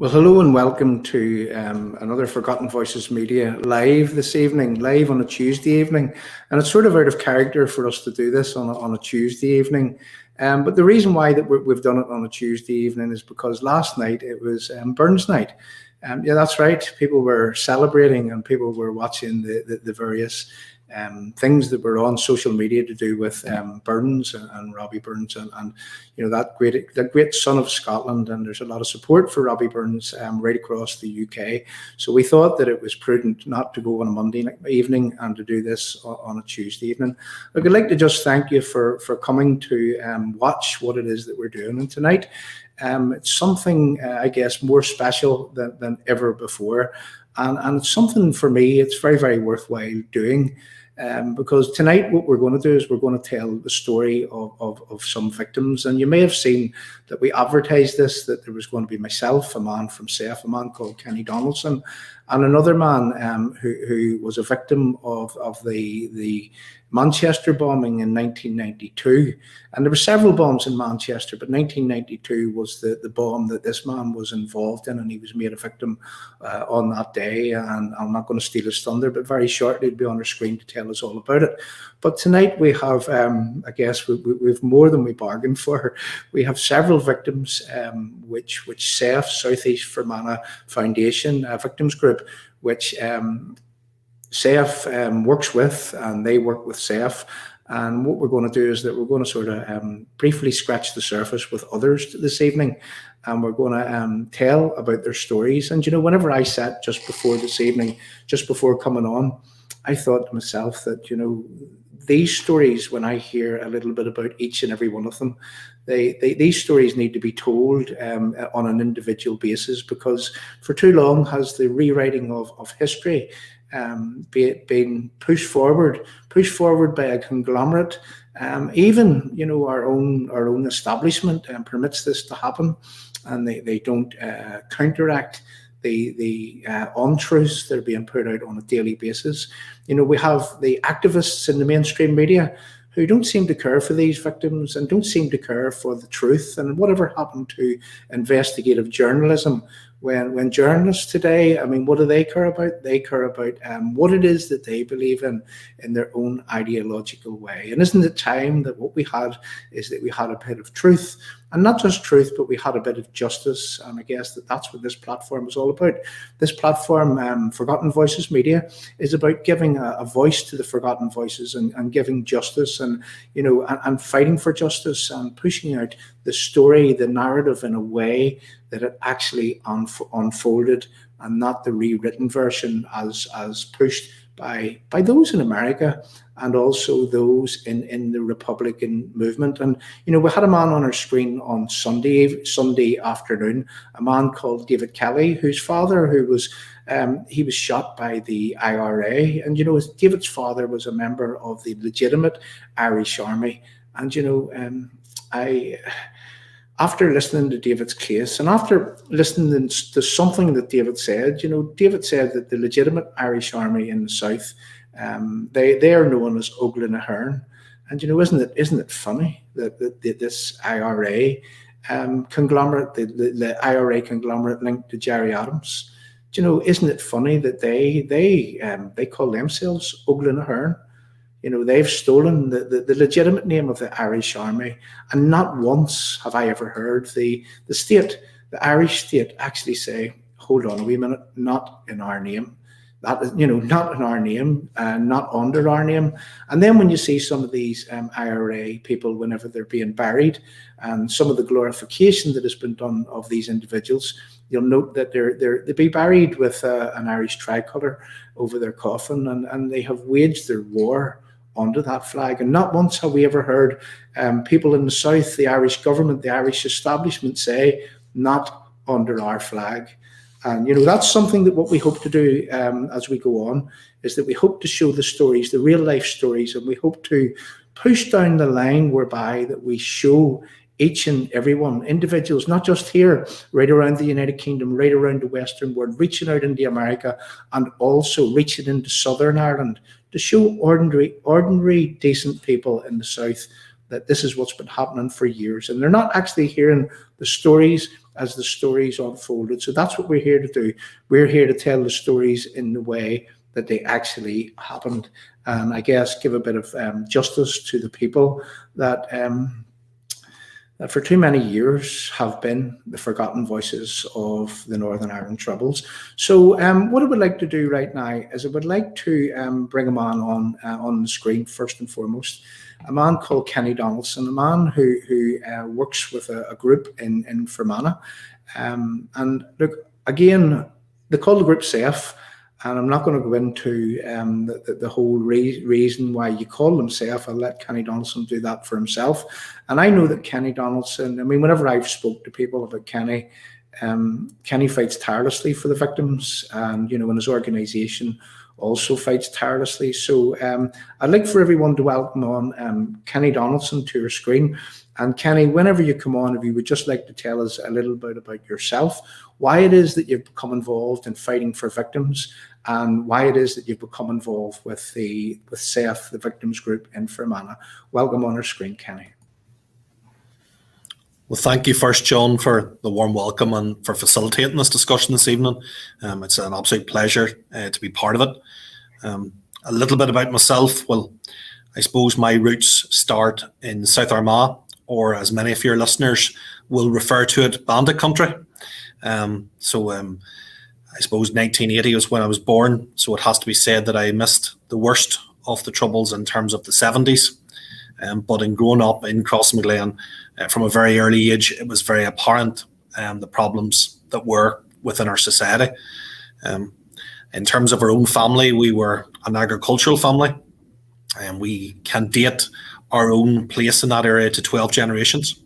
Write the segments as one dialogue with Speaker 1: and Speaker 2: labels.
Speaker 1: Well, hello and welcome to another Forgotten Voices Media live this evening, live on a Tuesday evening. And it's sort of out of character for us to do this on a Tuesday evening. But the reason why that we've done it on a Tuesday evening is because last night it was Burns Night. Yeah, that's right. People were celebrating and people were watching the various things that were on social media to do with Burns and Robbie Burns and you know that great son of Scotland. And there's a lot of support for Robbie Burns right across the UK. So we thought that it was prudent not to go on a Monday evening and to do this on a Tuesday evening. Look, I'd like to just thank you for coming to watch what it is that we're doing. And tonight it's something I guess more special than ever before. And it's something for me, it's very, very worthwhile doing. Because tonight what we're going to do is we're going to tell the story of some victims. And you may have seen that we advertised this, that there was going to be myself, a man from SAF, a man called Kenny Donaldson, and another man who was a victim of the Manchester bombing in 1992. And there were several bombs in Manchester, but 1992 was the bomb that this man was involved in, and he was made a victim on that day. And I'm not going to steal his thunder, but very shortly he'll be on our screen to tell us all about it. But tonight we have, I guess, we've more than we bargained for. We have several victims, which SAF, South East Fermanagh Foundation, a victims group, which SAF works with, and they work with SAF. And what we're going to do is that we're going to sort of briefly scratch the surface with others this evening, and we're going to tell about their stories. And you know, whenever I sat just before this evening, just before coming on, I thought to myself that, you know, these stories, when I hear a little bit about each and every one of them, these stories need to be told on an individual basis, because for too long has the rewriting of history being pushed forward by a conglomerate. Even, you know, our own establishment permits this to happen, and they don't counteract the untruths that are being put out on a daily basis. You know, we have the activists in the mainstream media who don't seem to care for these victims and don't seem to care for the truth. And whatever happened to investigative journalism, when journalists today, I mean, what do they care about? They care about what it is that they believe in their own ideological way. And isn't it time that what we had is that we had a bit of truth, and not just truth, but we had a bit of justice. And I guess that's what this platform is all about. This platform, Forgotten Voices Media, is about giving a voice to the forgotten voices and giving justice, and, you know, and fighting for justice and pushing out the story, the narrative in a way that it actually unfolded, and not the rewritten version as pushed by those in America and also those in the Republican movement. And, you know, we had a man on our screen on Sunday afternoon, a man called David Kelly, whose father, he was shot by the IRA. And, you know, David's father was a member of the legitimate Irish Army. And, you know, after listening to David's case and after listening to something that David said, you know, David said that the legitimate Irish Army in the South, they are known as Óglaigh na hÉireann. And, you know, isn't it funny that this IRA conglomerate, the IRA conglomerate linked to Gerry Adams, you know, isn't it funny that they call themselves Óglaigh na hÉireann? You know, they've stolen the legitimate name of the Irish Army, and not once have I ever heard the Irish state actually say, hold on a wee minute, not in our name. That is, you know, not in our name, not under our name. And then when you see some of these IRA people, whenever they're being buried, and some of the glorification that has been done of these individuals, you'll note that they be buried with an Irish tricolour over their coffin, and they have waged their war under that flag. And not once have we ever heard people in the South, the Irish government, the Irish establishment say, not under our flag. And, you know, that's something that what we hope to do as we go on, is that we hope to show the stories, the real life stories, and we hope to push down the line whereby that we show each and everyone, individuals, not just here, right around the United Kingdom, right around the Western world, reaching out into America, and also reaching into Southern Ireland, to show ordinary, decent people in the South that this is what's been happening for years, and they're not actually hearing the stories as the stories unfolded. So that's what we're here to do. We're here to tell the stories in the way that they actually happened, and I guess give a bit of justice to the people that that for too many years have been the forgotten voices of the Northern Ireland Troubles. So what I would like to do right now is I would like to bring a man on the screen first and foremost, a man called Kenny Donaldson, a man who works with a group in Fermanagh. And look, again, they call the group SAFE, and I'm not going to go into the whole reason why you call them SAFE. I'll let Kenny Donaldson do that for himself. And I know that Kenny Donaldson, I mean, whenever I've spoke to people about Kenny, Kenny fights tirelessly for the victims, and, you know, and his organisation also fights tirelessly. So I'd like for everyone to welcome on Kenny Donaldson to your screen. And Kenny, whenever you come on, if you would just like to tell us a little bit about yourself, why it is that you've become involved in fighting for victims, and why it is that you've become involved with SAFE, the victims group in Fermanagh. Welcome on our screen, Kenny.
Speaker 2: Well, thank you first, John, for the warm welcome and for facilitating this discussion this evening. It's an absolute pleasure to be part of it. A little bit about myself. Well, I suppose my roots start in South Armagh, or as many of your listeners will refer to it, Bandit country. I suppose 1980 was when I was born, so it has to be said that I missed the worst of the Troubles in terms of the 70s. But in growing up in Crossmaglen, from a very early age, it was very apparent the problems that were within our society. In terms of our own family, we were an agricultural family, and we can date our own place in that area to 12 generations.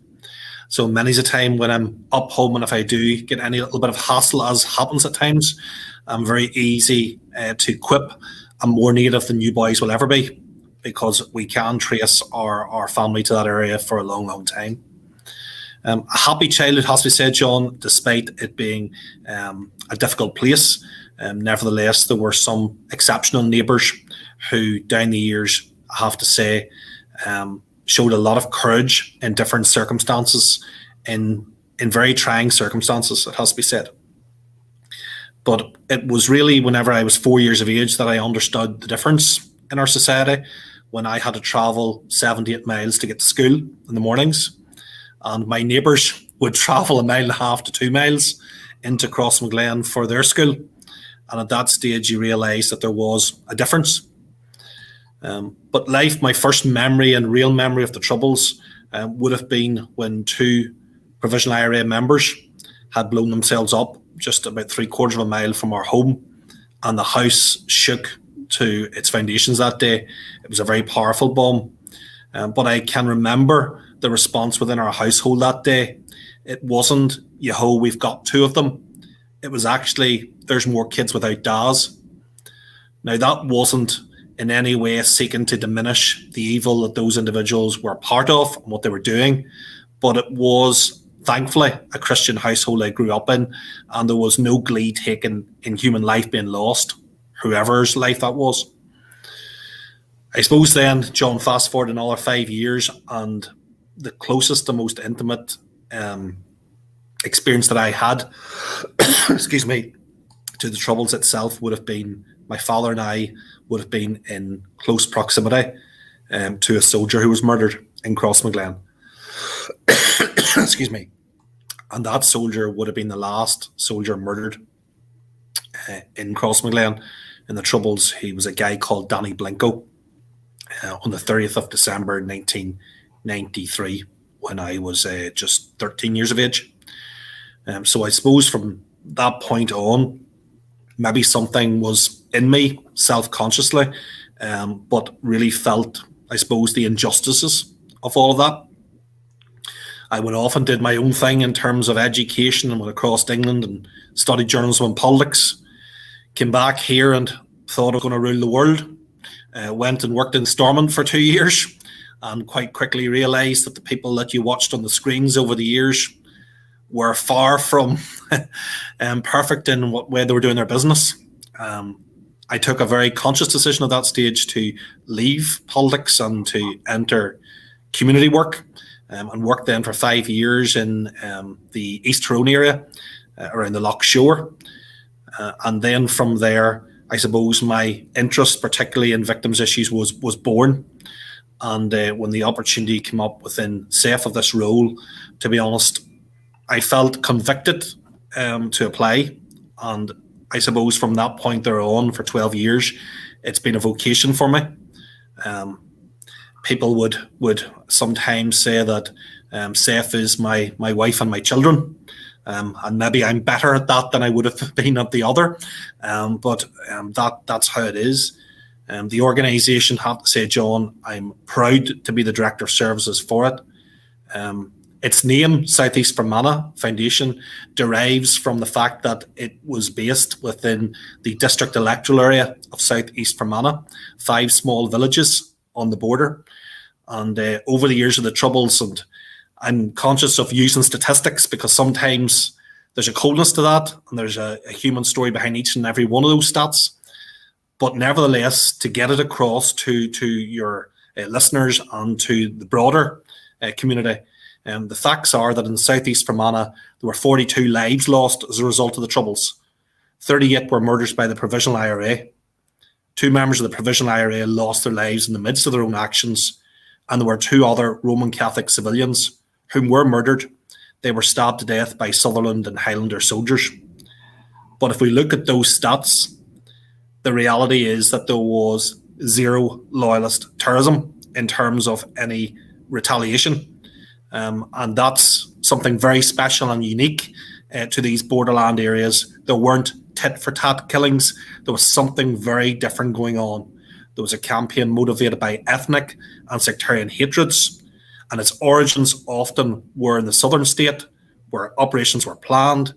Speaker 2: So many's a time when I'm up home, and if I do get any little bit of hassle, as happens at times, I'm very easy to quip. I'm more native than you boys will ever be, because we can trace our family to that area for a long, long time. A happy childhood, has to be said, John, despite it being a difficult place. Nevertheless, there were some exceptional neighbours who, down the years, I have to say, showed a lot of courage in different circumstances, in very trying circumstances, it has to be said. But it was really whenever I was 4 years of age that I understood the difference in our society, when I had to travel 7 to 8 miles to get to school in the mornings, and my neighbours would travel 1.5 miles to 2 miles into Crossmaglen for their school. And at that stage, you realise that there was a difference. But life, my first memory and real memory of the Troubles would have been when 2 Provisional IRA members had blown themselves up just about 3/4 of a mile from our home, and the house shook to its foundations that day. It was a very powerful bomb. But I can remember the response within our household that day. It wasn't, yo-ho, we've got 2 of them. It was actually, there's more kids without dads. Now, that wasn't in any way seeking to diminish the evil that those individuals were part of and what they were doing, but it was, thankfully, a Christian household I grew up in, and there was no glee taken in human life being lost, whoever's life that was. I suppose then, John, fast forward another 5 years, and the closest and most intimate experience that I had, excuse me, to the Troubles itself would have been, my father and I would have been in close proximity to a soldier who was murdered in Crossmaglen. Excuse me. And that soldier would have been the last soldier murdered in Crossmaglen in the Troubles. He was a guy called Danny Blinko on the 30th of December 1993, when I was just 13 years of age. So I suppose from that point on, maybe something was in me self-consciously, but really felt, I suppose, the injustices of all of that. I went off and did my own thing in terms of education, and went across England and studied journalism and politics. Came back here and thought I was going to rule the world. Went and worked in Stormont for 2 years, and quite quickly realised that the people that you watched on the screens over the years were far from perfect in what way they were doing their business. I took a very conscious decision at that stage to leave politics and to enter community work, and worked then for 5 years in the East Tyrone area, around the Loch Shore. And then from there, I suppose my interest, particularly in victims' issues, was born. And when the opportunity came up within SAFE of this role, to be honest, I felt convicted to apply. And I suppose from that point there on, for 12 years, it's been a vocation for me. People would sometimes say that SAFE is my wife and my children. And maybe I'm better at that than I would have been at the other. But that's how it is. The organisation, have to say, John, I'm proud to be the Director of Services for it. Its name, South East Fermanagh Foundation, derives from the fact that it was based within the district electoral area of South East Fermanagh, 5 small villages on the border. And over the years of the Troubles, and I'm conscious of using statistics because sometimes there's a coldness to that and there's a human story behind each and every one of those stats. But nevertheless, to get it across to your listeners and to the broader community, the facts are that in South East Fermanagh, there were 42 lives lost as a result of the Troubles. 38 were murders by the Provisional IRA. 2 members of the Provisional IRA lost their lives in the midst of their own actions. And there were 2 other Roman Catholic civilians whom were murdered. They were stabbed to death by Sutherland and Highlander soldiers. But if we look at those stats, the reality is that there was 0 loyalist terrorism in terms of any retaliation. And that's something very special and unique to these borderland areas. There weren't tit-for-tat killings. There was something very different going on. There was a campaign motivated by ethnic and sectarian hatreds, and its origins often were in the southern state, where operations were planned,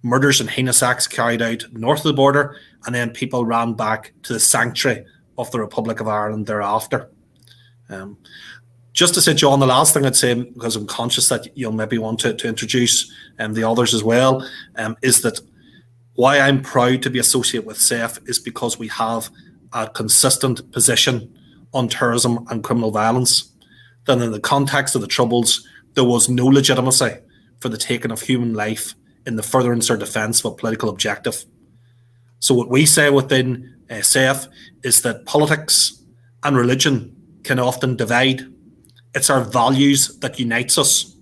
Speaker 2: murders and heinous acts carried out north of the border, and then people ran back to the sanctuary of the Republic of Ireland thereafter. Just to say, John, the last thing I'd say, because I'm conscious that you'll maybe want to introduce the others as well, is that why I'm proud to be associated with SAFE is because we have a consistent position on terrorism and criminal violence. Then in the context of the Troubles, there was no legitimacy for the taking of human life in the furtherance or defence of a political objective. So what we say within SAFE is that politics and religion can often divide. It's our values that unites us.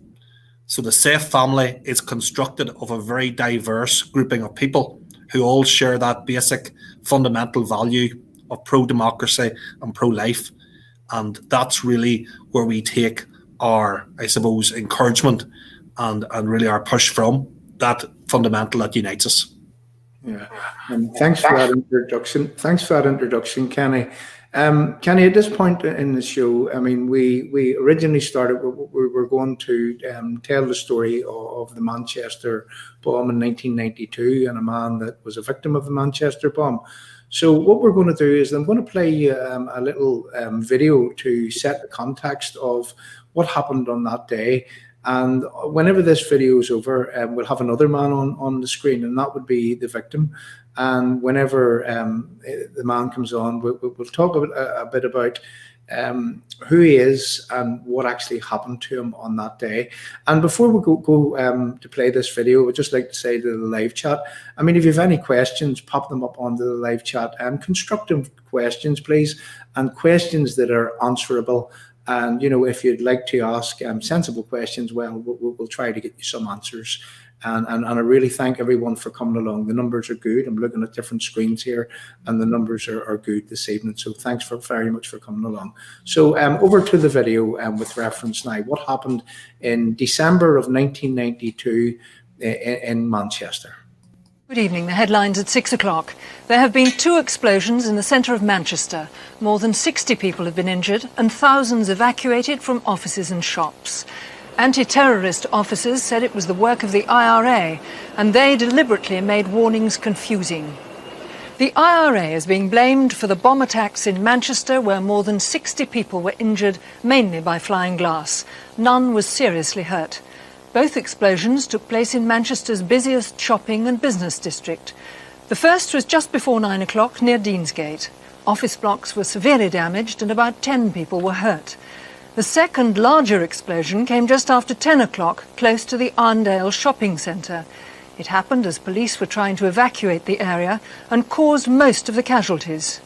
Speaker 2: So the SAFE family is constructed of a very diverse grouping of people who all share that basic fundamental value of pro-democracy and pro-life. And that's really where we take our, I suppose, encouragement and really our push from, that fundamental that unites us.
Speaker 1: Yeah, and thanks for that introduction. Thanks for that introduction, Kenny. Kenny, at this point in the show, I mean, we originally started, we were going to tell the story of the Manchester bomb in 1992 and a man that was a victim of the Manchester bomb. So what we're going to do is I'm going to play you a little video to set the context of what happened on that day. And whenever this video is over, we'll have another man on the screen, and that would be the victim. And whenever the man comes on, we'll talk a bit about who he is and what actually happened to him on that day. And before we go to play this video, we'd just like to say to the live chat, I mean, if you have any questions, pop them up onto the live chat. Constructive questions, please, and questions that are answerable. And, you know, if you'd like to ask sensible questions, well, we'll try to get you some answers. And I really thank everyone for coming along. The numbers are good. I'm looking at different screens here, and the numbers are good this evening. So thanks very much for coming along. So over to the video with reference now. What happened in December of 1992 in Manchester?
Speaker 3: Good evening. The headlines at 6 o'clock. There have been 2 explosions in the centre of Manchester. More than 60 people have been injured and thousands evacuated from offices and shops. Anti-terrorist officers said it was the work of the IRA, and they deliberately made warnings confusing. The IRA is being blamed for the bomb attacks in Manchester, where more than 60 people were injured, mainly by flying glass. None was seriously hurt. Both explosions took place in Manchester's busiest shopping and business district. The first was just before 9 o'clock near Deansgate. Office blocks were severely damaged and about 10 people were hurt. The second larger explosion came just after 10 o'clock, close to the Arndale shopping centre. It happened as police were trying to evacuate the area and caused most of the casualties.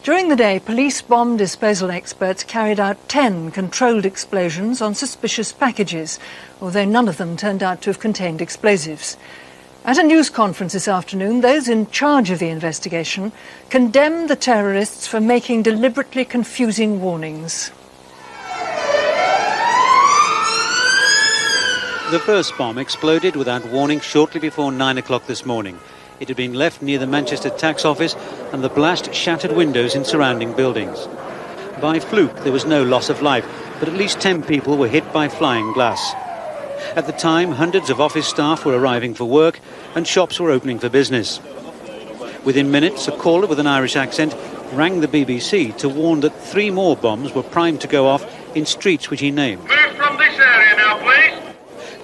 Speaker 3: During the day, police bomb disposal experts carried out 10 controlled explosions on suspicious packages, although none of them turned out to have contained explosives. At a news conference this afternoon, those in charge of the investigation condemned the terrorists for making deliberately confusing warnings.
Speaker 4: The first bomb exploded without warning shortly before 9 o'clock this morning. It had been left near the Manchester tax office and the blast shattered windows in surrounding buildings. By fluke, there was no loss of life, but at least 10 people were hit by flying glass. At the time, hundreds of office staff were arriving for work and shops were opening for business. Within minutes, a caller with an Irish accent rang the BBC to warn that 3 more bombs were primed to go off in streets which he named.
Speaker 5: Move from this area now, please.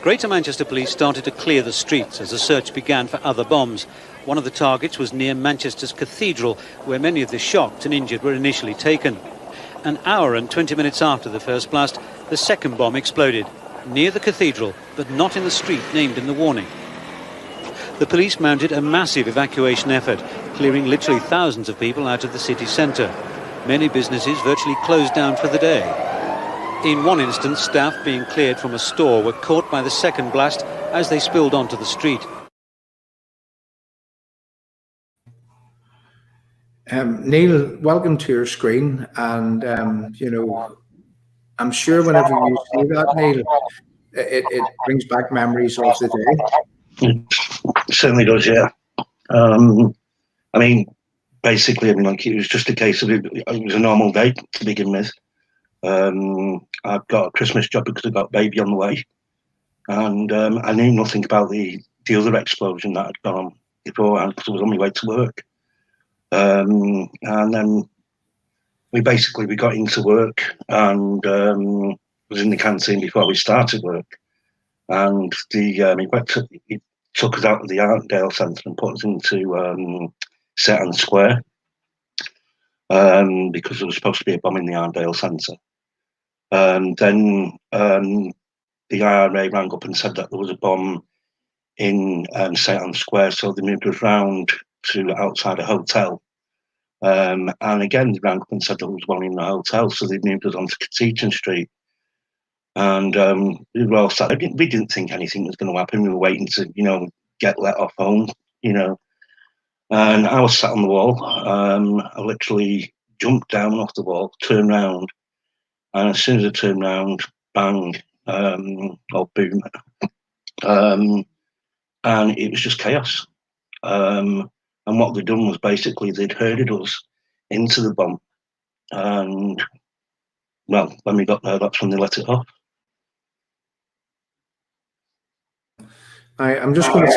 Speaker 4: Greater Manchester Police started to clear the streets as a search began for other bombs. One of the targets was near Manchester's Cathedral, where many of the shocked and injured were initially taken. An hour and 20 minutes after the first blast, the second bomb exploded, near the Cathedral, but not in the street named in the warning. The police mounted a massive evacuation effort, clearing literally thousands of people out of the city centre. Many businesses virtually closed down for the day. In one instance, staff being cleared from a store were caught by the second blast as they spilled onto the street.
Speaker 1: Neil, welcome to your screen. And, I'm sure whenever you see that, Neil, it brings back memories of the day.
Speaker 6: It certainly does, yeah. Basically, it was just a case of it was a normal day to begin with. I've got a Christmas job because I've got a baby on the way, and I knew nothing about the other explosion that had gone on beforehand because I was on my way to work. And then we got into work and was in the canteen before we started work, and he took us out of the Arndale Centre and put us into Seton Square because there was supposed to be a bomb in the Arndale Centre. Then the IRA rang up and said that there was a bomb in Seton Square, so they moved us round to outside a hotel. And again, they rang up and said there was one in the hotel, so they moved us onto Cathedral Street. And we were all sat. We didn't think anything was going to happen. We were waiting to, get let off home, And I was sat on the wall. I literally jumped down off the wall, turned round, and as soon as I turned round, bang, or boom, and it was just chaos. And what they'd done was basically they'd herded us into the bomb, and well, when we got there, that's when they let it off.
Speaker 1: I'm just going to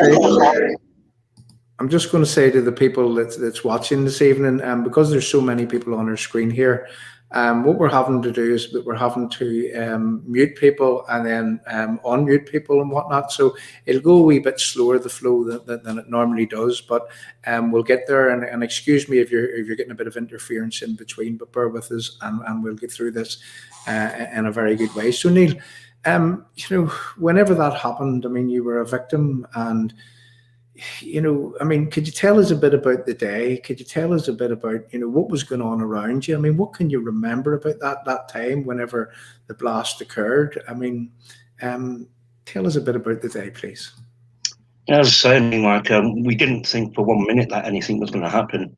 Speaker 1: say to the people that's watching this evening, because there's so many people on our screen here, what we're having to do is that we're having to mute people and then unmute people and whatnot. So it'll go a wee bit slower, the flow than it normally does. But we'll get there. And excuse me if you're getting a bit of interference in between, but bear with us, and we'll get through this in a very good way. So Neil, whenever that happened, you were a victim, and could you tell us a bit about the day? Could you tell us a bit about, what was going on around you? what can you remember about that time whenever the blast occurred? Tell us a bit about the day, please.
Speaker 6: As I say, we didn't think for 1 minute that anything was going to happen.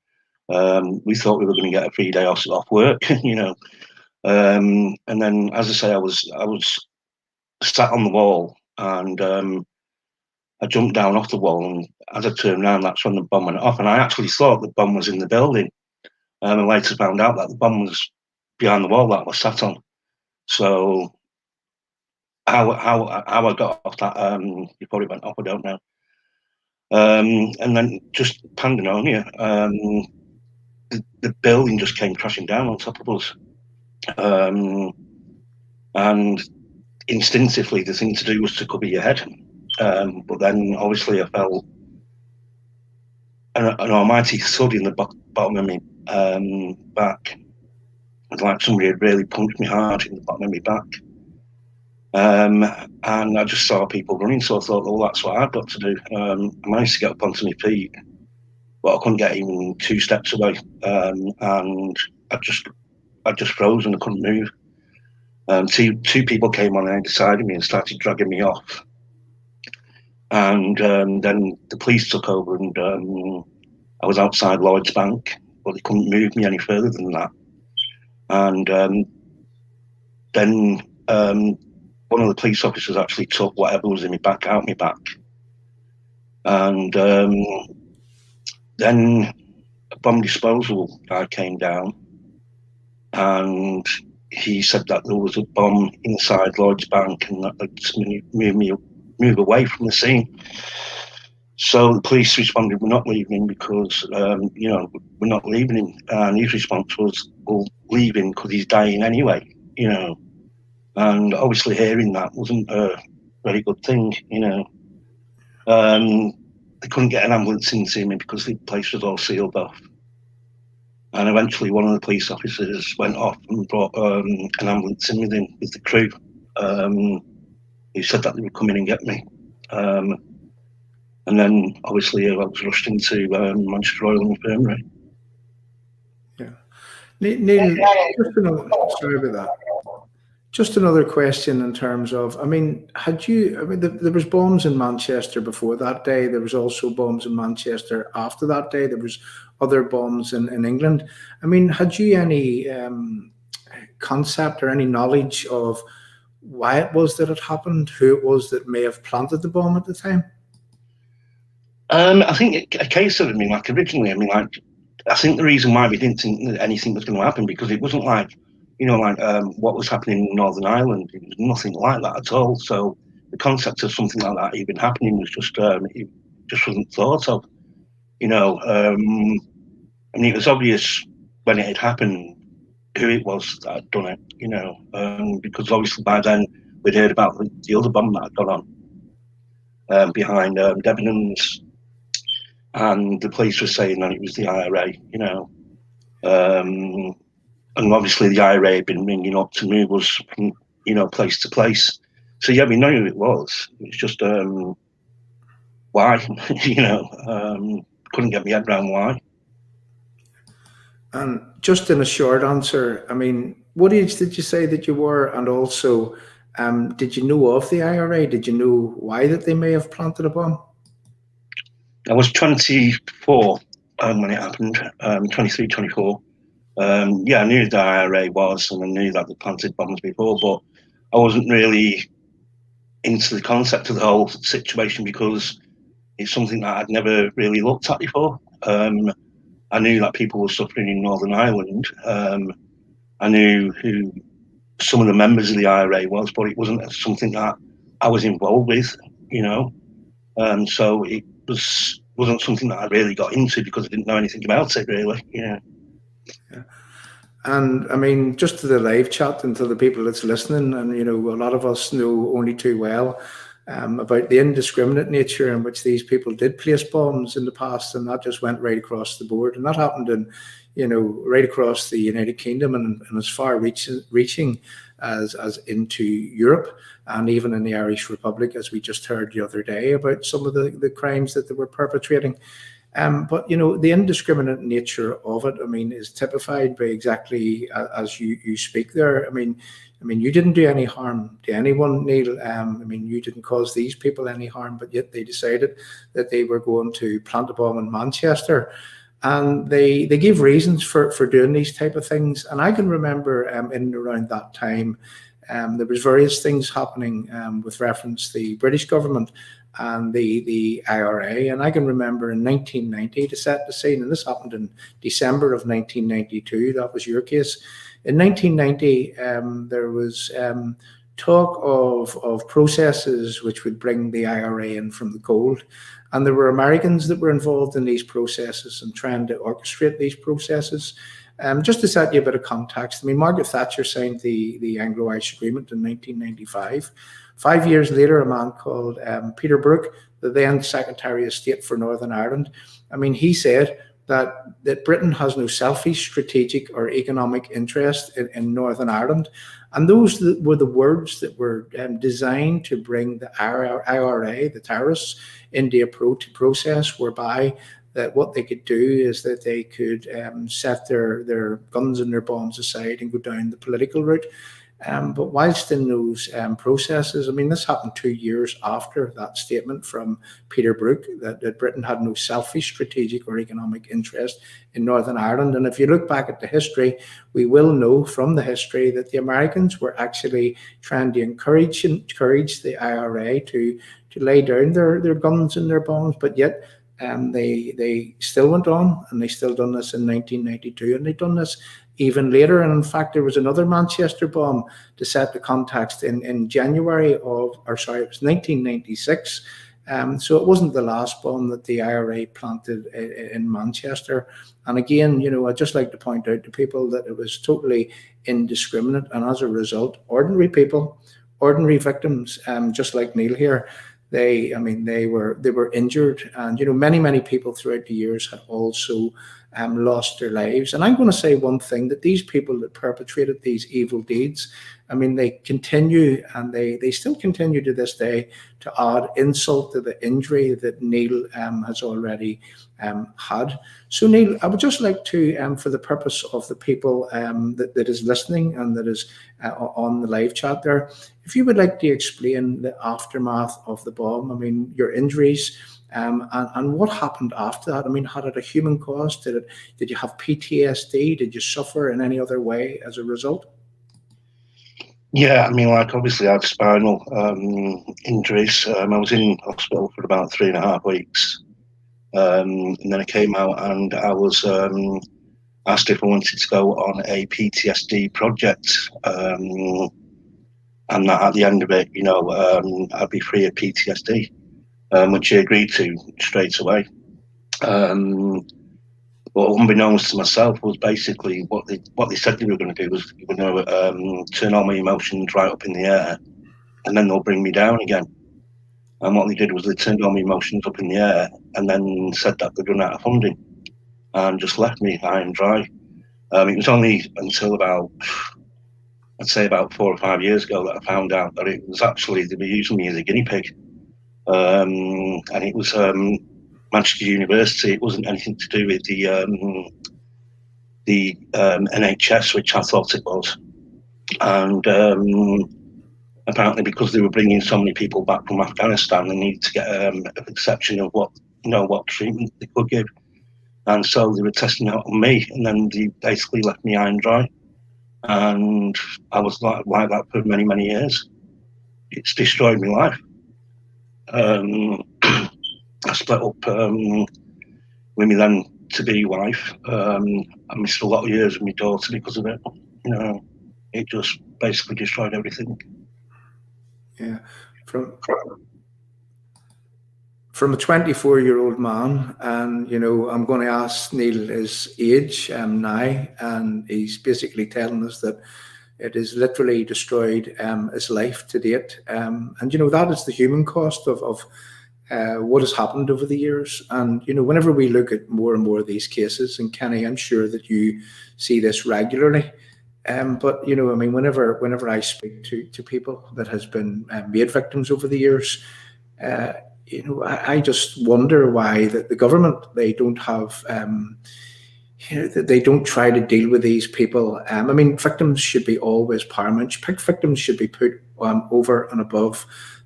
Speaker 6: We thought we were going to get a free day off work, And then, as I say, I was sat on the wall, and I jumped down off the wall, and as I turned around, that's when the bomb went off. And I actually thought the bomb was in the building, and later found out that the bomb was behind the wall that I was sat on. So how I got off that, before it went off, I don't know. And then just pandemonium. The building just came crashing down on top of us, and instinctively the thing to do was to cover your head. But then obviously I felt an almighty thud in the bottom of my back, was like somebody had really punched me hard in the bottom of my back. And I just saw people running, so I thought, well, that's what I've got to do. I managed to get up onto my feet, but I couldn't get even 2 steps away, and I just froze and I couldn't move. Two people came on either side of me and started dragging me off, and then the police took over, and I was outside Lloyd's Bank, but they couldn't move me any further than that. And then one of the police officers actually took whatever was in my back out my back, and then a bomb disposal guy came down, and he said that there was a bomb inside Lloyd's Bank and that they'd move away from the scene. So the police responded, "We're not leaving him because we're not leaving him." And his response was, "Well, leave him because he's dying anyway." And obviously hearing that wasn't a very good thing. They couldn't get an ambulance into me because the place was all sealed off. And eventually one of the police officers went off and brought an ambulance in with the crew. He said that they would come in and get me. And then obviously I was rushed into Manchester Royal Infirmary.
Speaker 1: Yeah. Neil, sorry about that. Just another question in terms of, there was bombs in Manchester before that day. There was also bombs in Manchester after that day. There was other bombs in England. Had you any concept or any knowledge of why it was that it happened, who it was that may have planted the bomb at the time?
Speaker 6: I think a case of originally, I think the reason why we didn't think that anything was going to happen because it wasn't like what was happening in Northern Ireland. It was nothing like that at all. So the concept of something like that even happening was just it just wasn't thought of. It was obvious when it had happened who it was that had done it. Because obviously by then we'd heard about the other bomb that had gone on behind Debenhams, and the police were saying that it was the IRA. And obviously the IRA had been ringing up to move us from, place to place. So yeah, we know who it was. It's just why, couldn't get my head around why.
Speaker 1: And just in a short answer, what age did you say that you were? And also, did you know of the IRA? Did you know why that they may have planted a bomb?
Speaker 6: I was 24 when it happened, 23, 24. I knew the IRA was, and I knew that they planted bombs before, but I wasn't really into the concept of the whole situation because it's something that I'd never really looked at before. I knew that people were suffering in Northern Ireland. I knew who some of the members of the IRA was, but it wasn't something that I was involved with, so it wasn't something that I really got into because I didn't know anything about it really. Yeah.
Speaker 1: And just to the live chat and to the people that's listening, and a lot of us know only too well about the indiscriminate nature in which these people did place bombs in the past, and that just went right across the board, and that happened in right across the United Kingdom and as far reaching as into Europe, and even in the Irish Republic, as we just heard the other day about some of the crimes that they were perpetrating. But the indiscriminate nature of it, is typified by exactly as you speak there. You didn't do any harm to anyone, Neil. You didn't cause these people any harm, but yet they decided that they were going to plant a bomb in Manchester, and they gave reasons for doing these type of things. And I can remember in and around that time, there was various things happening with reference to the British government and the IRA. And I can remember in 1990, to set the scene, and this happened in December of 1992, that was your case. In 1990, there was talk of processes which would bring the IRA in from the cold. And there were Americans that were involved in these processes and trying to orchestrate these processes. Just to set you a bit of context, Margaret Thatcher signed the Anglo-Irish Agreement in 1995. 5 years later, a man called Peter Brooke, the then Secretary of State for Northern Ireland, he said that Britain has no selfish, strategic, or economic interest in Northern Ireland. And those were the words that were designed to bring the IRA, the terrorists, into a process whereby that what they could do is that they could set their guns and their bombs aside and go down the political route. But whilst in those processes, I mean, this happened 2 years after that statement from Peter Brook that Britain had no selfish, strategic, or economic interest in Northern Ireland. And if you look back at the history, we will know from the history that the Americans were actually trying to encourage the IRA to lay down their guns and their bombs, but yet they still went on, and they still done this in 1992, and they done this even later. And in fact, there was another Manchester bomb, to set the context, in January of, or sorry, it was 1996. So it wasn't the last bomb that the IRA planted in Manchester. And again, I'd just like to point out to people that it was totally indiscriminate, and as a result, ordinary people, ordinary victims, just like Neil here, they were injured, and many people throughout the years had also lost their lives. And I'm going to say one thing, that these people that perpetrated these evil deeds, I mean, they continue, and they still continue to this day to add insult to the injury that Neil has already had. So Neil, I would just like to, for the purpose of the people that is listening and that is on the live chat there, if you would like to explain the aftermath of the bomb, I mean, your injuries, and what happened after that. I mean, had it a human cost? Did you have PTSD? Did you suffer in any other way as a result?
Speaker 6: Yeah, I mean, like, obviously I had spinal injuries. I was in hospital for about 3.5 weeks. And then I came out, and I was asked if I wanted to go on a PTSD project. And that at the end of it, I'd be free of PTSD. Which I agreed to straight away. But unbeknownst to myself, was basically what they said they were going to do was they were going to turn all my emotions right up in the air, and then they'll bring me down again. And what they did was they turned all my emotions up in the air, and then said that they'd run out of funding, and just left me high and dry. It was only until I'd say about 4 or 5 years ago that I found out that it was actually, they were using me as a guinea pig. And it was Manchester University. It wasn't anything to do with the NHS, which I thought it was. And apparently, because they were bringing so many people back from Afghanistan, they needed to get a perception of what treatment they could give. And so they were testing out on me, and then they basically left me high and dry. And I was like that for many years. It's destroyed my life. I split up with my then to-be wife. I missed a lot of years with my daughter because of it. It just basically destroyed everything.
Speaker 1: Yeah, from a 24-year-old man, and I'm going to ask Neil his age now, and he's basically telling us that it has literally destroyed his life to date. And that is the human cost of what has happened over the years. And whenever we look at more and more of these cases, and Kenny, I'm sure that you see this regularly. But I mean, whenever I speak to people that has been made victims over the years, I just wonder why the government, they don't have they don't try to deal with these people. I mean, victims should be always paramount. Victims should be put over and above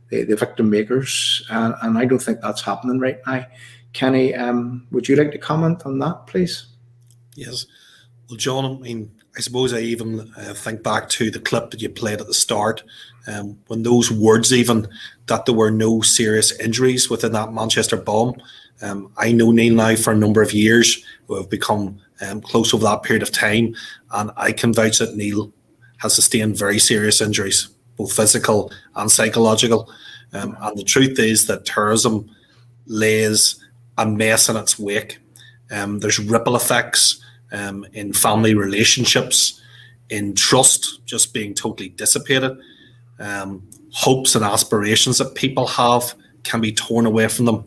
Speaker 1: the victim makers, and I don't think that's happening right now. Kenny, would you like to comment on that, please?
Speaker 2: Yes. Well, John, I mean, I suppose I even think back to the clip that you played at the start, when those words even, that there were no serious injuries within that Manchester bomb. I know Neil now for a number of years. We have become close over that period of time, and I can vouch that Neil has sustained very serious injuries, both physical and psychological. And the truth is that terrorism lays a mess in its wake. There's ripple effects in family relationships, in trust just being totally dissipated. Hopes and aspirations that people have can be torn away from them.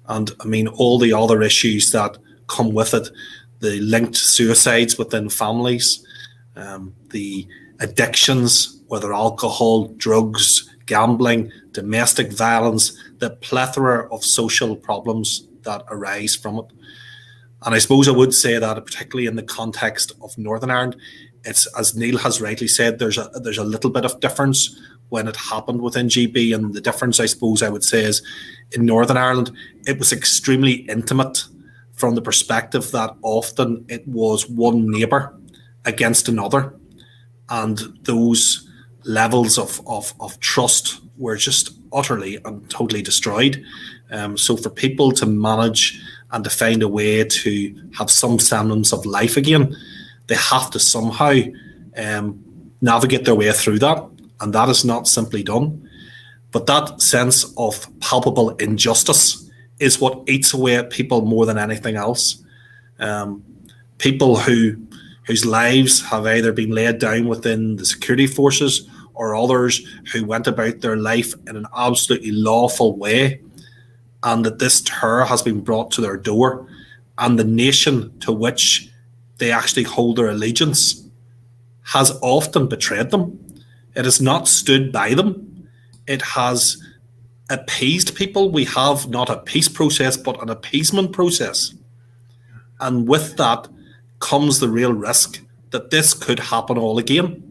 Speaker 2: And I mean, all the other issues that come with it, the linked suicides within families, the addictions, whether alcohol, drugs, gambling, domestic violence, the plethora of social problems that arise from it. And I suppose I would say that, particularly in the context of Northern Ireland, it's, as Neil has rightly said, there's a little bit of difference when it happened within GB. And the difference, I suppose I would say, is in Northern Ireland, it was extremely intimate from the perspective that often it was one neighbour against another. And those levels of trust were just utterly and totally destroyed. So for people to manage and to find a way to have some semblance of life again, they have to somehow navigate their way through that. And that is not simply done. But that sense of palpable injustice is what eats away at people more than anything else. People whose lives have either been laid down within the security forces, or others who went about their life in an absolutely lawful way, and that this terror has been brought to their door, and the nation to which they actually hold their allegiance has often betrayed them. It has not stood by them. It has appeased people. We have not a peace process, but an appeasement process. And with that comes the real risk that this could happen all again.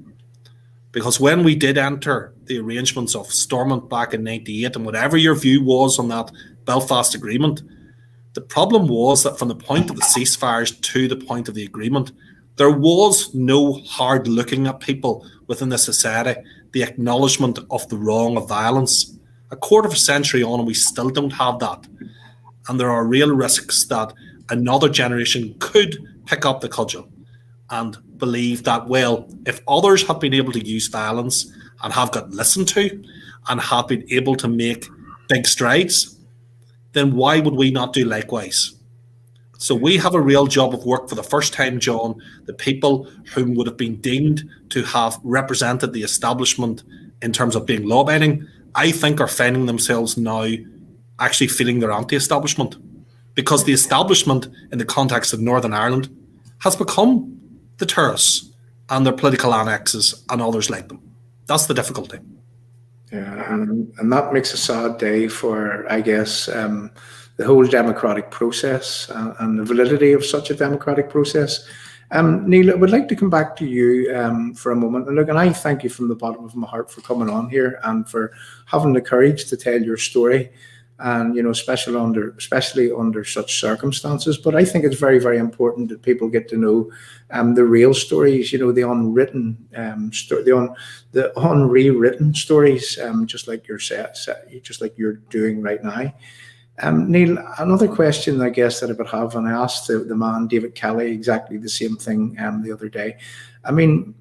Speaker 2: Because when we did enter the arrangements of Stormont back in 98, and whatever your view was on that Belfast Agreement, the problem was that from the point of the ceasefires to the point of the agreement, there was no hard looking at people within the society, the acknowledgement of the wrong of violence. A quarter of a century on, and we still don't have that. And there are real risks that another generation could pick up the cudgel and believe that, well, if others have been able to use violence and have got listened to and have been able to make big strides, then why would we not do likewise? So we have a real job of work for the first time, John. The people whom would have been deemed to have represented the establishment in terms of being law-abiding, I think are finding themselves now actually feeling their anti-establishment, because the establishment in the context of Northern Ireland has become the terrorists and their political annexes and others like them. That's the difficulty.
Speaker 1: Yeah, and that makes a sad day for, I guess, the whole democratic process and the validity of such a democratic process. Neil, I would like to come back to you for a moment. And look, and I thank you from the bottom of my heart for coming on here and for having the courage to tell your story. And especially under such circumstances. But I think it's very, very important that people get to know the real stories. The unwritten the unrewritten stories, just like you're doing right now. Neil, another question I guess that I would have, and I asked the man David Kelly exactly the same thing the other day. I mean,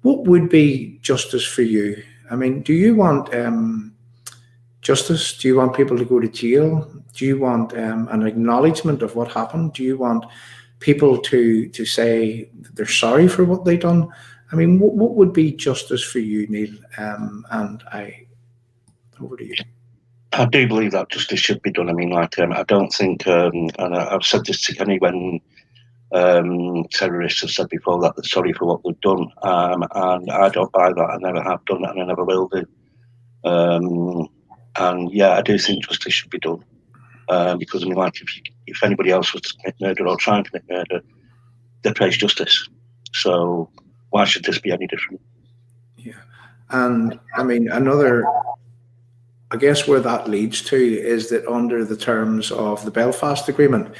Speaker 1: what would be justice for you? I mean, do you want justice? Do you want people to go to jail? Do you want an acknowledgement of what happened? Do you want people to say that they're sorry for what they've done? I mean, what would be justice for you, Neil? And over to you.
Speaker 6: I do believe that justice should be done. I mean, I don't think, and I've said this to Kenny when terrorists have said before that they're sorry for what they've done, and I don't buy that. I never have done that, and I never will do. And yeah, I do think justice should be done, because I mean, like if anybody else was to commit murder or try and commit murder, they face justice. So why should this be any different?
Speaker 1: Yeah, and I mean I guess where that leads to is that under the terms of the Belfast Agreement,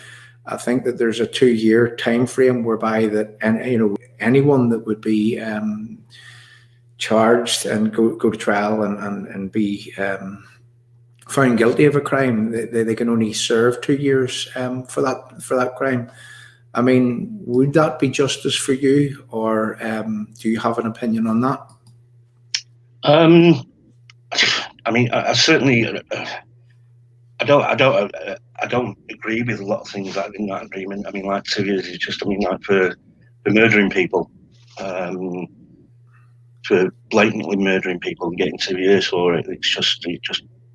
Speaker 1: I think that there's a 2-year time frame whereby that anyone that would be charged and go to trial and be found guilty of a crime, they can only serve 2 years for that crime. I mean, would that be justice for you, or do you have an opinion on that?
Speaker 6: I mean, I certainly, I don't agree with a lot of things that in that agreement. I mean, like 2 years is just, I mean, like for murdering people, for blatantly murdering people and getting 2 years for it,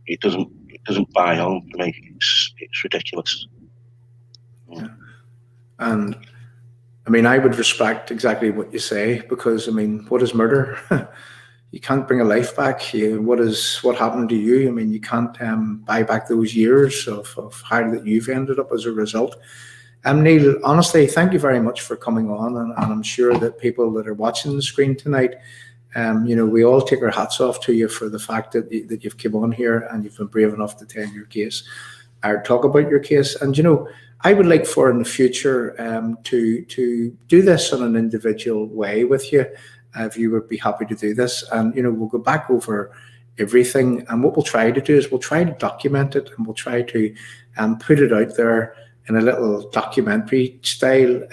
Speaker 6: it doesn't buy home for me. It's ridiculous.
Speaker 1: Yeah. And I mean, I would respect exactly what you say, because I mean, what is murder? You can't bring a life back. What happened to you? I mean, you can't buy back those years of how that you've ended up as a result. Neil, honestly, thank you very much for coming on, and I'm sure that people that are watching the screen tonight, we all take our hats off to you for the fact that you've come on here and you've been brave enough to tell your case or talk about your case. And I would like for in the future to do this in an individual way with you, if you would be happy to do this. And we'll go back over everything, and what we'll try to do is we'll try to document it, and we'll try to put it out there in a little documentary style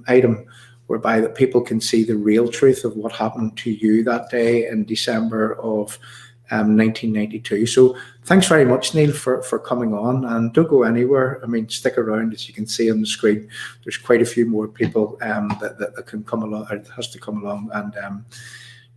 Speaker 1: item, whereby that people can see the real truth of what happened to you that day in December of 1992. So thanks very much, Neil, for coming on, and don't go anywhere. I mean, stick around. As you can see on the screen, there's quite a few more people that can come along, or has to come along and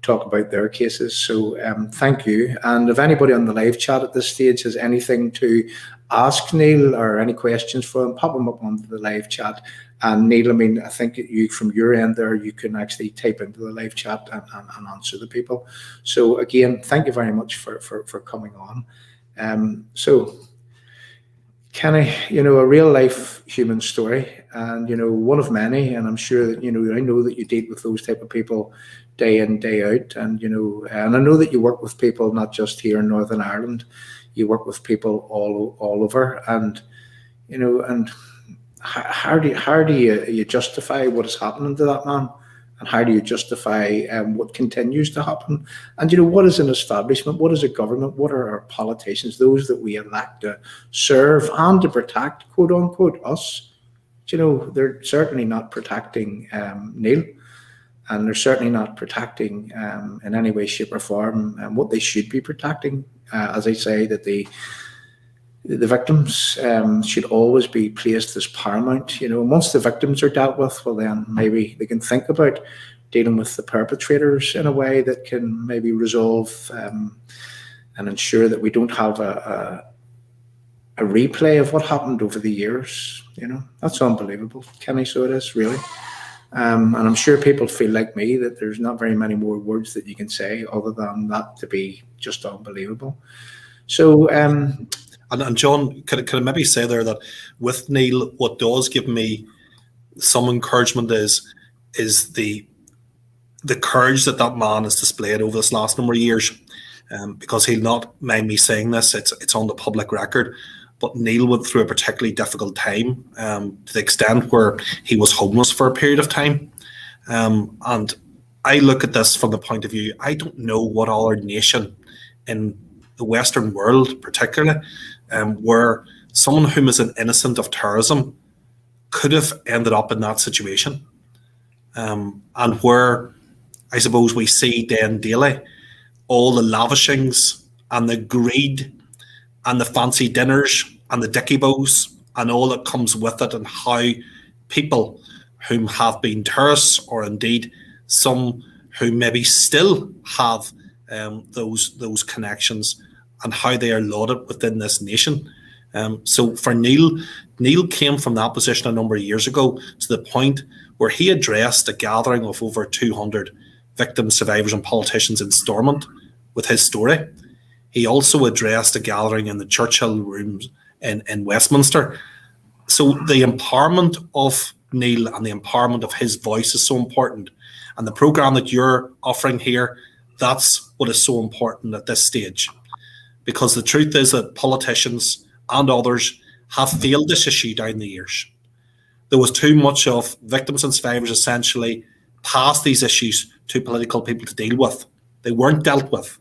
Speaker 1: talk about their cases. So thank you. And if anybody on the live chat at this stage has anything to ask Neil or any questions for him, pop them up onto the live chat. And Neil, I mean, I think you, from your end there, you can actually type into the live chat and answer the people. So again, thank you very much for coming on. So Kenny, a real life human story, and one of many. And I'm sure that I know that you deal with those type of people day in, day out, and and I know that you work with people not just here in Northern Ireland. You work with people all over, and and how do you justify what is happening to that man, and how do you justify what continues to happen? And what is an establishment? What is a government? What are our politicians? Those that we elect to serve and to protect, quote unquote, us. They're certainly not protecting Neil, and they're certainly not protecting in any way, shape, or form what they should be protecting. As I say, that the victims should always be placed as paramount. Once the victims are dealt with, well, then maybe they can think about dealing with the perpetrators in a way that can maybe resolve and ensure that we don't have a replay of what happened over the years. That's unbelievable, Kenny. So it is, really. And I'm sure people feel like me, that there's not very many more words that you can say other than that to be just unbelievable. So,
Speaker 2: and John, could I maybe say there that with Neil, what does give me some encouragement is the courage that man has displayed over this last number of years. Because he'll not mind me saying this, it's on the public record. But Neil went through a particularly difficult time, to the extent where he was homeless for a period of time. And I look at this from the point of view, I don't know what other nation in the Western world, particularly, where someone whom is an innocent of terrorism could have ended up in that situation. And where I suppose we see then daily all the lavishings and the greed and the fancy dinners and the dicky bows and all that comes with it, and how people whom have been terrorists, or indeed some who maybe still have those connections, and how they are lauded within this nation. So for Neil came from that position a number of years ago to the point where he addressed a gathering of over 200 victims, survivors and politicians in Stormont with his story. He also addressed a gathering in the Churchill Rooms in Westminster. So the empowerment of Neil and the empowerment of his voice is so important. And the programme that you're offering here, that's what is so important at this stage. Because the truth is that politicians and others have failed this issue down the years. There was too much of victims and survivors essentially passed these issues to political people to deal with. They weren't dealt with.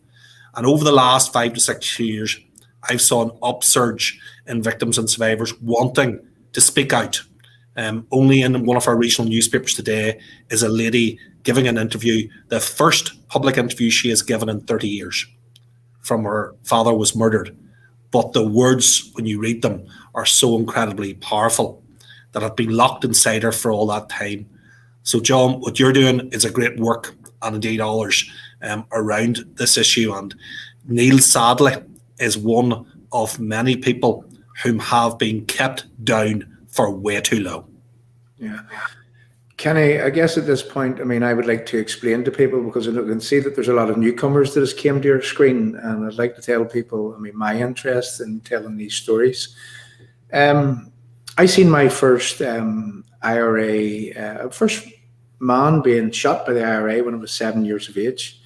Speaker 2: And over the last 5 to 6 years, I've saw an upsurge in victims and survivors wanting to speak out. Only in one of our regional newspapers today is a lady giving an interview, the first public interview she has given in 30 years, from her father was murdered. But the words, when you read them, are so incredibly powerful that have been locked inside her for all that time. So John, what you're doing is a great work, and indeed others, around this issue. And Neil, sadly, is one of many people whom have been kept down for way too long.
Speaker 1: Yeah. Kenny, I guess at this point, I mean, I would like to explain to people, because I can see that there's a lot of newcomers that has came to your screen, and I'd like to tell people, I mean, my interest in telling these stories. I seen my first IRA, first man being shot by the IRA when I was 7 years of age.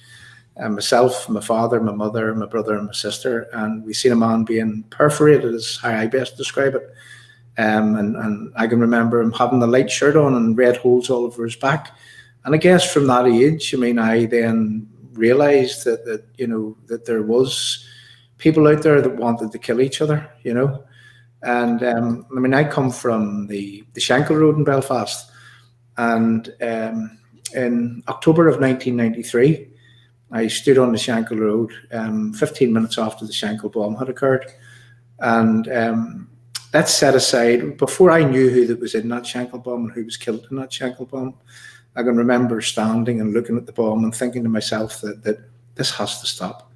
Speaker 1: Myself, my father, my mother, my brother, and my sister, and we seen a man being perforated, is how I best describe it. And I can remember him having the light shirt on and red holes all over his back. And I guess from that age, I mean, I then realized that you know, that there was people out there that wanted to kill each other, you know. And I mean, I come from the Shankill Road in Belfast, and in October of 1993, I stood on the Shankill Road 15 minutes after the Shankill bomb had occurred. And that's set aside, before I knew who that was in that Shankill bomb and who was killed in that Shankill bomb, I can remember standing and looking at the bomb and thinking to myself that this has to stop.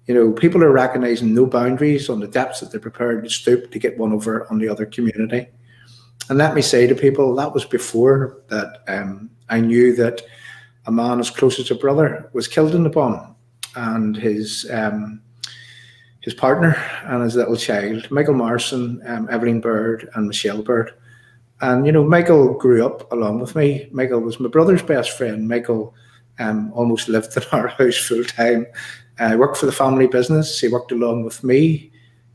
Speaker 1: You know, people are recognizing no boundaries on the depths that they're prepared to stoop to get one over on the other community. And let me say to people, that was before that I knew that a man as close as a brother was killed in the bomb, and his partner and his little child, Michael Morrison, Evelyn Bird, and Michelle Bird. And, you know, Michael grew up along with me. Michael was my brother's best friend. Michael almost lived in our house full time. I worked for the family business. He worked along with me,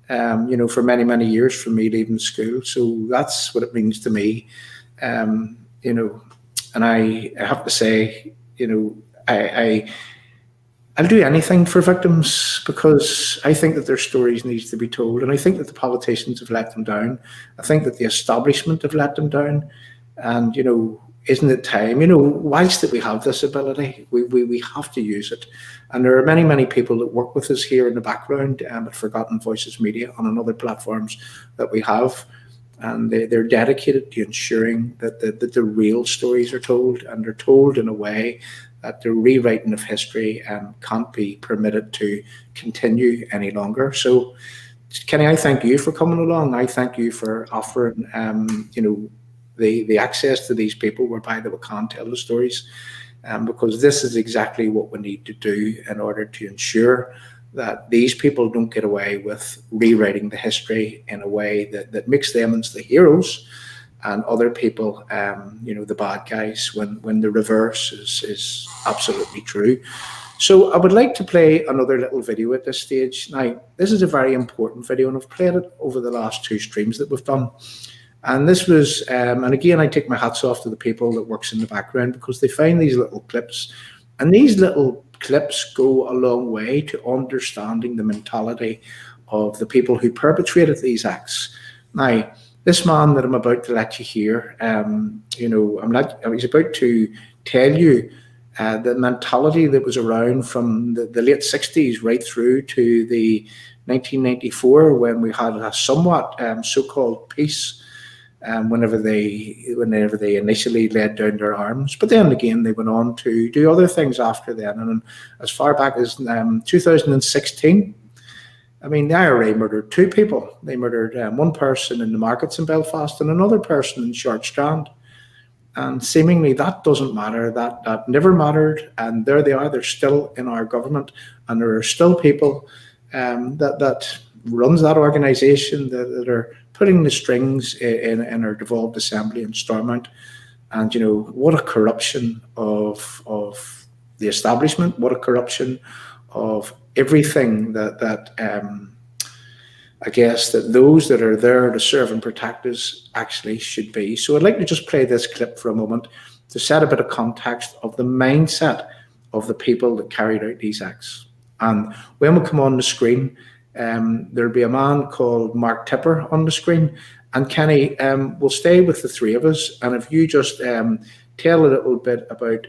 Speaker 1: you know, for many, many years from me leaving school. So that's what it means to me, you know. And I have to say, you know, I'll do anything for victims, because I think that their stories need to be told, and I think that the politicians have let them down. I think that the establishment have let them down, and, you know, isn't it time? You know, whilst that we have this ability, we have to use it. And there are many, many people that work with us here in the background at Forgotten Voices Media and on other platforms that we have, and they're dedicated to ensuring that the real stories are told, and they're told in a way that the rewriting of history can't be permitted to continue any longer. So, Kenny, I thank you for coming along. I thank you for offering, you know, the access to these people whereby they can tell the stories, because this is exactly what we need to do in order to ensure that these people don't get away with rewriting the history in a way that makes them into the heroes and other people, you know, the bad guys, when the reverse is absolutely true. So I would like to play another little video at this stage. Now, this is a very important video, and I've played it over the last 2 streams that we've done. And this was, and again, I take my hats off to the people that works in the background, because they find these little clips, and these little clips go a long way to understanding the mentality of the people who perpetrated these acts. Now, this man that I'm about to let you hear, you know, I was about to tell you the mentality that was around from the late 60s right through to the 1994, when we had a somewhat so-called peace, whenever they initially laid down their arms. But then again, they went on to do other things after then. And as far back as 2016, I mean, the IRA murdered 2 people. They murdered one person in the markets in Belfast and another person in Short Strand. And seemingly that doesn't matter. That never mattered. And there they are. They're still in our government. And there are still people that runs that organisation that are putting the strings in our devolved assembly in Stormont. And, you know, what a corruption of the establishment. What a corruption of everything that I guess that those that are there to serve and protect us actually should be. So I'd like to just play this clip for a moment to set a bit of context of the mindset of the people that carried out these acts. And when we come on the screen, there'll be a man called Mark Tipper on the screen. And Kenny, we'll stay with the 3 of us. And if you just tell a little bit about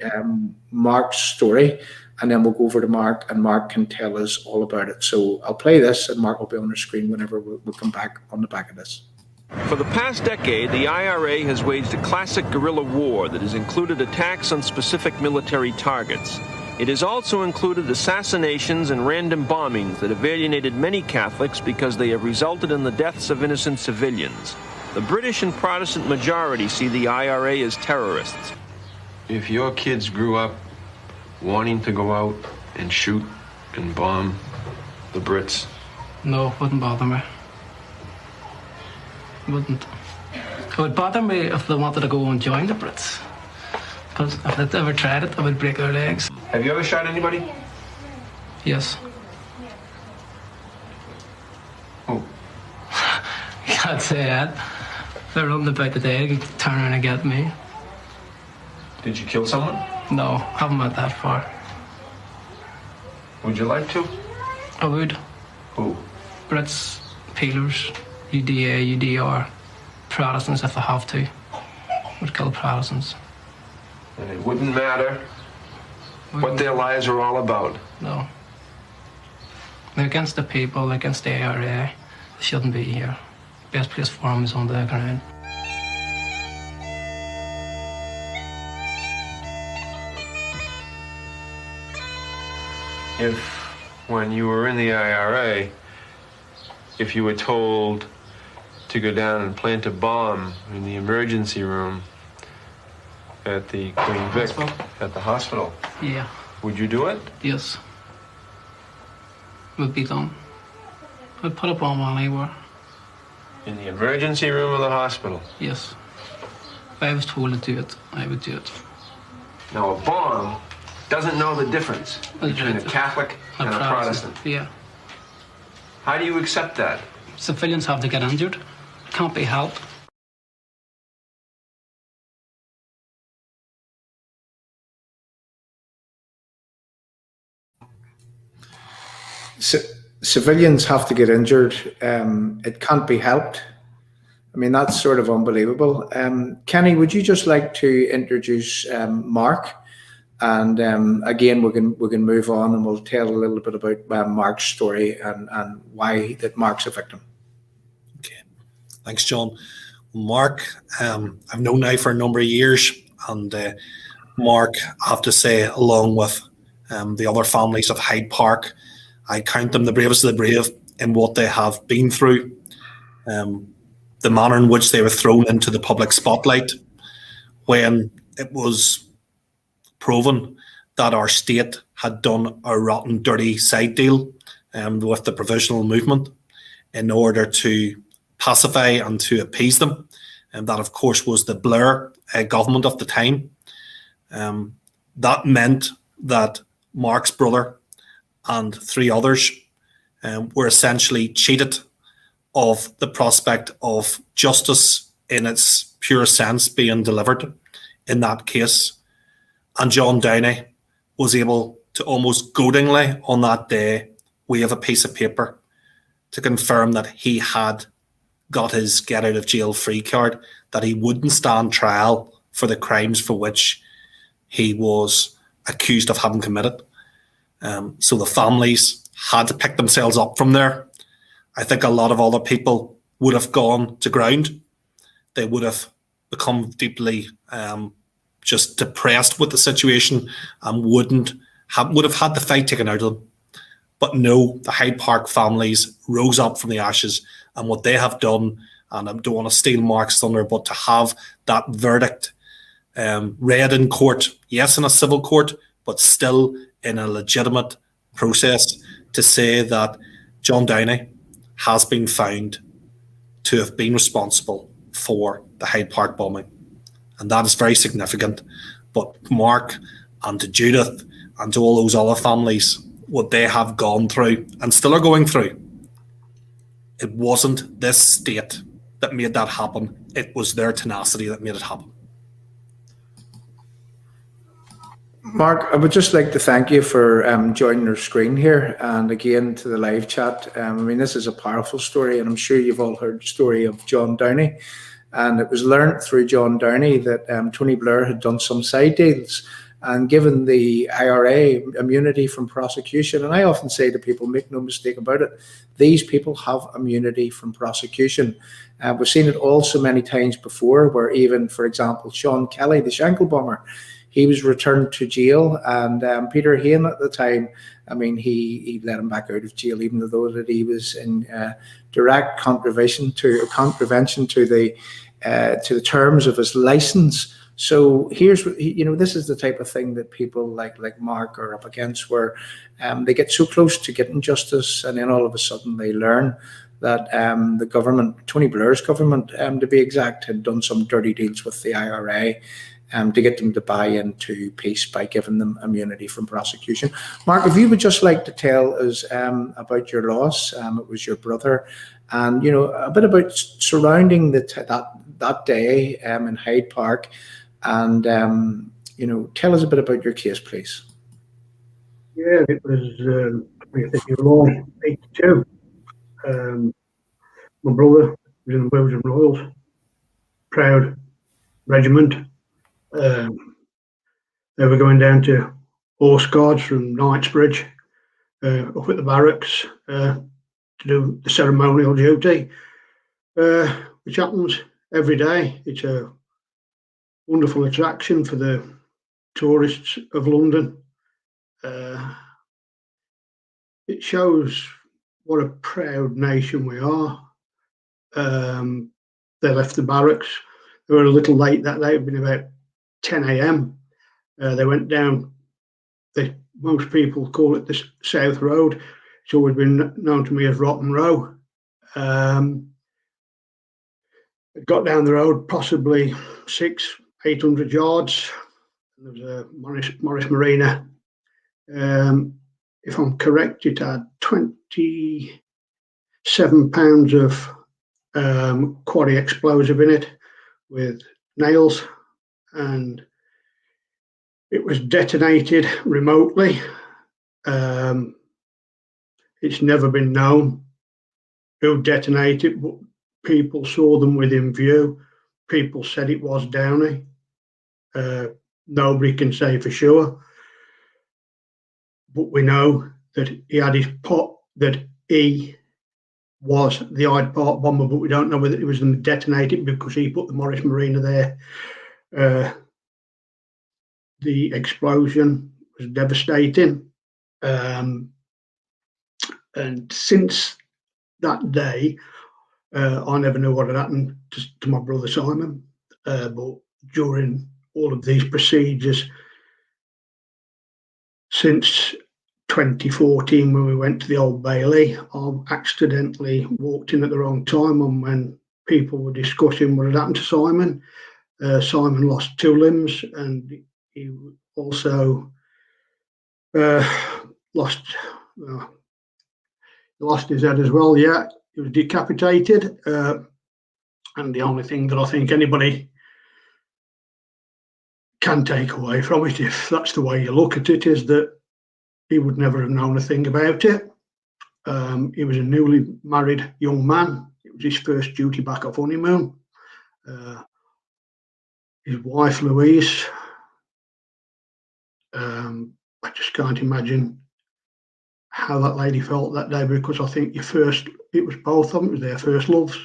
Speaker 1: Mark's story, and then we'll go over to Mark, and Mark can tell us all about it. So I'll play this, and Mark will be on the screen whenever we'll come back on the back of this.
Speaker 7: For the past decade, the IRA has waged a classic guerrilla war that has included attacks on specific military targets. It has also included assassinations and random bombings that have alienated many Catholics because they have resulted in the deaths of innocent civilians. The British and Protestant majority see the IRA as terrorists.
Speaker 8: If your kids grew up wanting to go out and shoot and bomb the Brits,
Speaker 9: no, it wouldn't bother me. It wouldn't. It would bother me if they wanted to go and join the Brits. Because if they'd ever tried it, I would break their legs.
Speaker 8: have you ever shot anybody?
Speaker 9: Yes.
Speaker 8: Who?
Speaker 9: You can't say that. They're running about the day, they could turn around and get me.
Speaker 8: Did you kill someone?
Speaker 9: No, haven't went that far.
Speaker 8: Would you like to?
Speaker 9: I would.
Speaker 8: Who?
Speaker 9: Brits, peelers, UDA, UDR, Protestants if I have to. Would kill Protestants.
Speaker 8: And it wouldn't matter what their lives are all about.
Speaker 9: No. They're against the people, they're against the IRA. They shouldn't be here. Best place for them is on the ground.
Speaker 8: If, when you were in the IRA, if you were told to go down and plant a bomb in the emergency room at the Queen Vic,
Speaker 9: Hospital?
Speaker 8: at the hospital,
Speaker 9: Yeah,
Speaker 8: would you do it?
Speaker 9: yes. Would be done. I'd put a bomb on anywhere.
Speaker 8: In the emergency room of the hospital?
Speaker 9: Yes. If I was told to do it, I would do it.
Speaker 8: Now, a bomb doesn't know the difference between a Catholic and a Protestant.
Speaker 9: Yeah.
Speaker 8: How do you accept that?
Speaker 9: Civilians have to get injured. Can't be helped.
Speaker 1: Civilians have to get injured. It can't be helped. I mean, that's sort of unbelievable. Kenny, would you just like to introduce Mark? And again, we can move on and we'll tell a little bit about Mark's story and why that Mark's a victim.
Speaker 2: Okay, thanks, John. Mark, I've known now for a number of years, and Mark, I have to say, along with the other families of Hyde Park, I count them the bravest of the brave in what they have been through. The manner in which they were thrown into the public spotlight when it was proven that our state had done a rotten, dirty side deal with the provisional movement in order to pacify and to appease them. And that, of course, was the Blair government of the time. That meant that Mark's brother and 3 others were essentially cheated of the prospect of justice in its pure sense being delivered in that case. And John Downey was able to almost goadingly on that day wave a piece of paper to confirm that he had got his get out of jail free card, that he wouldn't stand trial for the crimes for which he was accused of having committed. So the families had to pick themselves up from there. I think a lot of other people would have gone to ground. They would have become deeply just depressed with the situation and would have had the fight taken out of them. But no, the Hyde Park families rose up from the ashes, and what they have done, and I don't want to steal Mark's thunder, but to have that verdict read in court, yes, in a civil court, but still in a legitimate process, to say that John Downey has been found to have been responsible for the Hyde Park bombing. And that is very significant. But Mark and to Judith and to all those other families, what they have gone through and still are going through, it wasn't this state that made that happen. It was their tenacity that made it happen.
Speaker 1: Mark, I would just like to thank you for joining our screen here, and again to the live chat. I mean, this is a powerful story, and I'm sure you've all heard the story of John Downey. And it was learnt through John Downey that Tony Blair had done some side deals and given the IRA immunity from prosecution. And I often say to people, make no mistake about it, these people have immunity from prosecution. We've seen it all so many times before, where even, for example, Sean Kelly, the Shankill bomber, he was returned to jail, and Peter Hain at the time, I mean, he let him back out of jail, even though that he was in direct contravention to the terms of his license. So here's, this is the type of thing that people like Mark are up against, where they get so close to getting justice, and then all of a sudden they learn that the government, Tony Blair's government, to be exact, had done some dirty deals with the IRA to get them to buy into peace by giving them immunity from prosecution. Mark, if you would just like to tell us about your loss, it was your brother, and a bit about surrounding that day in Hyde Park, and tell us a bit about your case, please.
Speaker 10: Yeah, it was. I think you were all 82. My brother was in the Wales and Royals, proud regiment. They were going down to Horse Guards from Knightsbridge, up at the barracks, to do the ceremonial duty, which happens every day. It's a wonderful attraction for the tourists of London. It shows what a proud nation we are. They left the barracks. They were a little late that day. It had been about 10 a.m. They went down. Most people call it the South Road. It's always been known to me as Rotten Row. Got down the road possibly 600-800 yards. There was a Morris Marina. If I'm correct, it had 27 pounds of quarry explosive in it with nails, and it was detonated remotely. It's never been known who detonated it, but people saw them within view. People said it was Downey. Nobody can say for sure, but we know that he had his pot, that he was the Hyde Park bomber, but we don't know whether it was going to detonate it because he put the Morris Marina there. The explosion was devastating. And since that day, I never knew what had happened to my brother Simon. But during all of these procedures, since 2014, when we went to the Old Bailey, I accidentally walked in at the wrong time, and when people were discussing what had happened to Simon, Simon lost 2 limbs, and he also lost his head as well. Yeah, he was decapitated. And the only thing that I think anybody can take away from it, if that's the way you look at it, is that he would never have known a thing about it. He was a newly married young man. It was his first duty back off honeymoon. His wife, Louise, I just can't imagine how that lady felt that day, because I think it was both of them, it was their first loves.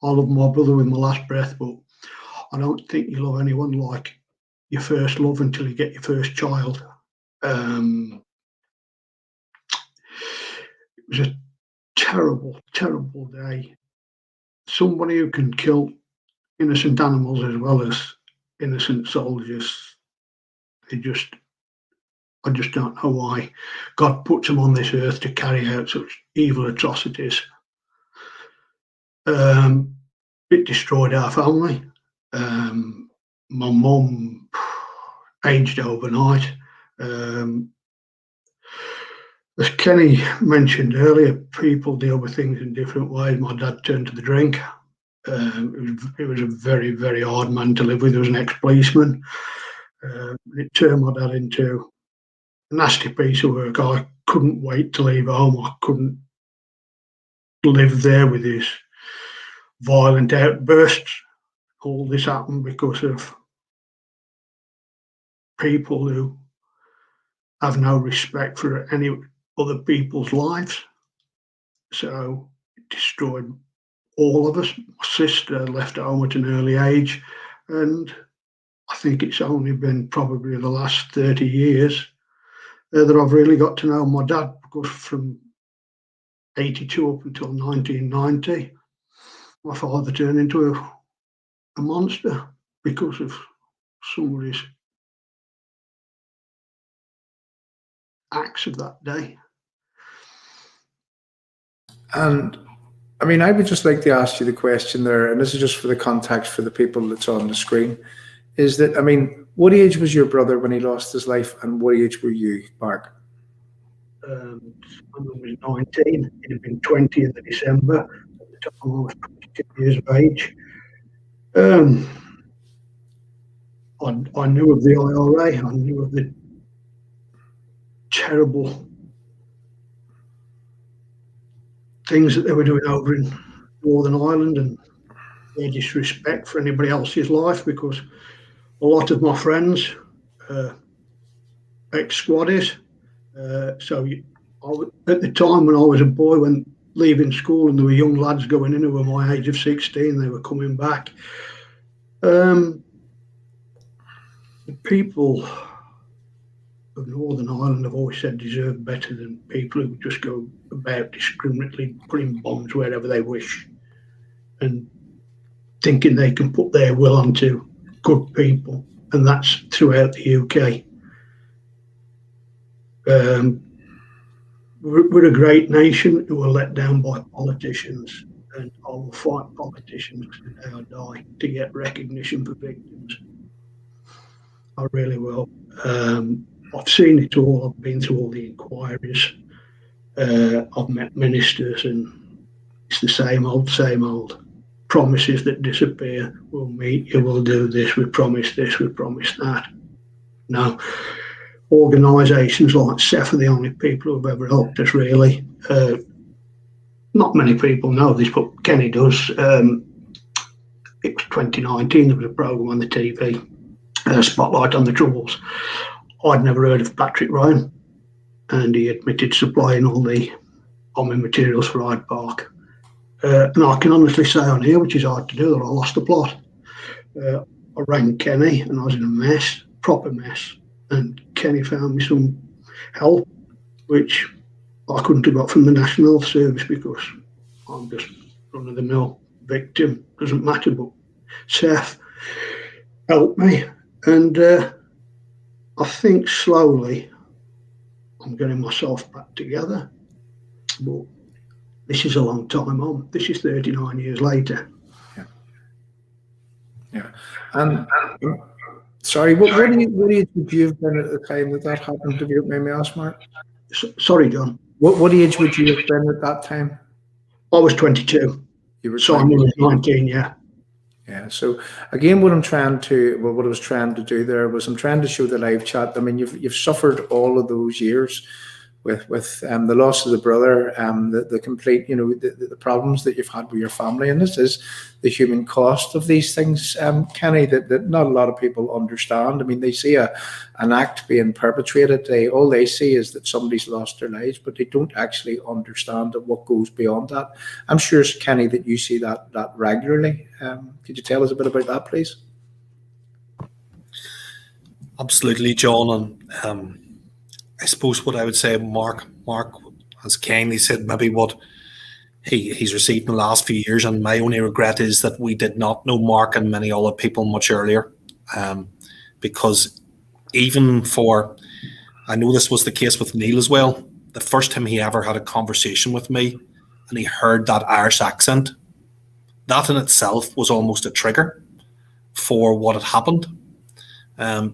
Speaker 10: I love my brother with my last breath, but I don't think you love anyone like your first love until you get your first child. It was a terrible, terrible day. Somebody who can kill innocent animals as well as innocent soldiers, I just don't know why God puts them on this earth to carry out such evil atrocities. It destroyed our family. My mum aged overnight. As Kenny mentioned earlier, people deal with things in different ways. My dad turned to the drink. It was a very, very hard man to live with. He was an ex-policeman. It turned my dad into a nasty piece of work. I couldn't wait to leave home. I couldn't live there with his violent outbursts. All this happened because of people who have no respect for any other people's lives. So it destroyed all of us. My sister left home at an early age, and I think it's only been probably the last 30 years that I've really got to know my dad, because from 82 up until 1990, my father turned into a monster because of somebody's acts of that day.
Speaker 1: And I mean, I would just like to ask you the question there, and this is just for the context for the people that's on the screen, is that, I mean, what age was your brother when he lost his life, and what age were you, Mark?
Speaker 10: I was 19, it had been 20th of December, at the time I was 22 years of age. I knew of the IRA, I knew of the terrible things that they were doing over in Northern Ireland, and their disrespect for anybody else's life, because a lot of my friends, ex-squaddies, at the time when I was a boy, when leaving school, and there were young lads going in who were my age of 16, they were coming back. The people of Northern Ireland, I've always said, deserve better than people who just go about discriminately putting bombs wherever they wish and thinking they can put their will onto good people, and that's throughout the UK. We're a great nation who are let down by politicians, and I will fight politicians to the day I die to get recognition for victims. I really will. I've seen it all. I've been through all the inquiries. I've met ministers, and it's the same old promises that disappear. We'll meet you, we'll do this, we promise this, we promise that. No. Organisations like SEF are the only people who have ever helped us, really. Not many people know this, but Kenny does. It was 2019, there was a programme on the TV, Spotlight on the Troubles. I'd never heard of Patrick Ryan, and he admitted supplying all the bombing materials for Hyde Park. And I can honestly say on here, which is hard to do, that I lost the plot. I rang Kenny, and I was in a mess, proper mess. And Kenny found me some help, which I couldn't have got from the National Health Service, because I'm just run-of-the-mill victim. Doesn't matter, but Seth helped me. And I think slowly I'm getting myself back together. But this is a long time on. This is 39 years later.
Speaker 1: Yeah. And sorry, what age would you have been at the time that happened, if you don't mind me asking, Mark?
Speaker 10: Sorry, John.
Speaker 1: What age would you have been at that time?
Speaker 10: I was 22.
Speaker 1: You were
Speaker 10: so I was 19, yeah.
Speaker 1: Yeah. So again, what I was trying to do there was I'm trying to show the live chat. I mean, you've suffered all of those years with the loss of the brother, the complete, the problems that you've had with your family, and this is the human cost of these things, Kenny, that not a lot of people understand. I mean, they see an act being perpetrated, all they see is that somebody's lost their lives, but they don't actually understand what goes beyond that. I'm sure, Kenny, that you see that regularly. Could you tell us a bit about that, please?
Speaker 2: Absolutely, John, and I suppose what I would say, Mark has kindly said maybe what he's received in the last few years, and my only regret is that we did not know Mark and many other people much earlier, because even I know this was the case with Neil as well, the first time he ever had a conversation with me and he heard that Irish accent, that in itself was almost a trigger for what had happened.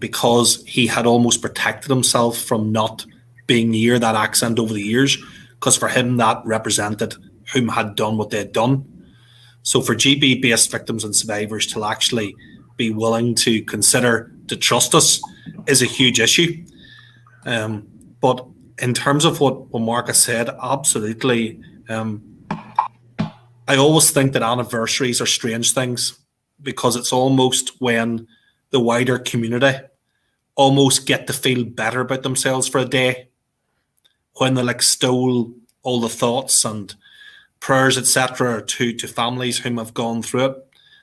Speaker 2: Because he had almost protected himself from not being near that accent over the years, because for him that represented whom had done what they had done. So for GB-based victims and survivors to actually be willing to consider to trust us is a huge issue. But in terms of what Mark has said, absolutely. I always think that anniversaries are strange things, because it's almost when the wider community almost get to feel better about themselves for a day, when they stole all the thoughts and prayers, etc., to families whom have gone through it.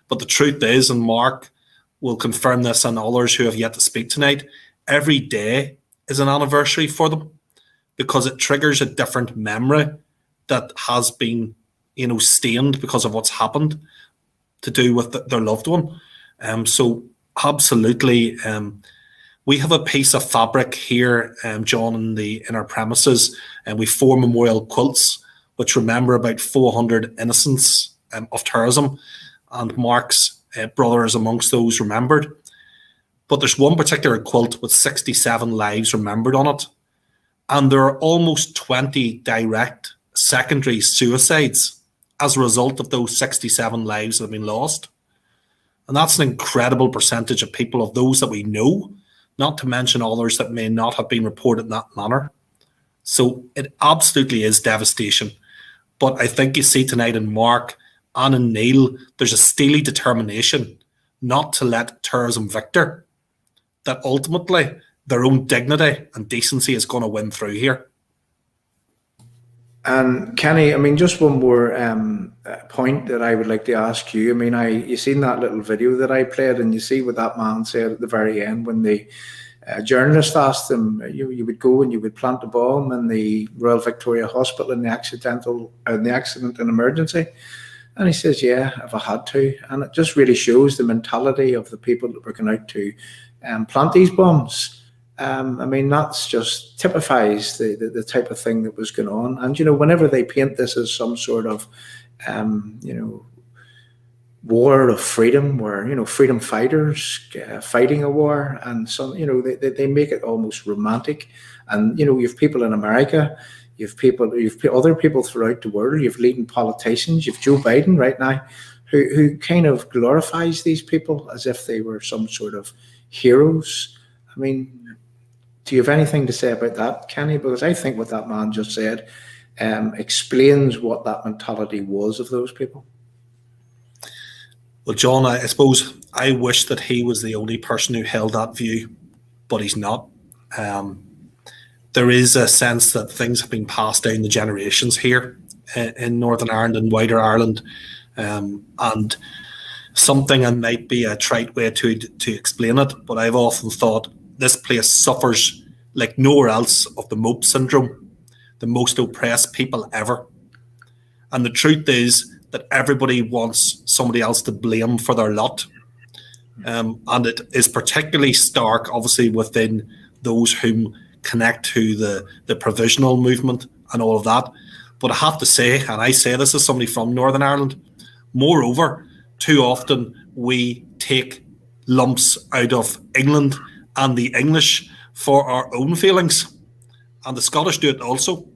Speaker 2: But the truth is, and Mark will confirm this, and others who have yet to speak tonight, every day is an anniversary for them because it triggers a different memory that has been, stained because of what's happened to do with their loved one. So absolutely, we have a piece of fabric here, John, in our premises, and we 4 memorial quilts which remember about 400 innocents of terrorism, and Mark's brother is amongst those remembered. But there's one particular quilt with 67 lives remembered on it, and there are almost 20 direct secondary suicides as a result of those 67 lives that have been lost. And that's an incredible percentage of people, of those that we know, not to mention others that may not have been reported in that manner. So it absolutely is devastation. But I think you see tonight in Mark and in Neil, there's a steely determination not to let terrorism victor, that ultimately their own dignity and decency is going to win through here.
Speaker 1: And Kenny, I mean, just one more point that I would like to ask you. I mean, you seen that little video that I played, and you see what that man said at the very end when the journalist asked him, you would go and you would plant a bomb in the Royal Victoria Hospital in the accident and emergency. And he says, yeah, if I had to. And it just really shows the mentality of the people that were going out to plant these bombs. I mean, that's just typifies the type of thing that was going on. And, whenever they paint this as some sort of, war of freedom, where, freedom fighters fighting a war, and some, they make it almost romantic. And, you've people in America, you've other people throughout the world, you've leading politicians, you've Joe Biden right now, who kind of glorifies these people as if they were some sort of heroes. I mean, do you have anything to say about that, Kenny? Because I think what that man just said explains what that mentality was of those people.
Speaker 2: Well, John, I suppose I wish that he was the only person who held that view, but he's not. There is a sense that things have been passed down the generations here in Northern Ireland and wider Ireland, and something, and might be a trite way to explain it, but I've often thought this place suffers like nowhere else of the mope syndrome, the most oppressed people ever. And the truth is that everybody wants somebody else to blame for their lot. And it is particularly stark, obviously, within those whom connect to the provisional movement and all of that. But I have to say, and I say this as somebody from Northern Ireland, moreover, too often we take lumps out of England and the English for our own feelings. And the Scottish do it also.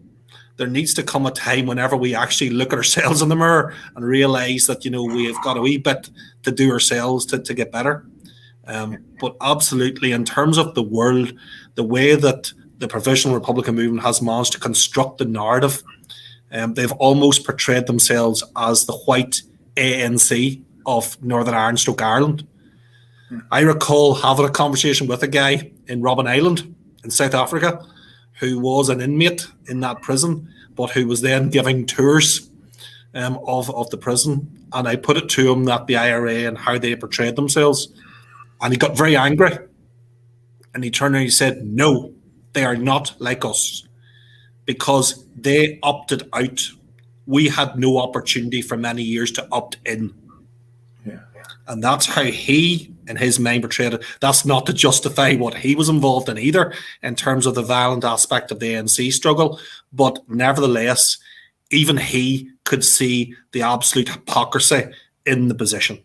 Speaker 2: There needs to come a time whenever we actually look at ourselves in the mirror and realise that, we've got a wee bit to do ourselves to get better. But absolutely, in terms of the world, the way that the Provisional Republican movement has managed to construct the narrative, they've almost portrayed themselves as the white ANC of Northern Ireland / Ireland. I recall having a conversation with a guy in Robben Island in South Africa who was an inmate in that prison, but who was then giving tours of the prison. And I put it to him that the IRA and how they portrayed themselves. And he got very angry. And he turned around and he said, no, they are not like us, because they opted out. We had no opportunity for many years to opt in.
Speaker 1: Yeah.
Speaker 2: And that's how he, in his mind, portrayed it. That's not to justify what he was involved in either, in terms of the violent aspect of the ANC struggle. But nevertheless, even he could see the absolute hypocrisy in the position.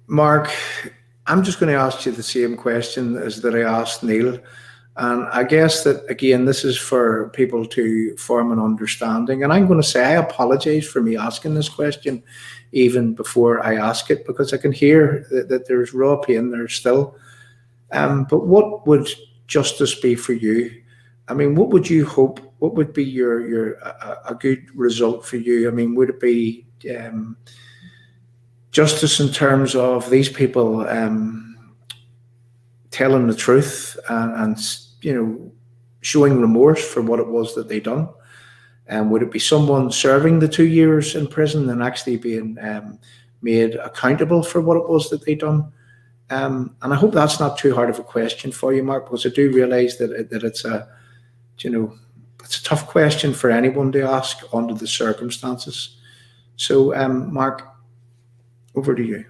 Speaker 1: Mark, I'm just going to ask you the same question as that I asked Neil. And I guess that, again, this is for people to form an understanding. And I'm going to say I apologize for me asking this question even before I ask it, because I can hear that there's raw pain there still. But what would justice be for you? I mean, what would you hope? What would be a good result for you? I mean, would it be justice in terms of these people telling the truth and showing remorse for what it was that they done? And would it be someone serving the 2 years in prison and actually being made accountable for what it was that they done. And I hope that's not too hard of a question for you, Mark, because I do realise that it's a, it's a tough question for anyone to ask under the circumstances. So, Mark, over to you.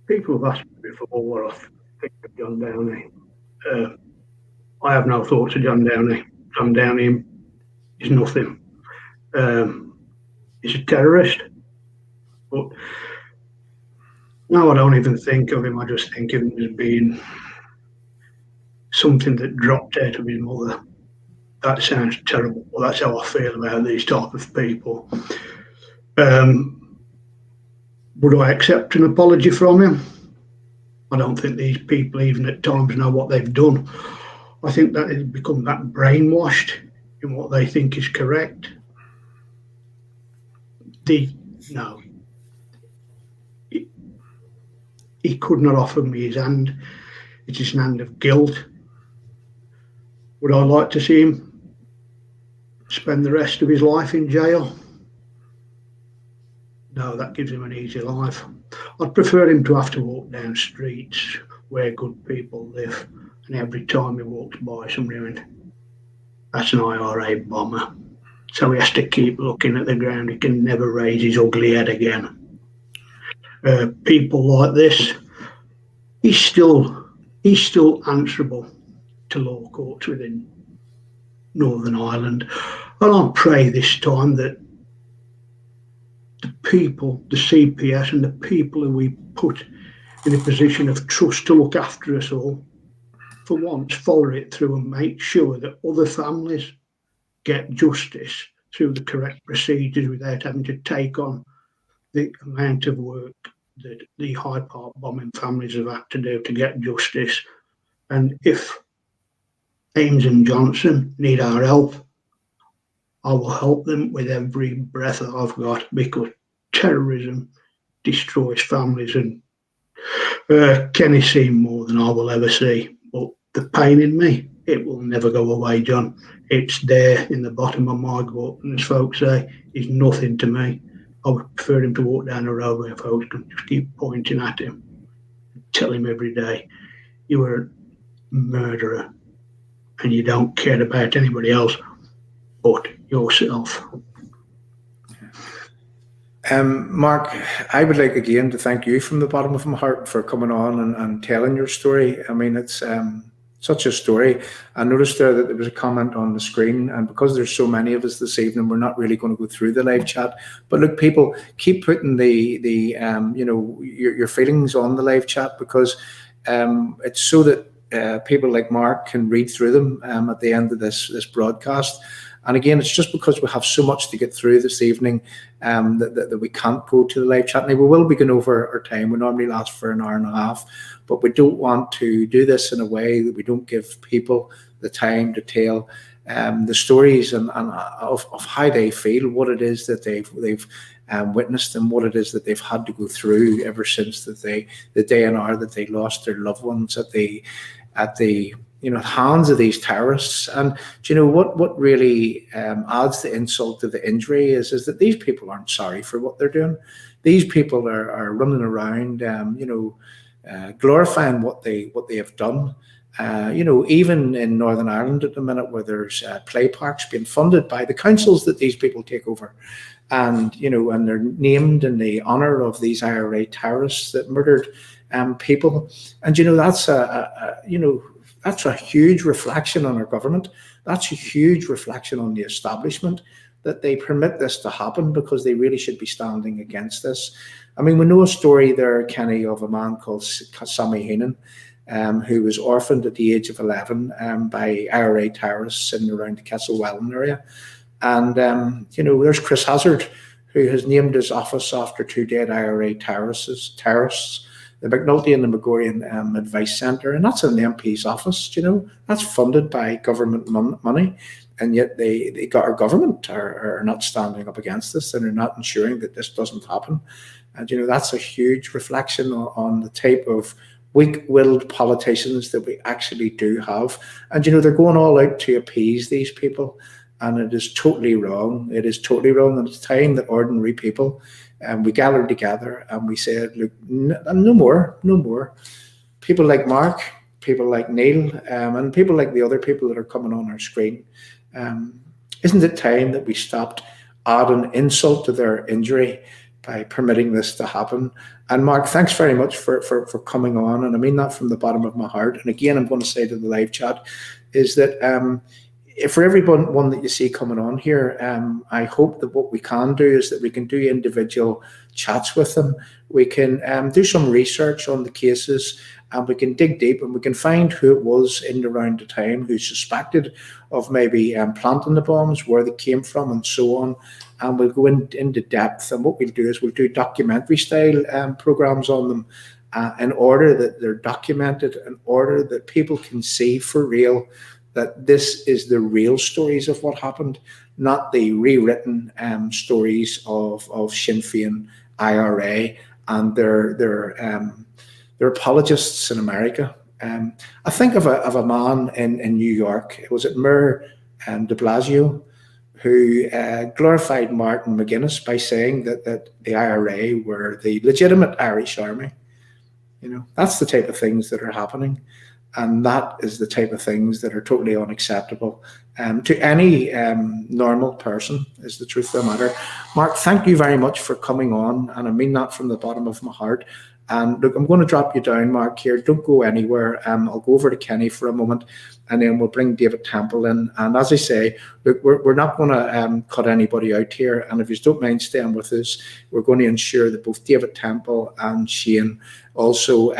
Speaker 10: People have asked me before what I think of John Downey. I have no thoughts of John Downey. John Downey is nothing. He's a terrorist. But now I don't even think of him. I just think of him as being something that dropped out of his mother. That sounds terrible. Well, that's how I feel about these type of people. Would I accept an apology from him? I don't think these people even at times know what they've done. I think that they've become that brainwashed in what they think is correct. No. He could not offer me his hand. It is an hand of guilt. Would I like to see him spend the rest of his life in jail? No, that gives him an easy life. I'd prefer him to have to walk down streets where good people live, and every time he walks by, somebody went, that's an IRA bomber. So he has to keep looking at the ground. He can never raise his ugly head again. People like this, he's still answerable to law courts within Northern Ireland. And I pray this time that the people, the CPS and the people who we put in a position of trust to look after us all, for once follow it through and make sure that other families get justice through the correct procedures without having to take on the amount of work that the Hyde Park bombing families have had to do to get justice. And if Ames and Johnson need our help, I will help them with every breath that I've got, because terrorism destroys families, and Kenny's seen more than I will ever see. But the pain in me, it will never go away, John. It's there in the bottom of my gut, and as folks say, he's nothing to me. I would prefer him to walk down the road where folks can just keep pointing at him, tell him every day, you were a murderer and you don't care about anybody else but yourself.
Speaker 1: Mark, I would like again to thank you from the bottom of my heart for coming on and telling your story. I mean, it's such a story. I noticed there that there was a comment on the screen, and because there's so many of us this evening, we're not really going to go through the live chat. But look, people, keep putting your feelings on the live chat, because it's so that people like Mark can read through them at the end of this broadcast. And again, it's just because we have so much to get through this evening that we can't go to the live chat. Now, we will be going over our time. We normally last for an hour and a half, but we don't want to do this in a way that we don't give people the time to tell the stories and of how they feel, what it is that they've witnessed, and what it is that they've had to go through ever since the day and hour that they lost their loved ones at the hands of these terrorists. And do you know what really adds the insult to the injury is that these people aren't sorry for what they're doing. These people are running around, glorifying what they have done. Even in Northern Ireland at the minute, where there's play parks being funded by the councils that these people take over, and and they're named in the honour of these IRA terrorists that murdered people. And that's that's a huge reflection on our government. That's a huge reflection on the establishment, that they permit this to happen, because they really should be standing against this. I mean, we know a story there, Kenny, of a man called Sammy Heenan, who was orphaned at the age of 11 by IRA terrorists in and around the Castlewellan area. And, there's Chris Hazard, who has named his office after two dead IRA terrorists, the McNulty and the Megorian Advice Centre, and that's in the MP's office. That's funded by government money, and yet our government are not standing up against this, and are not ensuring that this doesn't happen. And that's a huge reflection on the type of weak-willed politicians that we actually do have. And they're going all out to appease these people. and it is totally wrong. It is totally wrong. And it's time that ordinary people, we gathered together and we said, look, no more, no more. People like Mark, people like Neil, and people like the other people that are coming on our screen. Isn't it time that we stopped adding insult to their injury by permitting this to happen? And Mark, thanks very much for coming on. And I mean that from the bottom of my heart. And again, I'm going to say to the live chat is that for everyone that you see coming on here, I hope that what we can do is that we can do individual chats with them. We can do some research on the cases, and we can dig deep and we can find who it was in around the time who suspected of maybe planting the bombs, where they came from, and so on. And we'll go into depth. And what we'll do is we'll do documentary style programs on them in order that they're documented, in order that people can see for real that this is the real stories of what happened, not the rewritten stories of Sinn Féin, IRA, and their apologists in America. I think of a man in New York. It was at Mayor de Blasio, who glorified Martin McGuinness by saying that the IRA were the legitimate Irish army. You know, that's the type of things that are happening. And that is the type of things that are totally unacceptable to any normal person, is the truth of the matter. Mark, thank you very much for coming on. And I mean that from the bottom of my heart. And look, I'm going to drop you down, Mark, here. Don't go anywhere. I'll go over to Kenny for a moment, and then we'll bring David Temple in. And as I say, look, we're not going to cut anybody out here. And if you don't mind staying with us, we're going to ensure that both David Temple and Shane also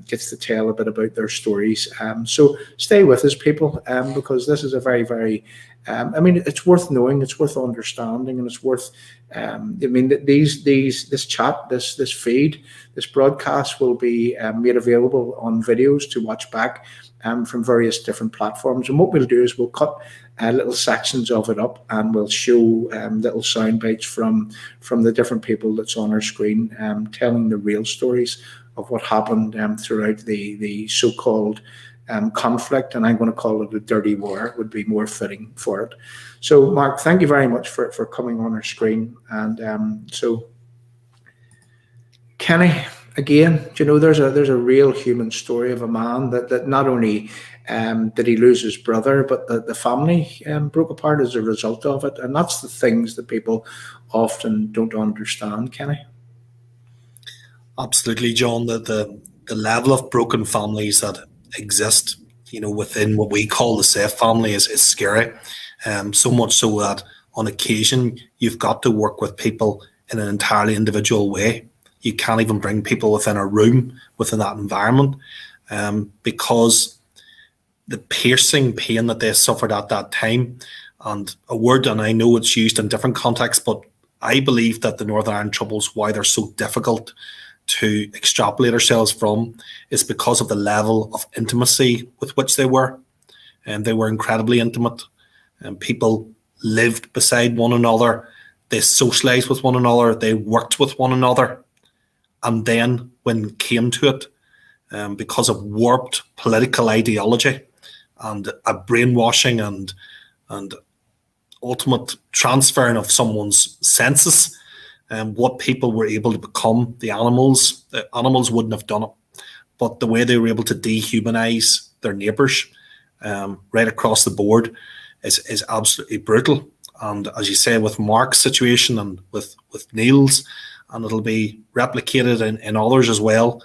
Speaker 1: gets to tell a bit about their stories. So stay with us, people, because this is a very, very, I mean, it's worth knowing, it's worth understanding, and it's worth, I mean, this chat, this feed, this broadcast will be made available on videos to watch back from various different platforms. And what we'll do is we'll cut little sections of it up, and we'll show little sound bites from the different people that's on our screen, telling the real stories of what happened throughout the so-called conflict, and I'm going to call it a dirty war, would be more fitting for it. So, Mark, thank you very much for coming on our screen. And so, Kenny, again, you know, there's a real human story of a man that not only did he lose his brother, but the family broke apart as a result of it, and that's the things that people often don't understand, Kenny.
Speaker 2: Absolutely, John. The level of broken families that exist, you know, within what we call the safe family is scary. So much so that on occasion you've got to work with people in an entirely individual way. You can't even bring people within a room within that environment, because the piercing pain that they suffered at that time, and a word, and I know it's used in different contexts, but I believe that the Northern Ireland Troubles, why they're so difficult to extrapolate ourselves from, is because of the level of intimacy with which they were. And they were incredibly intimate, and people lived beside one another, they socialized with one another, they worked with one another. And then when it came to it, because of warped political ideology and a brainwashing and ultimate transferring of someone's senses, what people were able to become, the animals wouldn't have done it. But the way they were able to dehumanize their neighbours right across the board is absolutely brutal. And as you say, with Mark's situation and with Neil's, and it'll be replicated in others as well,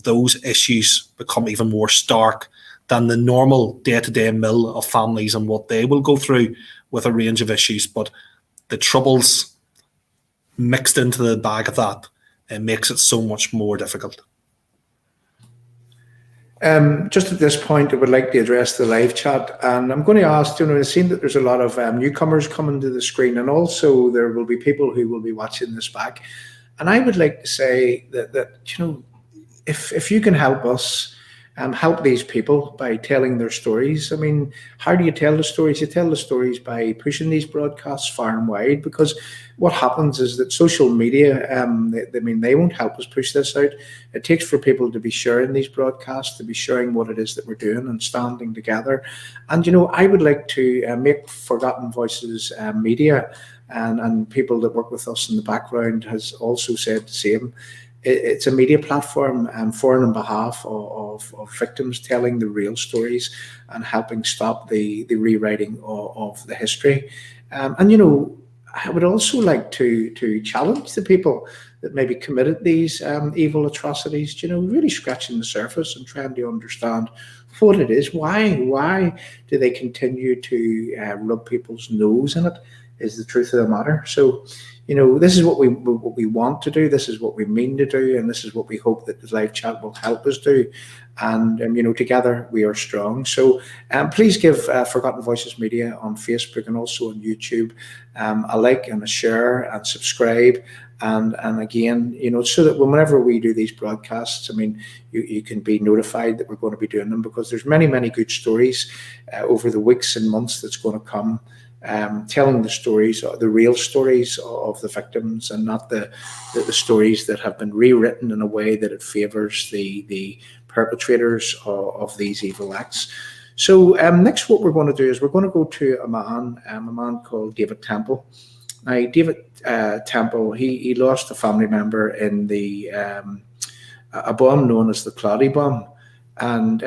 Speaker 2: those issues become even more stark than the normal day-to-day mill of families and what they will go through with a range of issues. But the troubles mixed into the bag of that, it makes it so much more difficult.
Speaker 1: Just at this point, I would like to address the live chat, and I'm going to ask, you know, I've seen that there's a lot of newcomers coming to the screen, and also there will be people who will be watching this back. And I would like to say that you know, if you can help us, help these people by telling their stories. I mean, how do you tell the stories? You tell the stories by pushing these broadcasts far and wide, because what happens is that social media, they won't help us push this out. It takes for people to be sharing these broadcasts, to be sharing what it is that we're doing and standing together. And, I would like to make Forgotten Voices media, and people that work with us in the background has also said the same. It's a media platform for and on behalf of victims, telling the real stories and helping stop the rewriting of the history. I would also like to challenge the people that maybe committed these evil atrocities, really scratching the surface and trying to understand what it is. Why do they continue to rub people's nose in it, is the truth of the matter. So, this is what we want to do. This is what we mean to do, and this is what we hope that the live chat will help us do. And together we are strong. So please give Forgotten Voices Media on Facebook and also on YouTube a like and a share and subscribe. And again, so that whenever we do these broadcasts, you can be notified that we're going to be doing them, because there's many, many good stories over the weeks and months that's going to come. Telling the stories, the real stories of the victims, and not the stories that have been rewritten in a way that it favours the perpetrators of these evil acts. So next, what we're going to do is we're going to go to a man called David Temple. Now, David Temple, he lost a family member in a bomb known as the Cloddy bomb. And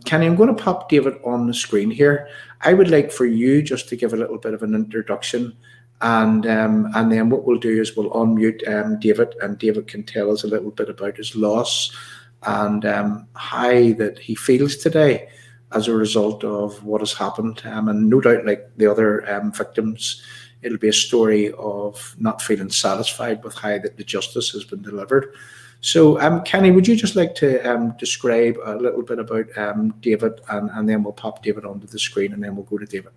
Speaker 1: Kenny, I'm going to pop David on the screen here. I would like for you just to give a little bit of an introduction, and then what we'll do is we'll unmute David, and David can tell us a little bit about his loss and how that he feels today as a result of what has happened. And no doubt, like the other victims, it'll be a story of not feeling satisfied with how that the justice has been delivered. So, Kenny, would you just like to describe a little bit about David, and then we'll pop David onto the screen, and then we'll go to David.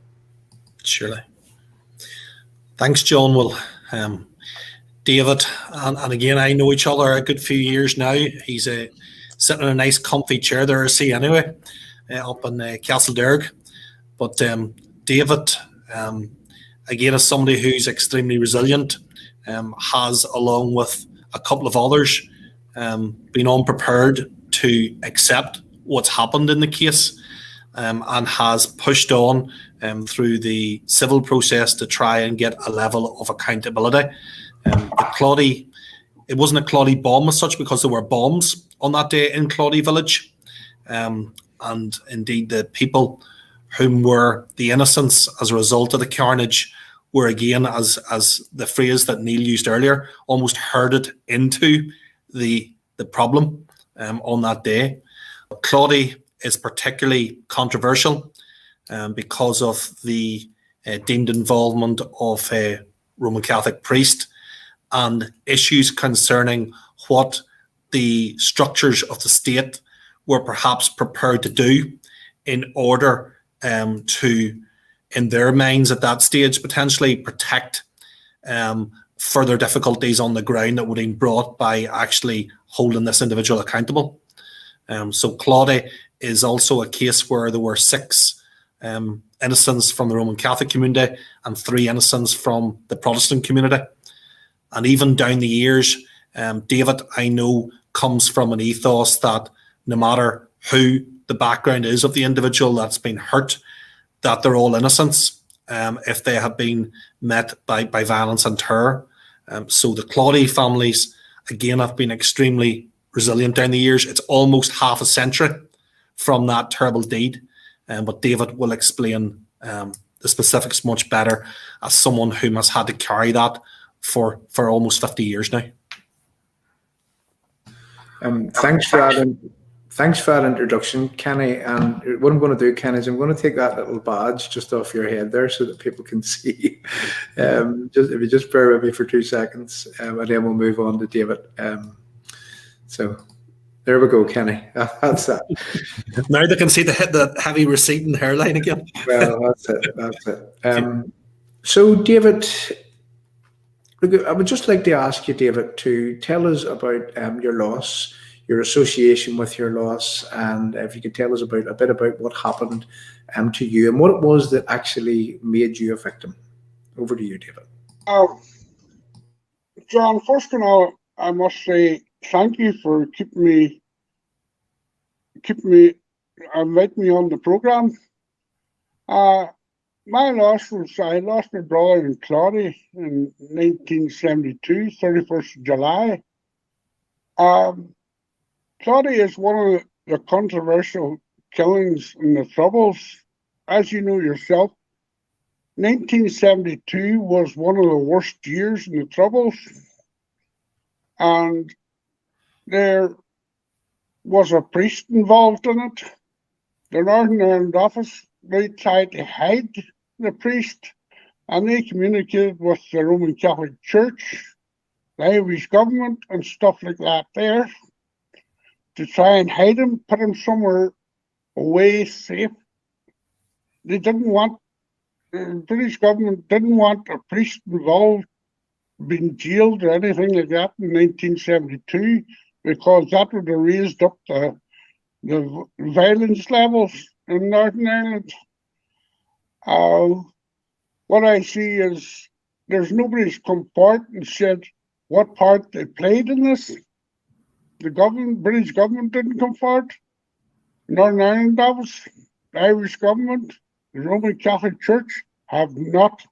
Speaker 2: Surely. Thanks, John. Well, David, and again, I know each other a good few years now. He's sitting in a nice comfy chair there, I see anyway, up in Castlederg. But David, again, is somebody who's extremely resilient, has, along with a couple of others, been unprepared to accept what's happened in the case, and has pushed on through the civil process to try and get a level of accountability. The Cloddy, it wasn't a Cloddy bomb as such, because there were bombs on that day in Cloddy village, and indeed the people whom were the innocents as a result of the carnage were, again, as the phrase that Neil used earlier, almost herded into the problem on that day. Cloddy is particularly controversial because of the deemed involvement of a Roman Catholic priest and issues concerning what the structures of the state were perhaps prepared to do in order to, in their minds at that stage, potentially protect further difficulties on the ground that would have been brought by actually holding this individual accountable. So Cloddy is also a case where there were 6 innocents from the Roman Catholic community and 3 innocents from the Protestant community. And even down the years, David, I know, comes from an ethos that no matter who the background is of the individual that's been hurt, that they're all innocents if they have been met by violence and terror. So the Cloddy families, again, have been extremely resilient down the years. It's almost half a century from that terrible deed, but David will explain the specifics much better as someone who has had to carry that for almost 50 years now.
Speaker 1: Thanks for that introduction, Kenny. And what I'm going to do, Kenny, is I'm going to take that little badge just off your head there so that people can see. If you just bear with me for 2 seconds, and then we'll move on to David. So there we go, Kenny. That's that.
Speaker 2: Now they can see the heavy receding hairline again.
Speaker 1: Well, that's it. So, David, look, I would just like to ask you, David, to tell us about your loss. your association with your loss, and if you could tell us a bit about what happened to you and what it was that actually made you a victim. Over to you, David.
Speaker 11: John, first of all, I must say thank you for keeping me, inviting me on the program. My loss was, I lost my brother in Claudy in 1972, 31st of July. Claudy is one of the controversial killings in the Troubles. As you know yourself, 1972 was one of the worst years in the Troubles. And there was a priest involved in it. The Northern Ireland office, they tried to hide the priest, and they communicated with the Roman Catholic Church, the Irish government, and stuff like that there to try and hide him, put him somewhere away, safe. They didn't want, the British government didn't want a priest involved being jailed or anything like that in 1972, because that would have raised up the violence levels in Northern Ireland. What I see is there's nobody's come forward and said what part they played in this. The government, British government didn't come forward. Northern Ireland office, the Irish government, the Roman Catholic Church have not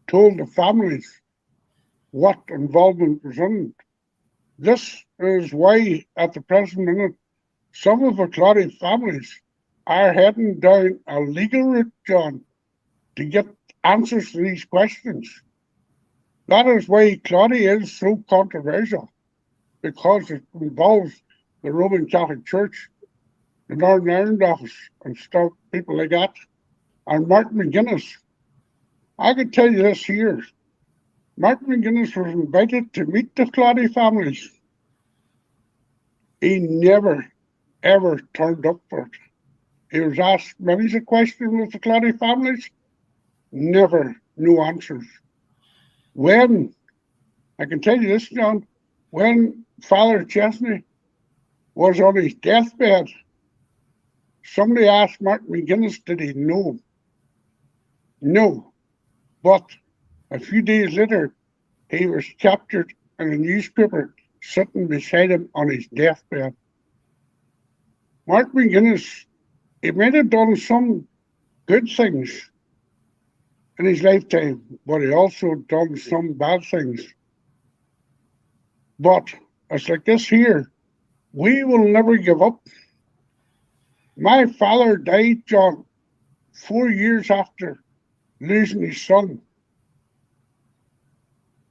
Speaker 11: told the families what involvement was in it. This is why, at the present minute, some of the Claudy families are heading down a legal route, John, to get answers to these questions. That is why Claudy is so controversial, because it involves the Roman Catholic Church, the Northern Ireland office, and stuff, people like that. And Martin McGuinness, I can tell you this here, Martin McGuinness was invited to meet the Claudy families. He never, ever turned up for it. He was asked many a question with the Claudy families, never, no answers. When, I can tell you this, John, when Father Chesney was on his deathbed, somebody asked Martin McGuinness, did he know? No. But a few days later, he was captured in a newspaper sitting beside him on his deathbed. Martin McGuinness, he might have done some good things in his lifetime, but he also done some bad things. But it's like this here, we will never give up. My father died, John, 4 years after losing his son.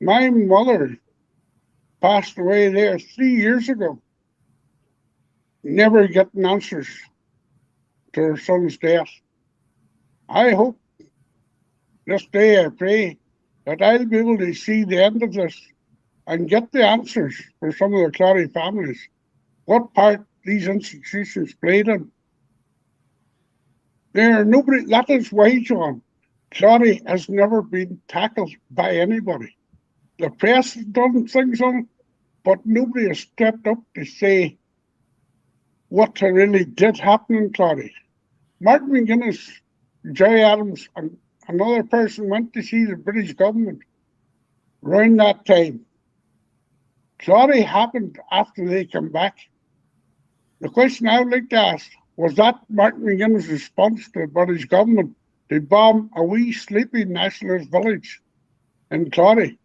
Speaker 11: My mother passed away there 3 years ago, never getting answers to her son's death. I hope this day, I pray, that I'll be able to see the end of this and get the answers for some of the Claudy families, what part these institutions played in. Nobody, that is why, John, Claudy has never been tackled by anybody. The press has done things on it, but nobody has stepped up to say what really did happen in Claudy. Martin McGuinness, Jerry Adams, and another person went to see the British government around that time. Claudy happened after they came back. The question I would like to ask, was that Martin McGuinness' response to the British government to bomb a wee sleepy nationalist village in Claudy,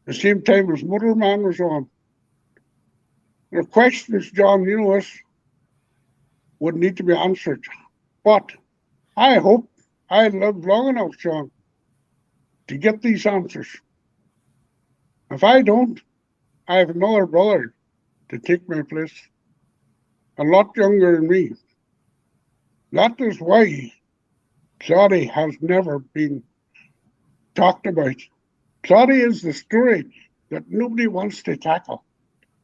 Speaker 11: the same time as Motorman was on? The questions, John, you know us, would need to be answered. But I hope I live long enough, John, to get these answers. If I don't, I have another brother to take my place, a lot younger than me. That is why Claudy has never been talked about. Claudy is the story that nobody wants to tackle.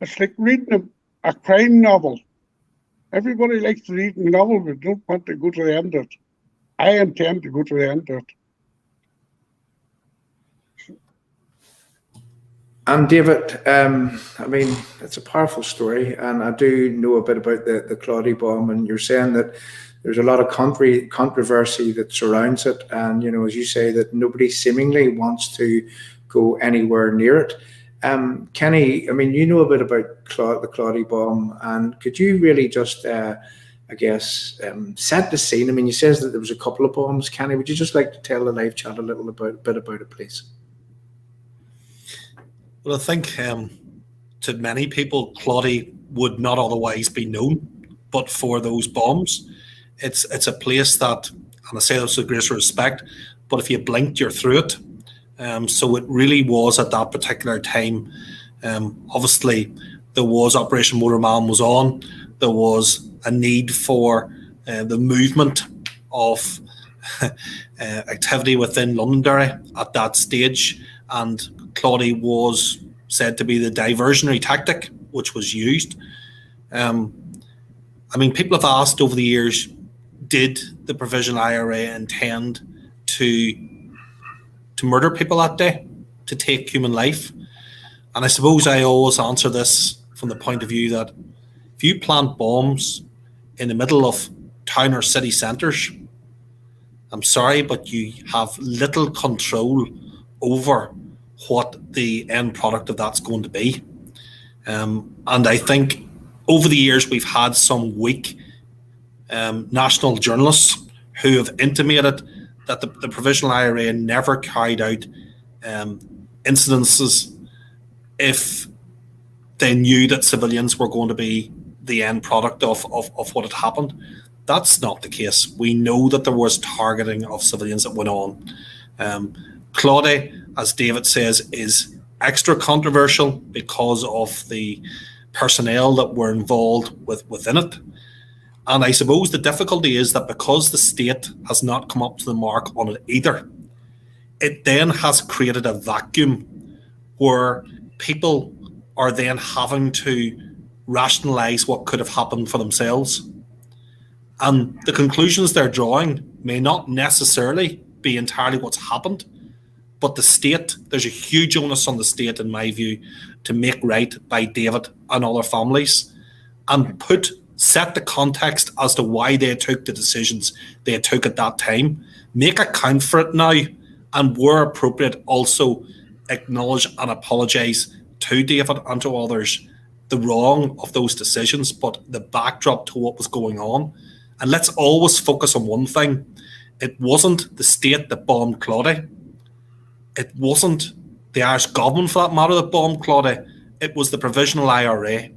Speaker 11: It's like reading a crime novel. Everybody likes to read a novel, but don't want to go to the end of it. I intend to go to the end of it.
Speaker 1: And David, I mean, it's a powerful story, and I do know a bit about the Claudy bomb, and you're saying that there's a lot of controversy that surrounds it, and as you say, that nobody seemingly wants to go anywhere near it. Kenny, I mean, you know a bit about the Claudy bomb, and could you really just, I guess, set the scene? I mean, you says that there was a couple of bombs. Kenny, would you just like to tell the live chat a little bit about it, please?
Speaker 2: Well, I think to many people, Claudy would not otherwise be known, but for those bombs, it's a place that, and I say this with great respect, but if you blinked, you're through it. So it really was at that particular time. Obviously, there was Operation Motorman was on. There was a need for the movement of activity within Londonderry at that stage, and Claudy was said to be the diversionary tactic which was used. I mean, people have asked over the years, did the Provisional IRA intend to murder people that day, to take human life? And I suppose I always answer this from the point of view that if you plant bombs in the middle of town or city centres, I'm sorry, but you have little control over what the end product of that's going to be. And I think over the years we've had some weak national journalists who have intimated that the Provisional IRA never carried out incidences if they knew that civilians were going to be the end product of what had happened. That's not the case. We know that there was targeting of civilians that went on. Claudy, as David says, is extra controversial because of the personnel that were involved within it. And I suppose the difficulty is that because the state has not come up to the mark on it either, it then has created a vacuum where people are then having to rationalise what could have happened for themselves. And the conclusions they're drawing may not necessarily be entirely what's happened, but the state, there's a huge onus on the state, in my view, to make right by David and other families and set the context as to why they took the decisions they took at that time, make account for it now, and where appropriate also acknowledge and apologise to David and to others the wrong of those decisions, but the backdrop to what was going on. And let's always focus on one thing. It wasn't the state that bombed Claudy. It wasn't the Irish government, for that matter, that bombed Claudy. It was the Provisional IRA.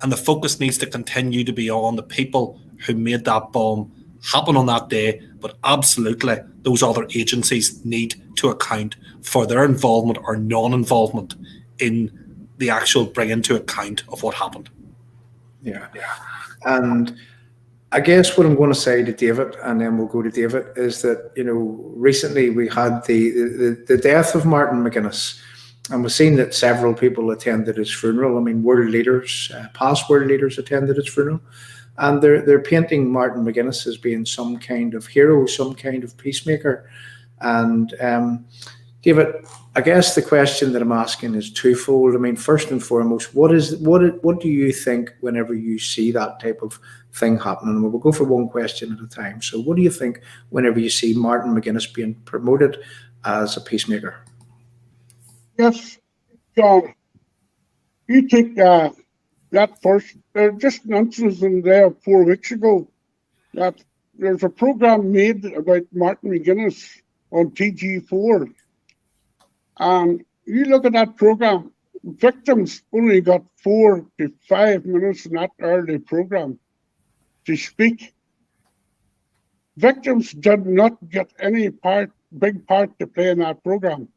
Speaker 2: And the focus needs to continue to be on the people who made that bomb happen on that day. But absolutely, those other agencies need to account for their involvement or non-involvement in the actual bringing to account of what happened.
Speaker 1: Yeah. And I guess what I'm going to say to David, and then we'll go to David, is that, recently we had the death of Martin McGuinness, and we've seen that several people attended his funeral. I mean, world leaders, past world leaders attended his funeral, and they're painting Martin McGuinness as being some kind of hero, some kind of peacemaker. And David, I guess the question that I'm asking is twofold. I mean, first and foremost, what do you think whenever you see that type of thing happening? We'll go for one question at a time. So what do you think whenever you see Martin McGuinness being promoted as a peacemaker?
Speaker 11: Yes, John, you take that first, just an incident there 4 weeks ago, that there's a programme made about Martin McGuinness on TG4. And you look at that programme, victims only got 4 to 5 minutes in that early programme to speak. Victims did not get any big part to play in that programme.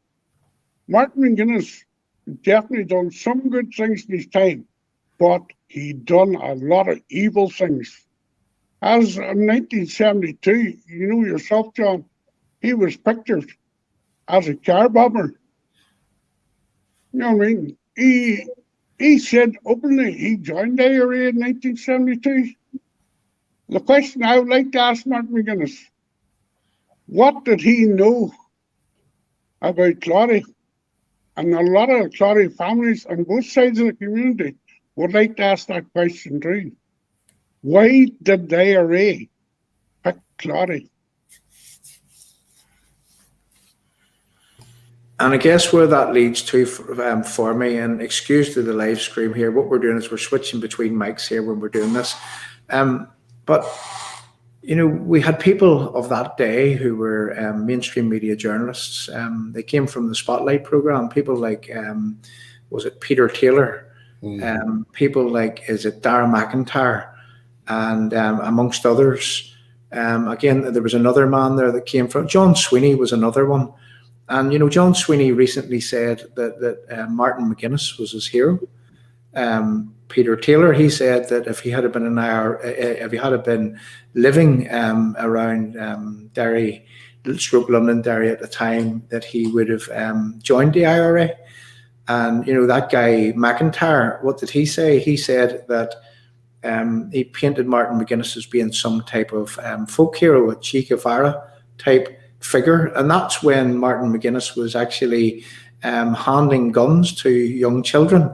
Speaker 11: Martin McGuinness definitely done some good things in his time, but he done a lot of evil things. As in 1972, you know yourself, John, he was pictured as a car bomber. You know what I mean? He said openly he joined the IRA in 1972. The question I would like to ask Martin McGuinness, what did he know about Claudy And a lot of Clary families on both sides of the community would like to ask that question too. Why did the IRA pick Clary?
Speaker 1: And I guess where that leads to for me, and excuse to the live stream here, what we're doing is we're switching between mics here when we're doing this. But, you know, we had people of that day who were mainstream media journalists. They came from the Spotlight program, people like, was it Peter Taylor? People like, is it Dara McIntyre? And amongst others. Again, there was another man there that came from, John Sweeney was another one. And, you know, John Sweeney recently said that Martin McGuinness was his hero. Peter Taylor, he said that if he had been if he had been living around Derry, London, Derry at the time, that he would have joined the IRA. And, you know, that guy McIntyre, what did he say? He said that he painted Martin McGuinness as being some type of folk hero, a Che Guevara type figure. And that's when Martin McGuinness was actually handing guns to young children.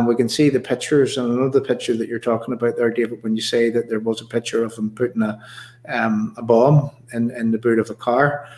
Speaker 1: We can see the pictures, and I know the picture that you're talking about there, David, when you say that there was a picture of him putting a bomb in the boot of a car.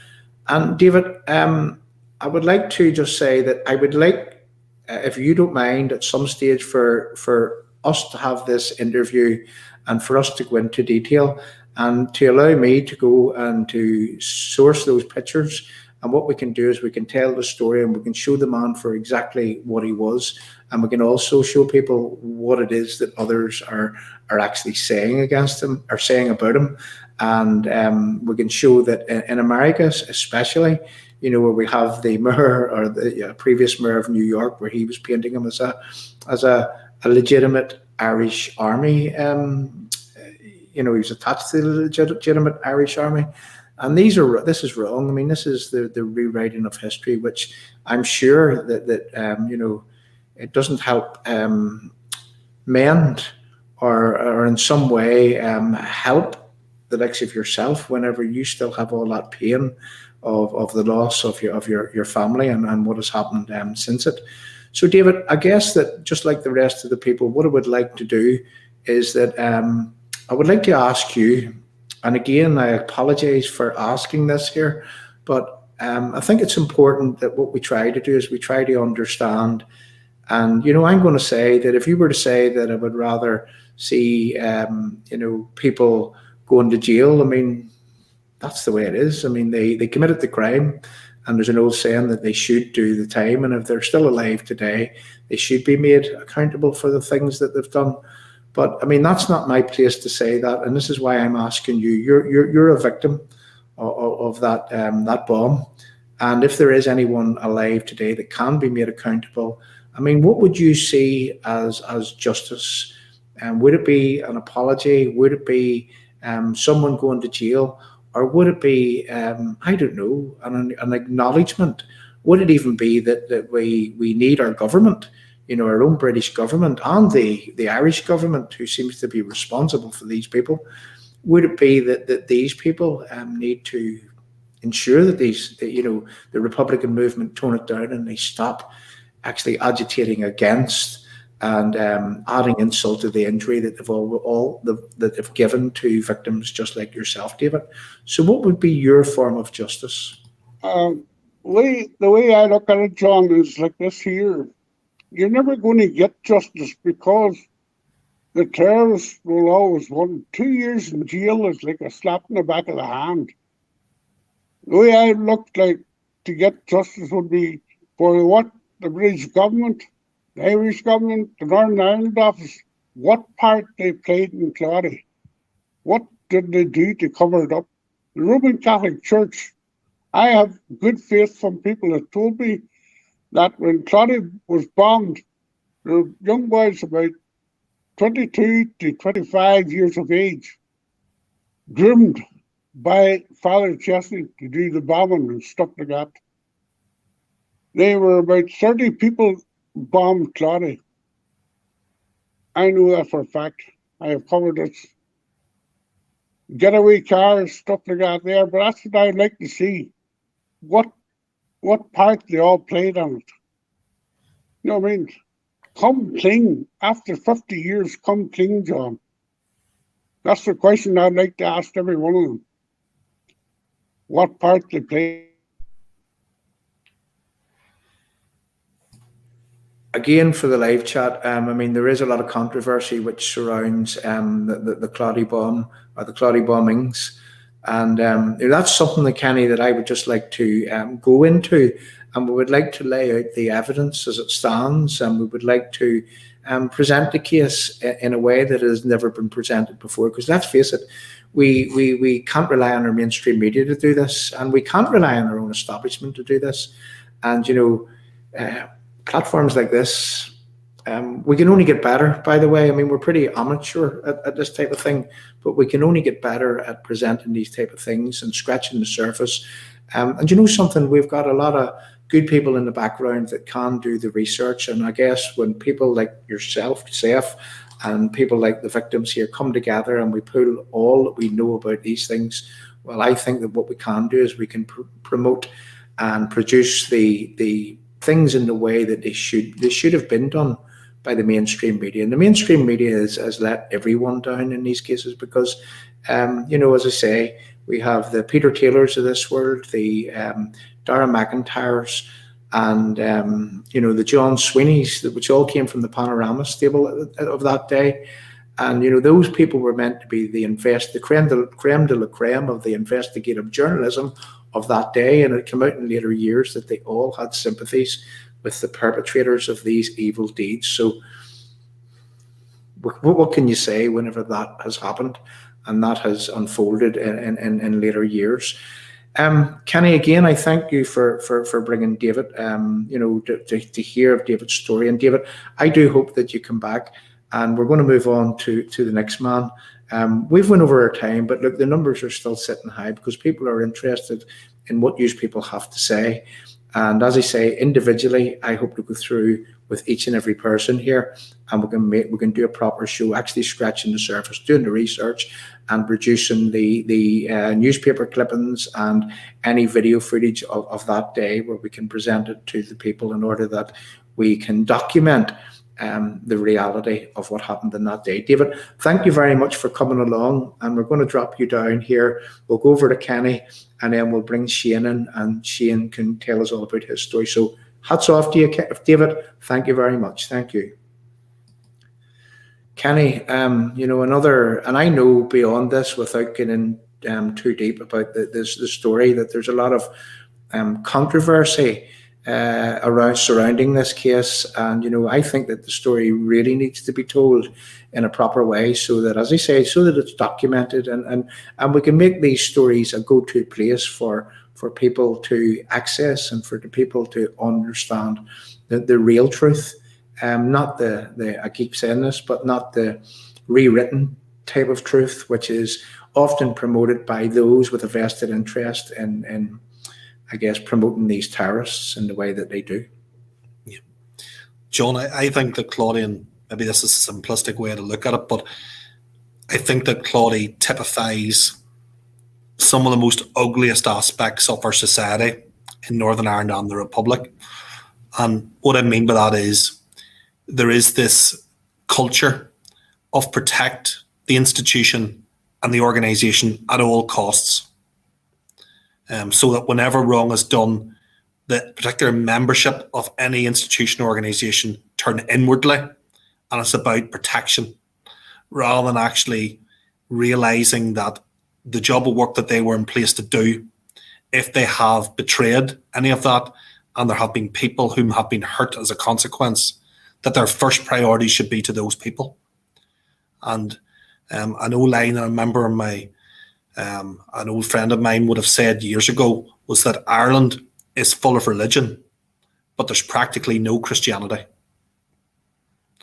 Speaker 1: And David, I would like to just say that I would like, if you don't mind, at some stage for us to have this interview and for us to go into detail and to allow me to go and to source those pictures. And what we can do is we can tell the story and we can show the man for exactly what he was. And we can also show people what it is that others are actually saying against him or saying about him. And we can show that in America, especially, you know, where we have the mayor or the previous mayor of New York, where he was painting him as a legitimate Irish army. You know, he was attached to the legitimate Irish army. And this is wrong. I mean, this is the rewriting of history, which I'm sure that you know, it doesn't help mend or in some way help the likes of yourself whenever you still have all that pain of the loss of your family and what has happened since it. So, David, I guess that just like the rest of the people, what I would like to do is that I would like to ask you, and again, I apologize for asking this here, but I think it's important that what we try to do is we try to understand. And, you know, I'm going to say that if you were to say that I would rather see, you know, people going to jail, I mean, that's the way it is. I mean, they committed the crime, and there's an old saying that they should do the time. And if they're still alive today, they should be made accountable for the things that they've done. But I mean, that's not my place to say that, and this is why I'm asking you. You're a victim of that bomb, and if there is anyone alive today that can be made accountable, I mean, what would you see as justice? Would it be an apology? Would it be someone going to jail, or would it be I don't know, an acknowledgement? Would it even be that we need our government? You know, our own British government and the Irish government, who seems to be responsible for these people. Would it be that these people need to ensure that you know, the Republican movement tone it down and they stop actually agitating against and adding insult to the injury that they've given to victims just like yourself, David? So, what would be your form of justice?
Speaker 11: The way I look at it, John, is like this here. You're never going to get justice because the terrorists will always want 2 years in jail is like a slap in the back of the hand. The way I looked like to get justice would be for what the British government, the Irish government, the Northern Ireland office, what part they played in Clary. What did they do to cover it up? The Roman Catholic Church, I have good faith from people that told me that when Clary was bombed, there were young boys about 22 to 25 years of age, groomed by Father Chesney to do the bombing and stuff like that. There were about 30 people bombed Clary. I know that for a fact. I have covered it. Getaway cars, stuff like that there, but that's what I'd like to see. What part they all played on it. You know what I mean? Come clean. After 50 years, come clean, John. That's the question I'd like to ask every one of them. What part they play?
Speaker 1: Again, for the live chat, I mean, there is a lot of controversy which surrounds the Cloddy bomb or the Cloddy bombings. And that's something that, Kenny, that I would just like to go into. And we would like to lay out the evidence as it stands. And we would like to present the case in a way that has never been presented before. Because let's face it, we can't rely on our mainstream media to do this. And we can't rely on our own establishment to do this. And, platforms like this, we can only get better, by the way. I mean, we're pretty amateur at this type of thing, but we can only get better at presenting these type of things and scratching the surface. And you know something, we've got a lot of good people in the background that can do the research. And I guess when people like yourself, Seth, and people like the victims here come together and we pull all that we know about these things, well, I think that what we can do is we can promote and produce the things in the way that they should have been done by the mainstream media. And the mainstream media has let everyone down in these cases because, as I say, we have the Peter Taylors of this world, the Dara McIntyres, and the John Sweeneys, which all came from the Panorama stable of that day. And those people were meant to be the creme de la creme of the investigative journalism of that day, and it came out in later years that they all had sympathies with the perpetrators of these evil deeds. So what can you say whenever that has happened and that has unfolded in later years? Kenny, again, I thank you for bringing David, to hear of David's story. And David, I do hope that you come back, and we're going to move on to the next man. We've went over our time, but look, the numbers are still sitting high because people are interested in what you people have to say. And as I say, individually, I hope to go through with each and every person here, and we can do a proper show, actually scratching the surface, doing the research, and producing the newspaper clippings and any video footage of that day where we can present it to the people in order that we can document the reality of what happened in that day. David, thank you very much for coming along, and we're going to drop you down here. We'll go over to Kenny, and then we'll bring Shane in, and Shane can tell us all about his story. So hats off to you, David. Thank you very much. Thank you. Kenny, another, and I know beyond this, without getting too deep about the story, that there's a lot of controversy surrounding this case, and I think that the story really needs to be told in a proper way, so that, as I say, so that it's documented, and we can make these stories a go-to place for people to access and for the people to understand the real truth, not the I keep saying this, but not the rewritten type of truth, which is often promoted by those with a vested interest in I guess, promoting these terrorists in the way that they do.
Speaker 2: Yeah. John, I think that Claudian, maybe this is a simplistic way to look at it, but I think that Claudia typifies some of the most ugliest aspects of our society in Northern Ireland and the Republic. And what I mean by that is there is this culture of protect the institution and the organisation at all costs. So that whenever wrong is done, the particular membership of any institution or organisation turn inwardly, and it's about protection, rather than actually realising that the job of work that they were in place to do, if they have betrayed any of that, and there have been people whom have been hurt as a consequence, that their first priority should be to those people. And an old line I remember an old friend of mine would have said years ago was that Ireland is full of religion, but there's practically no Christianity.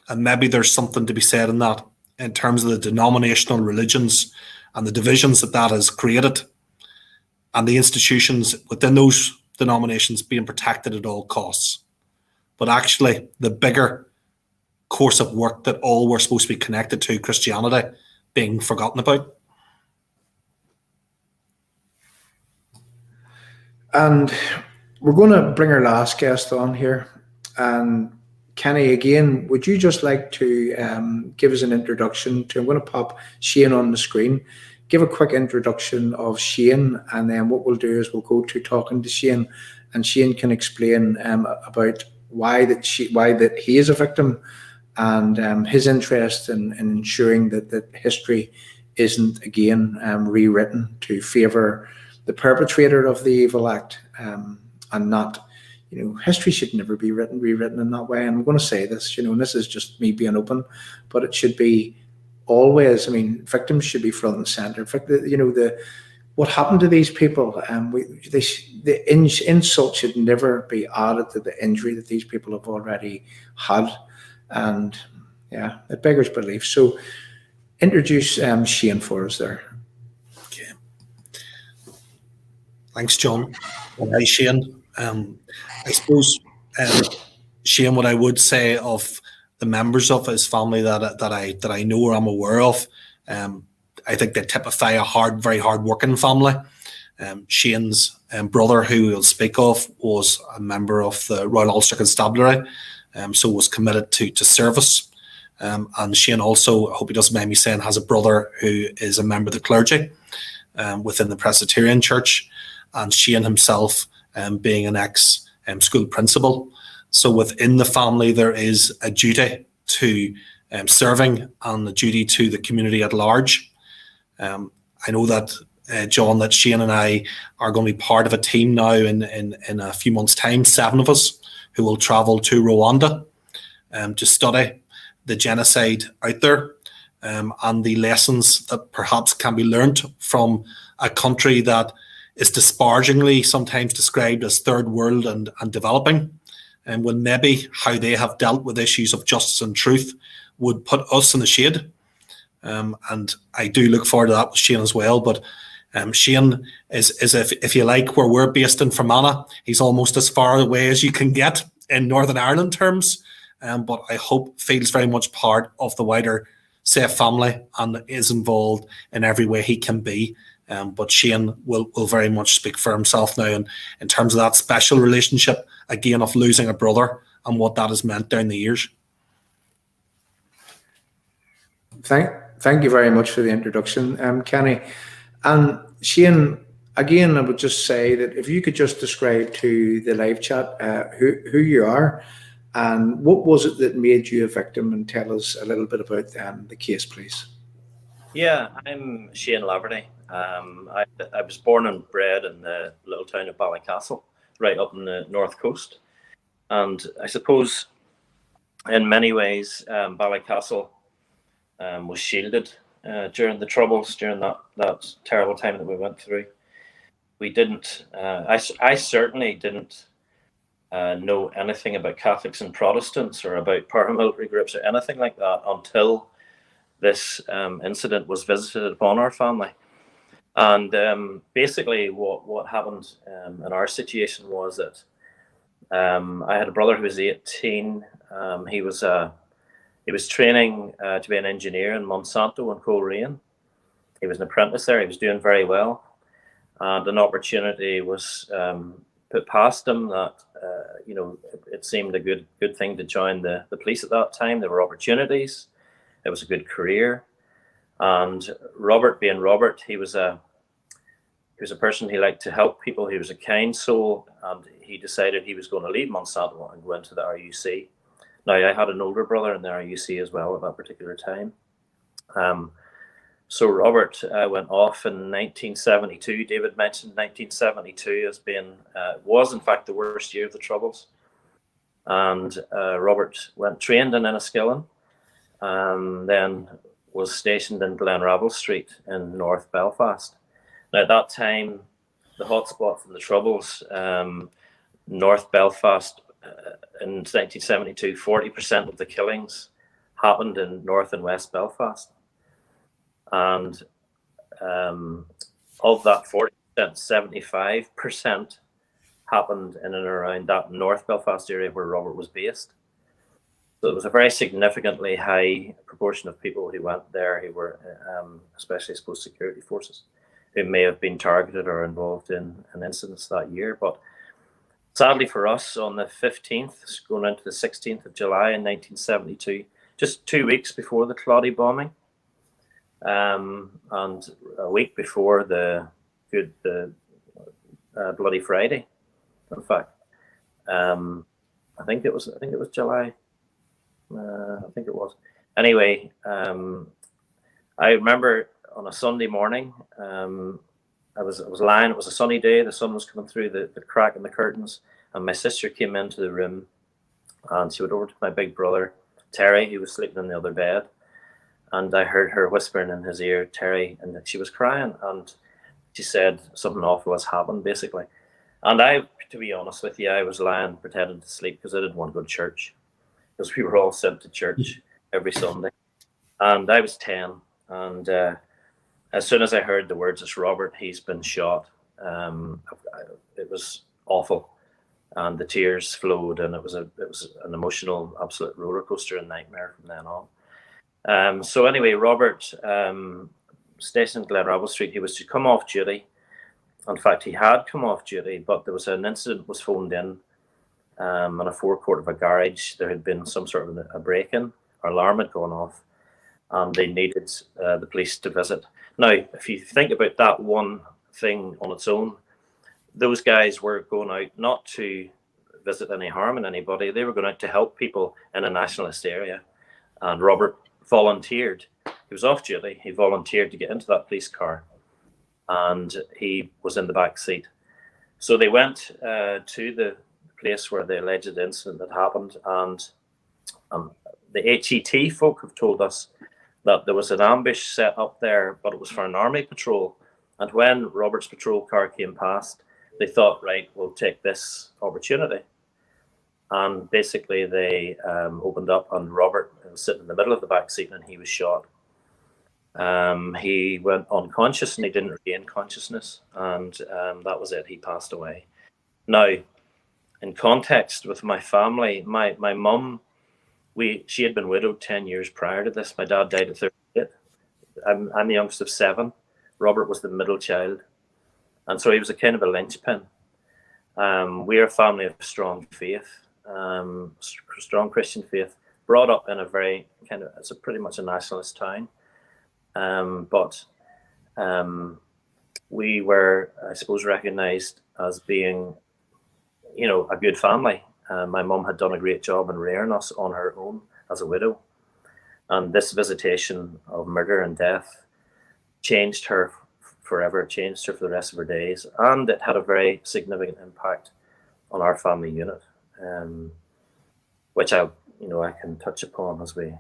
Speaker 2: And maybe there's something to be said in that, in terms of the denominational religions and the divisions that has created, and the institutions within those denominations being protected at all costs. But actually, the bigger course of work that all were supposed to be connected to, Christianity, being forgotten about. And
Speaker 1: we're going to bring our last guest on here. And Kenny, again, would you just like to give us an introduction to, I'm going to pop Shane on the screen, give a quick introduction of Shane, and then what we'll do is we'll go to talking to Shane, and Shane can explain about why that he is a victim, and his interest in ensuring that history isn't again rewritten to favour the perpetrator of the evil act, and not, history should never be rewritten in that way. And I'm going to say this, and this is just me being open, but it should be always, victims should be front and centre. What happened to these people, the insult should never be added to the injury that these people have already had. And yeah, it beggars belief. So introduce Shane for us there.
Speaker 2: Okay. Thanks, John. Hi, Shane. I suppose, Shane, what I would say of the members of his family that I know or I'm aware of, I think they typify a very hard working family. Shane's brother, who we'll speak of, was a member of the Royal Ulster Constabulary, so was committed to service. And Shane also, I hope he doesn't mind me saying, has a brother who is a member of the clergy within the Presbyterian Church, and Shane himself being an ex-school principal. So within the family, there is a duty to serving and a duty to the community at large. I know that, John, that Shane and I are going to be part of a team now in a few months' time, 7 of us, who will travel to Rwanda to study the genocide out there, and the lessons that perhaps can be learnt from a country that is disparagingly sometimes described as third world and developing, and when maybe how they have dealt with issues of justice and truth would put us in the shade. And I do look forward to that with Shane as well. But Shane is if you like, where we're based in Fermanagh, he's almost as far away as you can get in Northern Ireland terms. But I hope feels very much part of the wider SAFE family and is involved in every way he can be. But Shane will very much speak for himself now in terms of that special relationship, again, of losing a brother and what that has meant down the years.
Speaker 1: Thank you very much for the introduction, Kenny. And Shane, again, I would just say that if you could just describe to the live chat who you are and what was it that made you a victim, and tell us a little bit about the case, please.
Speaker 12: Yeah, I'm Shane Laverty. I was born and bred in the little town of Ballycastle, right up in the north coast. And I suppose in many ways, Ballycastle was shielded during the Troubles, during that terrible time that we went through. We didn't, I certainly didn't know anything about Catholics and Protestants or about paramilitary groups or anything like that until this incident was visited upon our family. And basically what happened in our situation was that I had a brother who was 18. He was training to be an engineer in Monsanto in Coleraine. He was an apprentice there. He was doing very well. And an opportunity was put past him that, it seemed a good thing to join the police at that time. There were opportunities. It was a good career. And Robert, being Robert, he was a person who liked to help people. He was a kind soul, and he decided he was going to leave Monsanto and go into the RUC. Now, I had an older brother in the RUC as well at that particular time. So Robert went off in 1972. David mentioned 1972 as being, was in fact the worst year of the Troubles. And Robert trained in Enniskillen, then was stationed in Glenravel Street in North Belfast. Now, at that time, the hotspot from the Troubles, North Belfast, in 1972, 40% of the killings happened in North and West Belfast. And of that 40%, 75% happened in and around that North Belfast area where Robert was based. So it was a very significantly high proportion of people who went there who were, especially, I suppose, security forces, who may have been targeted or involved in incidents that year. But sadly for us, on the 15th, going into the 16th of July in 1972, just 2 weeks before the Claudy bombing, and a week before the Bloody Friday. In fact, I think it was July. I think it was. Anyway, I remember on a Sunday morning, I was lying. It was a sunny day. The sun was coming through the crack in the curtains, and my sister came into the room, and she went over to my big brother Terry, who was sleeping in the other bed, and I heard her whispering in his ear, "Terry," and she was crying, and she said something awful has happened, basically. And I, to be honest with you, I was lying pretending to sleep because I didn't want to go to church, because we were all sent to church every Sunday, and I was 10, and as soon as I heard the words, "It's Robert, he's been shot," it was awful, and the tears flowed, and it was an emotional, absolute roller coaster and nightmare from then on. So anyway, Robert, stationed in Glenrabble Street, he was to come off duty. In fact, he had come off duty, but there was an incident was phoned in on a forecourt of a garage. There had been some sort of a break-in, or alarm had gone off, and they needed the police to visit. Now, if you think about that one thing on its own, those guys were going out not to visit any harm in anybody. They were going out to help people in a nationalist area. And Robert volunteered. He was off duty. He volunteered to get into that police car, and he was in the back seat. So they went to the place where the alleged incident had happened, and the HET folk have told us that there was an ambush set up there, but it was for an army patrol. And when Robert's patrol car came past, they thought, right, we'll take this opportunity. And basically they opened up, and Robert was sitting in the middle of the back seat, and he was shot. He went unconscious, and he didn't regain consciousness, and that was it. He passed away. Now, in context with my family, my mum, she had been widowed 10 years prior to this. My dad died at 38. I'm the youngest of 7. Robert was the middle child, and so he was a kind of a linchpin. We are a family of strong faith, strong Christian faith, brought up in a very it's pretty much a nationalist town. But we were, I suppose, recognised as being, a good family. My mum had done a great job in rearing us on her own as a widow. And this visitation of murder and death changed her forever, changed her for the rest of her days. And it had a very significant impact on our family unit, which I can touch upon as we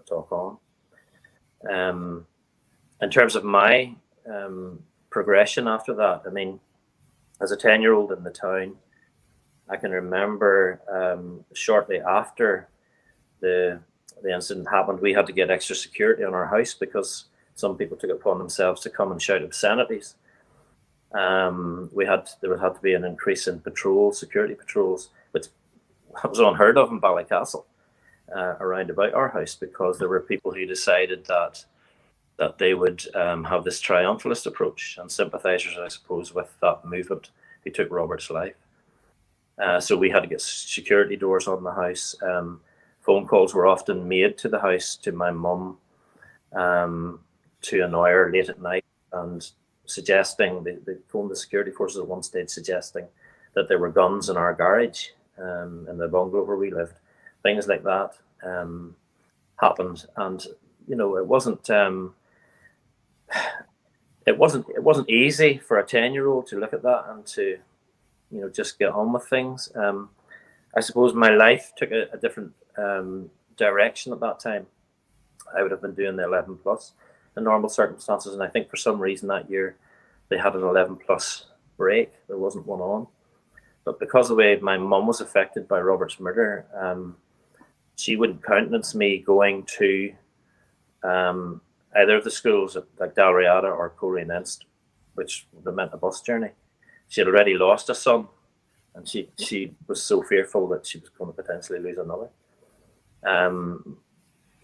Speaker 12: talk on. In terms of my progression after that, I mean, as a 10-year-old in the town, I can remember shortly after the incident happened, we had to get extra security on our house because some people took it upon themselves to come and shout obscenities. There would have to be an increase in security patrols, which was unheard of in Ballycastle, around about our house, because there were people who decided that they would have this triumphalist approach, and sympathisers, I suppose, with that movement who took Robert's life. So we had to get security doors on the house. Phone calls were often made to the house to my mum to annoy her late at night, and suggesting, they phoned the security forces at one stage suggesting that there were guns in our garage in the bungalow where we lived. Things like that happened, and it wasn't easy for a 10-year-old to look at that and to just get on with things. I suppose my life took a different direction at that time. I would have been doing the 11 plus in normal circumstances, and I think for some reason that year they had an 11 plus break. There wasn't one on, but because of the way my mum was affected by Robert's murder, she wouldn't countenance me going to either of the schools like Dalriada or Coleraine Inst, which would have meant a bus journey. She had already lost a son, and she was so fearful that she was going to potentially lose another.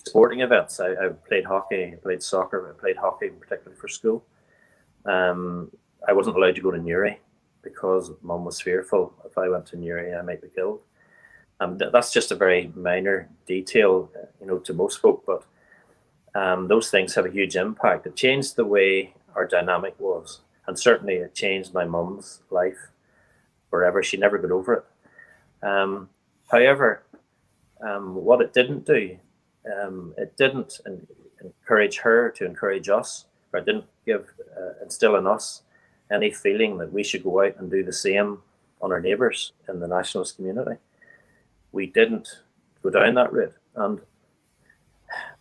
Speaker 12: Sporting events, I played hockey, I played soccer, I played hockey particularly for school. I wasn't allowed to go to Newry because Mum was fearful if I went to Newry I might be killed. That's just a very minor detail, to most folk, but those things have a huge impact. It changed the way our dynamic was, and certainly it changed my mum's life forever. She never got over it. However, what it didn't do, it didn't encourage her to encourage us, or it didn't instill in us any feeling that we should go out and do the same on our neighbours in the nationalist community. We didn't go down that route, and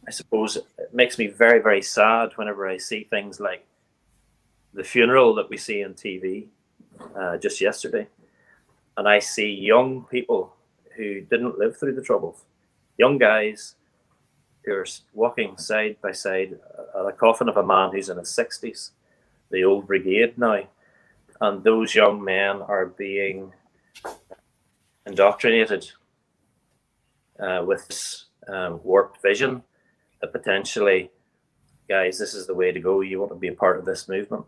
Speaker 12: I suppose it makes me very, very sad whenever I see things like the funeral that we see on TV just yesterday, and I see young people who didn't live through the Troubles, young guys who are walking side by side at a coffin of a man who's in his 60s, the old brigade now, and those young men are being indoctrinated with this warped vision that potentially, guys, this is the way to go. You want to be a part of this movement.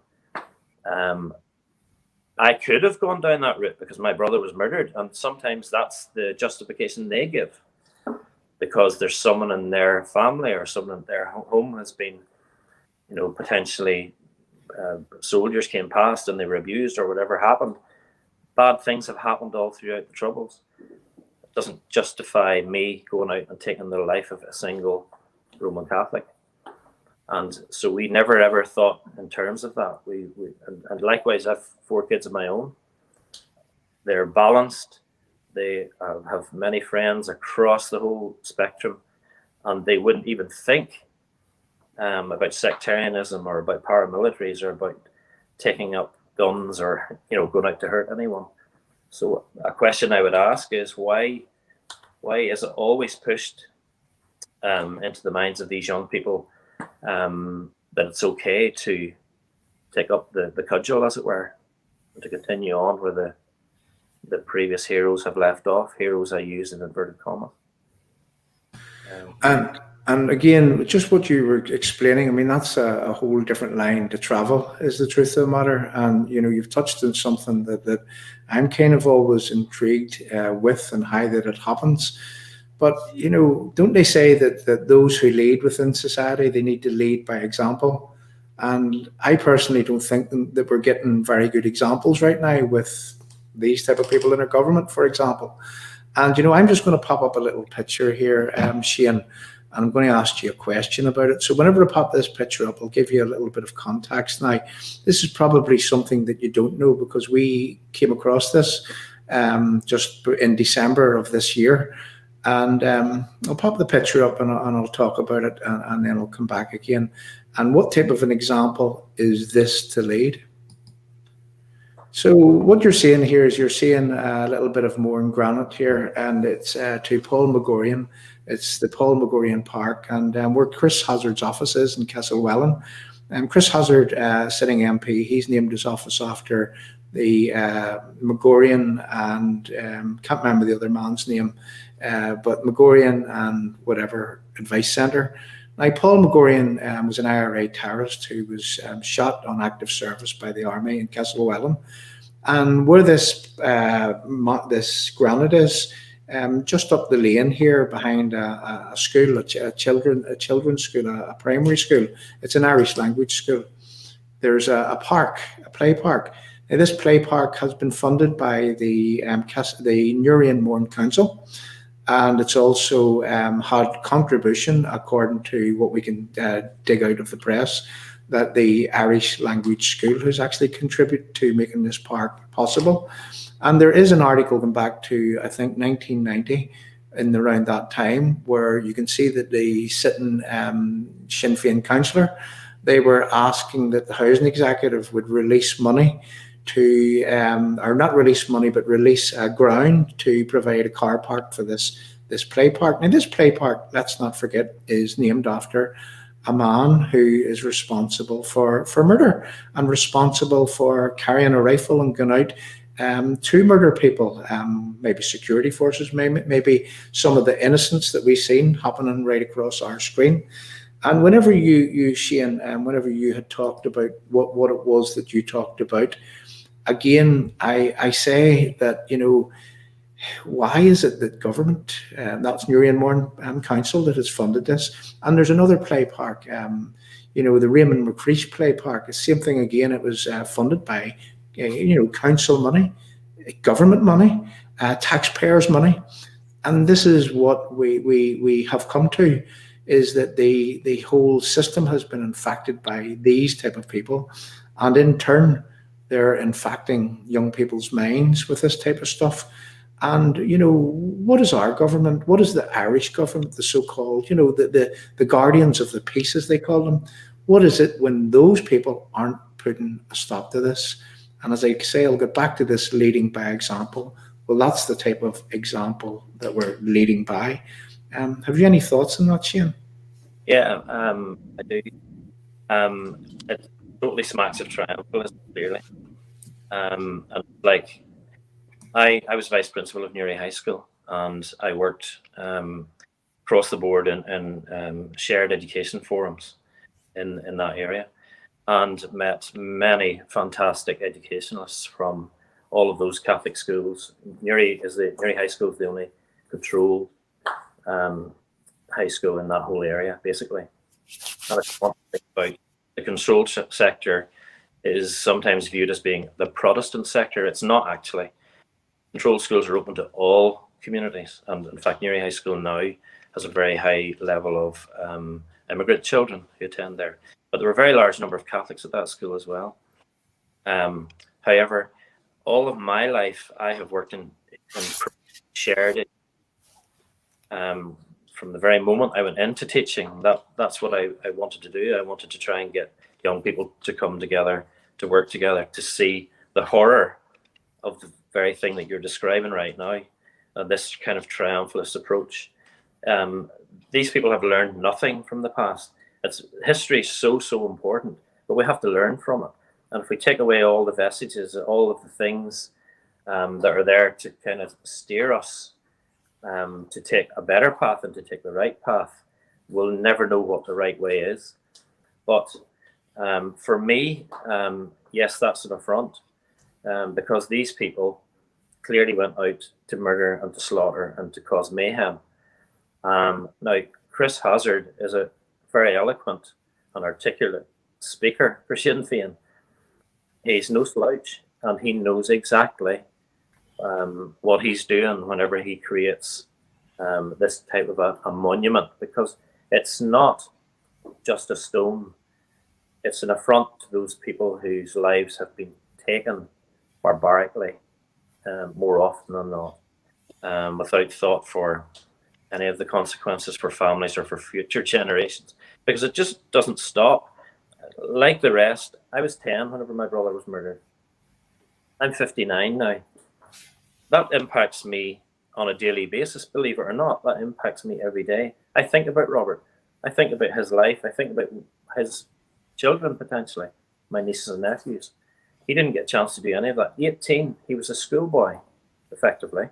Speaker 12: I could have gone down that route because my brother was murdered, and sometimes that's the justification they give, because there's someone in their family or someone in their home has been, potentially soldiers came past and they were abused or whatever happened. Bad things have happened all throughout the Troubles. It doesn't justify me going out and taking the life of a single Roman Catholic. And so we never ever thought in terms of that. And likewise, I have 4 kids of my own. They're balanced. They have many friends across the whole spectrum, and they wouldn't even think about sectarianism or about paramilitaries or about taking up guns or going out to hurt anyone. So a question I would ask is why is it always pushed into the minds of these young people that it's okay to take up the cudgel, as it were, and to continue on where the previous heroes have left off. Heroes I use in inverted commas.
Speaker 1: And again, just what you were explaining, I mean, that's a whole different line to travel, is the truth of the matter. And, you've touched on something that I'm kind of always intrigued with, and how that it happens. But, don't they say that those who lead within society, they need to lead by example? And I personally don't think that we're getting very good examples right now with these type of people in our government, for example. And, I'm just going to pop up a little picture here, Shane, and I'm going to ask you a question about it. So whenever I pop this picture up, I'll give you a little bit of context. Now, this is probably something that you don't know, because we came across this just in December of this year. And I'll pop the picture up and I'll talk about it, and then I'll come back again. And what type of an example is this to lead? So what you're seeing here is you're seeing a little bit of Moore and Granite here, and it's to Paul Magorian. It's the Paul Magorian Park, and where Chris Hazard's office is in Castlewellan. Chris Hazard, sitting MP, he's named his office after the Magorian and can't remember the other man's name, but Magorian and whatever advice centre. Now, Paul Magorian was an IRA terrorist who was shot on active service by the army in Castlewellan. And where this granite is, just up the lane here behind a school, a children's school, a primary school. It's an Irish language school. There's a park, a play park. Now, this play park has been funded by the Newry and Mourne Council, and it's also had contribution, according to what we can dig out of the press, that the Irish language school has actually contributed to making this park possible. And there is an article going back to, I think, 1990, in around that time, where you can see that the sitting Sinn Féin councillor, they were asking that the housing executive would release money to, or not release money, but release a ground to provide a car park for this play park. Now, this play park, let's not forget, is named after a man who is responsible for murder and responsible for carrying a rifle and going out to murder people, maybe security forces, maybe some of the innocents that we've seen happening right across our screen. And whenever you Shane, whenever you had talked about what it was that you talked about, again, I say that, why is it that government, that's Newry and Mourne Council that has funded this? And there's another play park, the Raymond McCreesh Play Park. The same thing again. It was funded by, council money, government money, taxpayers' money. And this is what we have come to, is that the whole system has been infected by these type of people, and in turn, they're infecting young people's minds with this type of stuff. And what is our government? What is the Irish government, the so-called, the guardians of the peace, as they call them? What is it when those people aren't putting a stop to this? And as I say, I'll get back to this leading by example. Well, that's the type of example that we're leading by. Have you any thoughts on that, Shane?
Speaker 12: Yeah, I do. It totally smacks of triumphalism, clearly. And like, I was vice principal of Newry High School, and I worked across the board in shared education forums in that area, and met many fantastic educationalists from all of those Catholic schools. Newry High School is the only controlled high school in that whole area, basically. And one thing about the controlled sector is sometimes viewed as being the Protestant sector. It's not actually. Controlled schools are open to all communities, and in fact, Newry High School now has a very high level of immigrant children who attend there. But there were a very large number of Catholics at that school as well. However, all of my life, I have worked in shared it. From the very moment I went into teaching, that's what I wanted to do. I wanted to try and get young people to come together, to work together, to see the horror of the very thing that you're describing right now, this kind of triumphalist approach. These people have learned nothing from the past. History is so important, but we have to learn from it. And if we take away all the vestiges, all of the things that are there to kind of steer us to take a better path and to take the right path, we'll never know what the right way is. But for me, yes, that's an affront, because these people clearly went out to murder and to slaughter and to cause mayhem. Now, Chris Hazard is a very eloquent and articulate speaker for Sinn Féin. He's no slouch, and he knows exactly what he's doing whenever he creates this type of a monument, because it's not just a stone. It's an affront to those people whose lives have been taken barbarically, more often than not, without thought for any of the consequences for families or for future generations, because it just doesn't stop. Like the rest, I was 10 whenever my brother was murdered. I'm 59 now. That impacts me on a daily basis, believe it or not. That impacts me every day. I think about Robert. I think about his life. I think about his children, potentially, my nieces and nephews. He didn't get a chance to do any of that. 18, he was a schoolboy, effectively.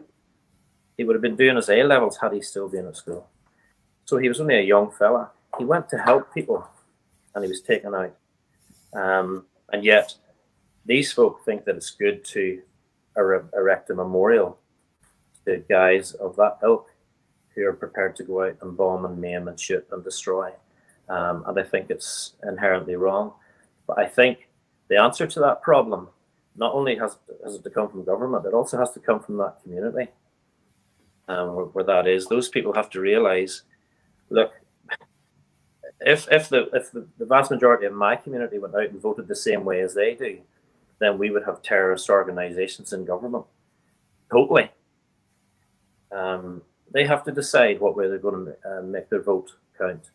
Speaker 12: He would have been doing his A-levels had he still been at school. So he was only a young fella. He went to help people, and he was taken out. And yet, these folk think that it's good to erect a memorial to guys of that ilk who are prepared to go out and bomb and maim and shoot and destroy. And I think it's inherently wrong. But I think the answer to that problem not only has it to come from government, it also has to come from that community where that is. Those people have to realise, look, if the vast majority of my community went out and voted the same way as they do, then we would have terrorist organisations in government. Totally. They have to decide what way they're going to make their vote count.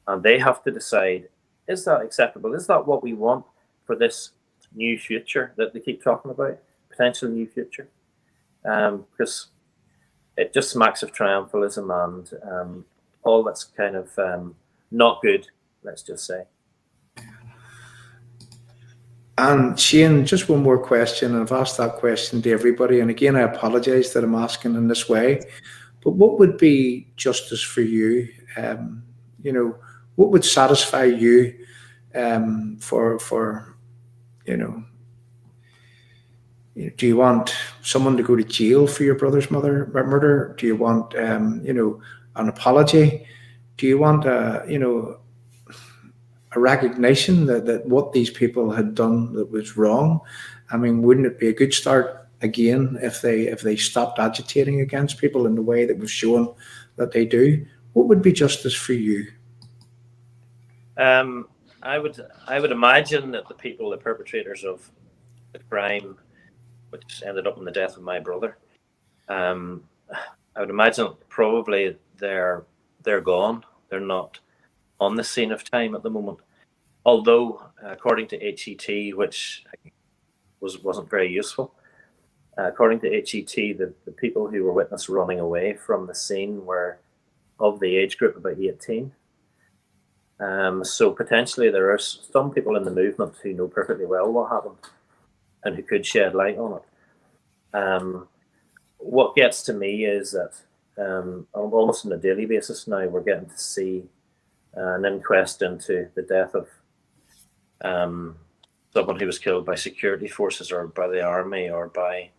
Speaker 12: And they have to decide, is that acceptable? Is that what we want for this new future that they keep talking about? Potential new future? Because it just smacks of triumphalism and all that's kind of not good, let's just say.
Speaker 1: And Shane, just one more question, and I've asked that question to everybody. And again, I apologise that I'm asking in this way, but what would be justice for you? What would satisfy you for Do you want someone to go to jail for your brother's murder? Do you want, an apology? Do you want, a recognition that what these people had done that was wrong? I mean, wouldn't it be a good start again if they stopped agitating against people in the way that was shown that they do? What would be justice for you?
Speaker 12: I would imagine that the perpetrators of the crime, which ended up in the death of my brother, I would imagine probably they're gone. They're not on the scene of time at the moment. Although, according to HET, which wasn't very useful, according to HET, the people who were witnessed running away from the scene were of the age group about 18. So potentially there are some people in the movement who know perfectly well what happened and who could shed light on it. What gets to me is that almost on a daily basis now, we're getting to see an inquest into the death of someone who was killed by security forces or by the army or by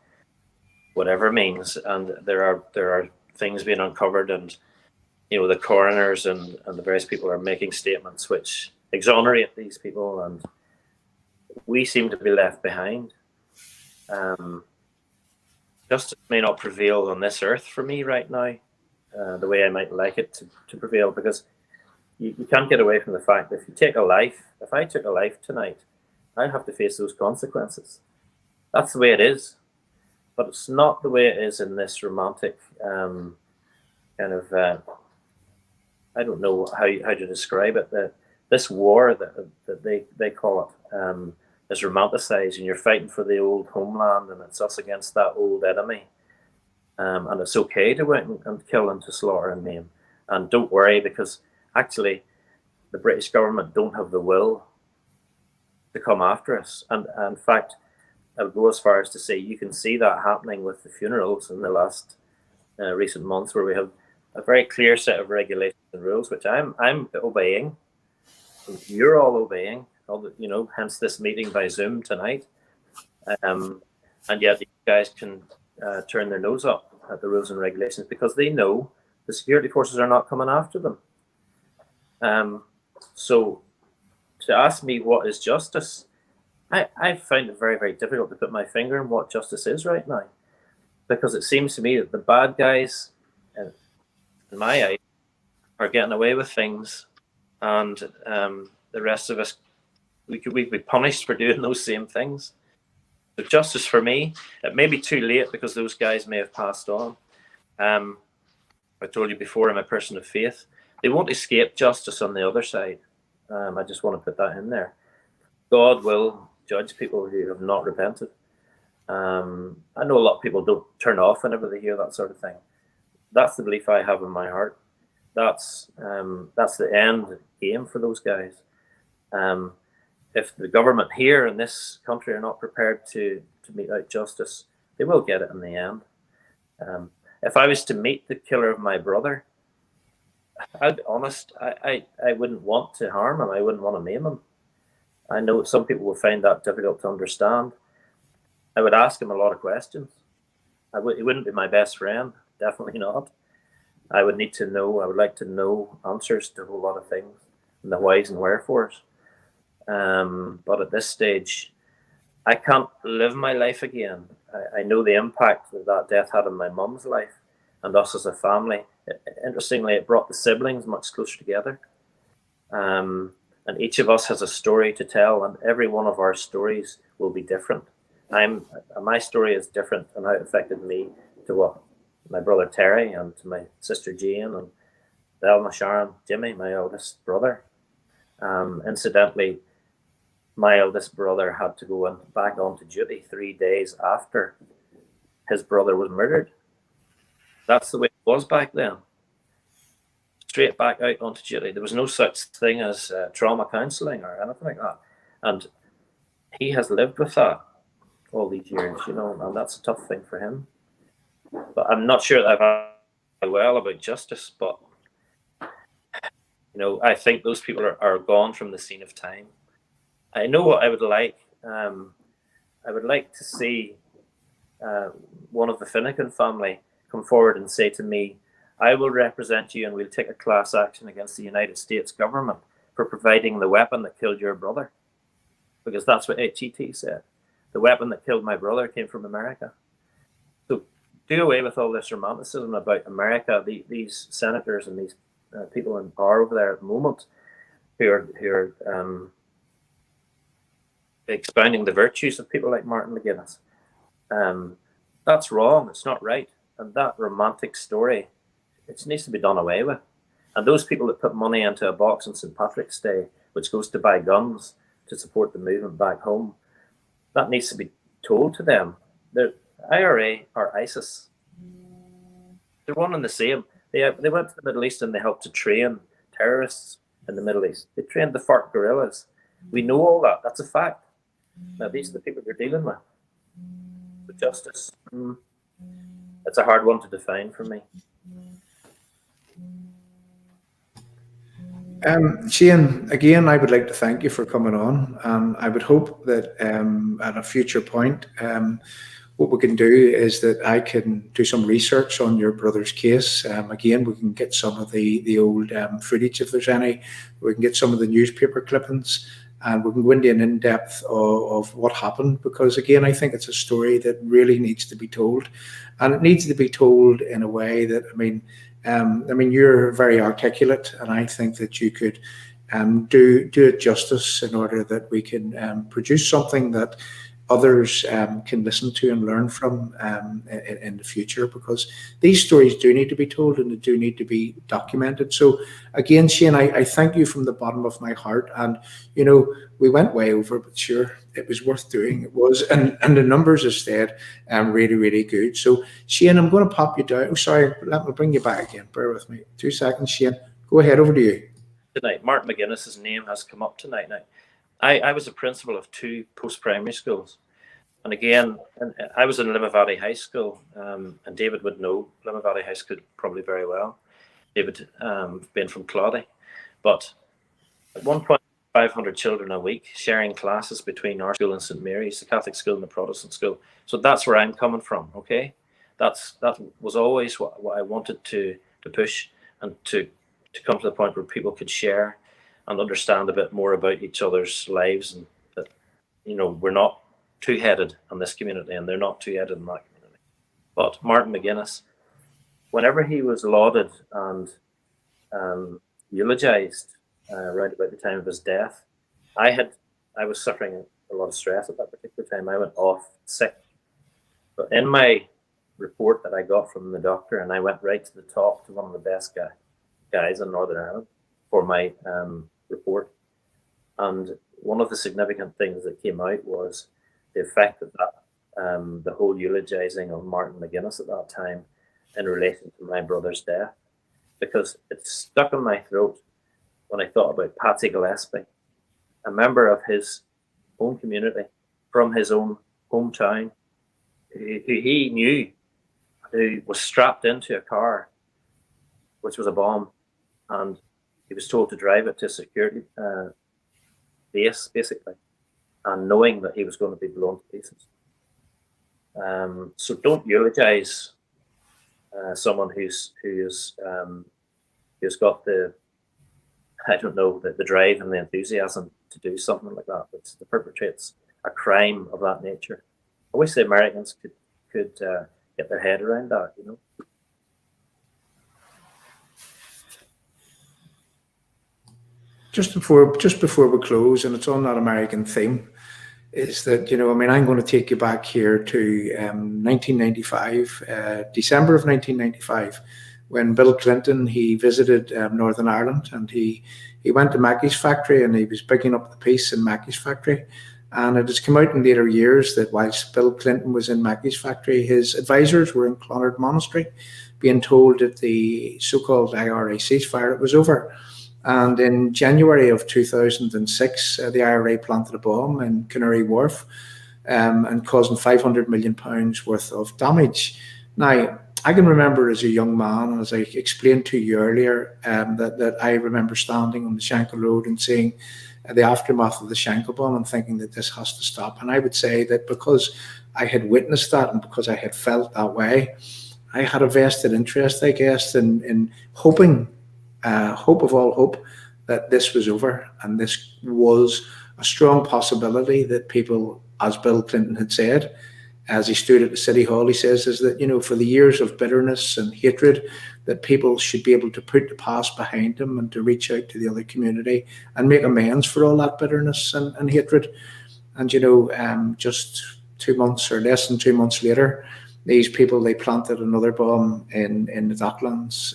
Speaker 12: whatever means, and there are things being uncovered, and the coroners and the various people are making statements which exonerate these people, and we seem to be left behind. Justice may not prevail on this earth for me right now, the way I might like it to prevail, because you can't get away from the fact that if I took a life tonight, I'd have to face those consequences. That's the way it is. But it's not the way it is in this romantic kind of, I don't know how to describe it. This war that they call it is romanticized, and you're fighting for the old homeland, and it's us against that old enemy. And it's okay to go out and kill and to slaughter and maim. And don't worry, because actually the British government don't have the will to come after us. And in fact, I would go as far as to say you can see that happening with the funerals in the last recent months, where we have a very clear set of regulations and rules, which I'm obeying. You're all obeying, hence this meeting by Zoom tonight. And yet these guys can turn their nose up at the rules and regulations because they know the security forces are not coming after them. So to ask me what is justice, I find it very, very difficult to put my finger on what justice is right now, because it seems to me that the bad guys, in my eyes, are getting away with things, and the rest of us, we'd be punished for doing those same things. So justice for me, it may be too late because those guys may have passed on. I told you before, I'm a person of faith. They won't escape justice on the other side. I just want to put that in there. God will judge people who have not repented. I know a lot of people don't turn off whenever they hear that sort of thing. That's the belief I have in my heart. That's the end game for those guys. If the government here in this country are not prepared to mete out justice, they will get it in the end. If I was to meet the killer of my brother, I'll be honest, I wouldn't want to harm him. I wouldn't want to maim him. I know some people will find that difficult to understand. I would ask him a lot of questions. He wouldn't be my best friend, definitely not. I would like to know answers to a whole lot of things, and the whys and wherefores. But at this stage, I can't live my life again. I know the impact that death had on my mum's life and us as a family. Interestingly, it brought the siblings much closer together. And each of us has a story to tell, and every one of our stories will be different. My story is different and how it affected me to what my brother Terry and to my sister Jane and Velma, Sharon, Jimmy, my eldest brother. Incidentally, my eldest brother had to go back onto duty 3 days after his brother was murdered. That's the way it was back then. Straight back out onto duty. There was no such thing as trauma counselling or anything like that. And he has lived with that all these years, and that's a tough thing for him. But I'm not sure that I've well about justice, but I think those people are gone from the scene of time. I know what I would like. I would like to see one of the Finnegan family come forward and say to me, I will represent you and we'll take a class action against the United States government for providing the weapon that killed your brother. Because that's what HET said. The weapon that killed my brother came from America. So do away with all this romanticism about America. These senators and these people in power over there at the moment who are expounding the virtues of people like Martin McGuinness. That's wrong. It's not right. And that romantic story, it needs to be done away with. And those people that put money into a box on St. Patrick's Day, which goes to buy guns to support the movement back home, that needs to be told to them. The IRA or ISIS, they're one and the same. They went to the Middle East and they helped to train terrorists in the Middle East. They trained the FARC guerrillas. We know all that. That's a fact. Now, these are the people they're dealing with. The justice, it's a hard one to define for me.
Speaker 1: Shane, again, I would like to thank you for coming on, and I would hope that at a future point, what we can do is that I can do some research on your brother's case. Again, we can get some of the old footage if there's any. We can get some of the newspaper clippings, and we can go into an in-depth of what happened, because again, I think it's a story that really needs to be told, and it needs to be told in a way that, I mean, you're very articulate, and I think that you could do it justice in order that we can produce something that others can listen to and learn from in the future, because these stories do need to be told and they do need to be documented. So again, Shane, I thank you from the bottom of my heart. And, you know, we went way over, but sure, it was worth doing. It was, and the numbers have stayed really, really good. So Shane, I'm going to pop you down. Oh, sorry, let me bring you back again. Bear with me. 2 seconds, Shane. Go ahead, over to you.
Speaker 12: Tonight, Martin McGuinness's name has come up tonight now. I was a principal of 2 post-primary schools. And again, I was in Limavady High School, and David would know Limavady High School probably very well. David being from Claudy. But at one point, 500 children a week sharing classes between our school and St. Mary's, the Catholic school and the Protestant school. So that's where I'm coming from, okay? That was always what I wanted to push, and to come to the point where people could share and understand a bit more about each other's lives, and that, you know, we're not two-headed in this community, and they're not two-headed in that community. But Martin McGuinness, whenever he was lauded and eulogized right about the time of his death, I was suffering a lot of stress at that particular time. I went off sick. But in my report that I got from the doctor, and I went right to the top to one of the best guys in Northern Ireland for my report, and one of the significant things that came out was the effect of that, the whole eulogizing of Martin McGuinness at that time in relation to my brother's death, because it stuck in my throat when I thought about Patsy Gillespie, a member of his own community from his own hometown, who he knew, who was strapped into a car, which was a bomb, and he was told to drive it to a security base, basically, and knowing that he was going to be blown to pieces. So don't eulogize someone who's got the, I don't know, the drive and the enthusiasm to do something like that, which perpetrates a crime of that nature. I wish the Americans could get their head around that, you know.
Speaker 1: Just before we close, and it's on that American theme, is that, you know, I mean, I'm going to take you back here to 1995, December of 1995, when Bill Clinton, he visited Northern Ireland, and he went to Mackey's factory, and he was picking up the piece in Mackey's factory. And it has come out in later years that whilst Bill Clinton was in Mackey's factory, his advisors were in Clonard Monastery, being told that the so-called IRA ceasefire was over. And in January of 2006, the IRA planted a bomb in Canary Wharf, and causing £500 million worth of damage. Now, I can remember as a young man, and as I explained to you earlier, that I remember standing on the Shankill Road and seeing the aftermath of the Schenkel bomb and thinking that this has to stop. And I would say that because I had witnessed that and because I had felt that way, I had a vested interest, I guess, in hoping, hope of all hope, that this was over. And this was a strong possibility that people, as Bill Clinton had said, as he stood at the City Hall, he says, is that, you know, for the years of bitterness and hatred, that people should be able to put the past behind them and to reach out to the other community and make amends for all that bitterness and hatred. And, you know, just 2 months or less than 2 months later, these people, they planted another bomb in the Docklands,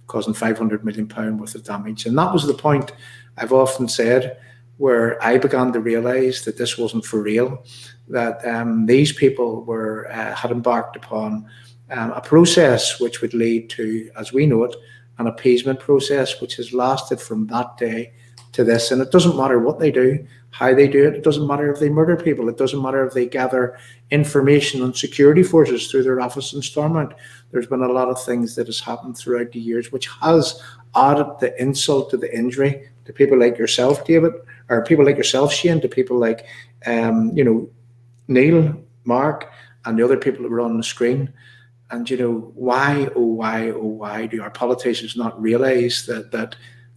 Speaker 1: causing £500 million worth of damage. And that was the point I've often said, where I began to realise that this wasn't for real, that these people were had embarked upon a process which would lead to, as we know it, an appeasement process, which has lasted from that day to this. And it doesn't matter what they do, how they do it. It doesn't matter if they murder people. It doesn't matter if they gather information on security forces through their office in Stormont. There's been a lot of things that has happened throughout the years, which has added the insult to the injury to people like yourself, David, or people like yourself, Shane, to people like, you know, Neil, Mark, and the other people that were on the screen. And, you know, why, oh, why, oh, why do our politicians not realise that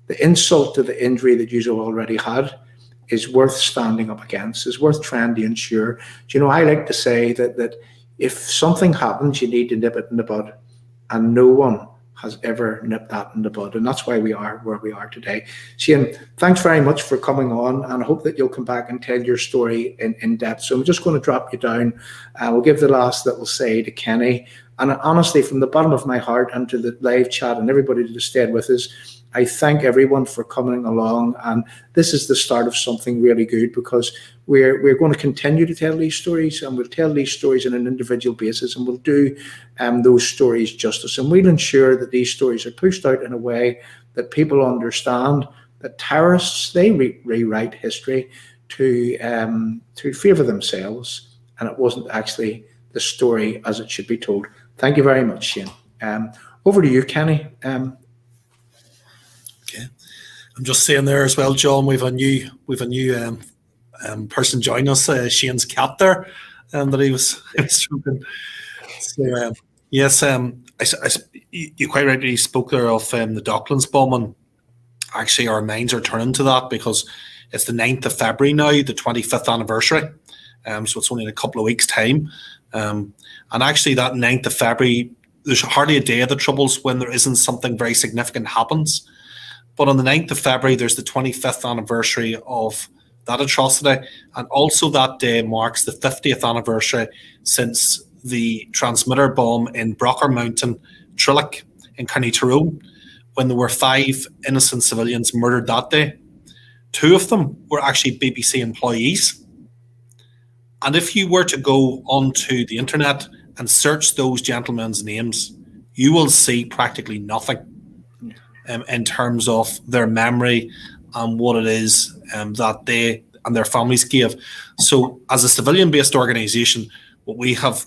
Speaker 1: the insult to the injury that you already had is worth standing up against, is worth trying to ensure? You know, I like to say that if something happens, you need to nip it in the bud, and no one has ever nipped that in the bud, and that's why we are where we are today. Shane, thanks very much for coming on, and I hope that you'll come back and tell your story in depth. So I'm just going to drop you down. We'll give the last little say to Kenny, and honestly, from the bottom of my heart and to the live chat and everybody that has stayed with us, I thank everyone for coming along, and this is the start of something really good, because we're going to continue to tell these stories, and we'll tell these stories on an individual basis, and we'll do those stories justice, and we'll ensure that these stories are pushed out in a way that people understand that terrorists, they rewrite history to favour themselves, and it wasn't actually the story as it should be told. Thank you very much, Shane. Over to you, Kenny.
Speaker 2: Okay, I'm just saying there as well, John. We've a new person join us. Shane's cat there, that he was stroking. So yes, you quite rightly spoke there of the Docklands bombing. Actually, our minds are turning to that because it's the 9th of February now, the 25th anniversary. So it's only in a couple of weeks' time. And actually, that 9th of February, there's hardly a day of the Troubles when there isn't something very significant happens. But on the 9th of February, there's the 25th anniversary of that atrocity. And also that day marks the 50th anniversary since the transmitter bomb in Brocker Mountain, Trillick in County Tyrone, when there were 5 innocent civilians murdered that day. 2 of them were actually BBC employees. And if you were to go onto the internet and search those gentlemen's names, you will see practically nothing in terms of their memory and what it is that they and their families gave. So as a civilian-based organisation, what we have,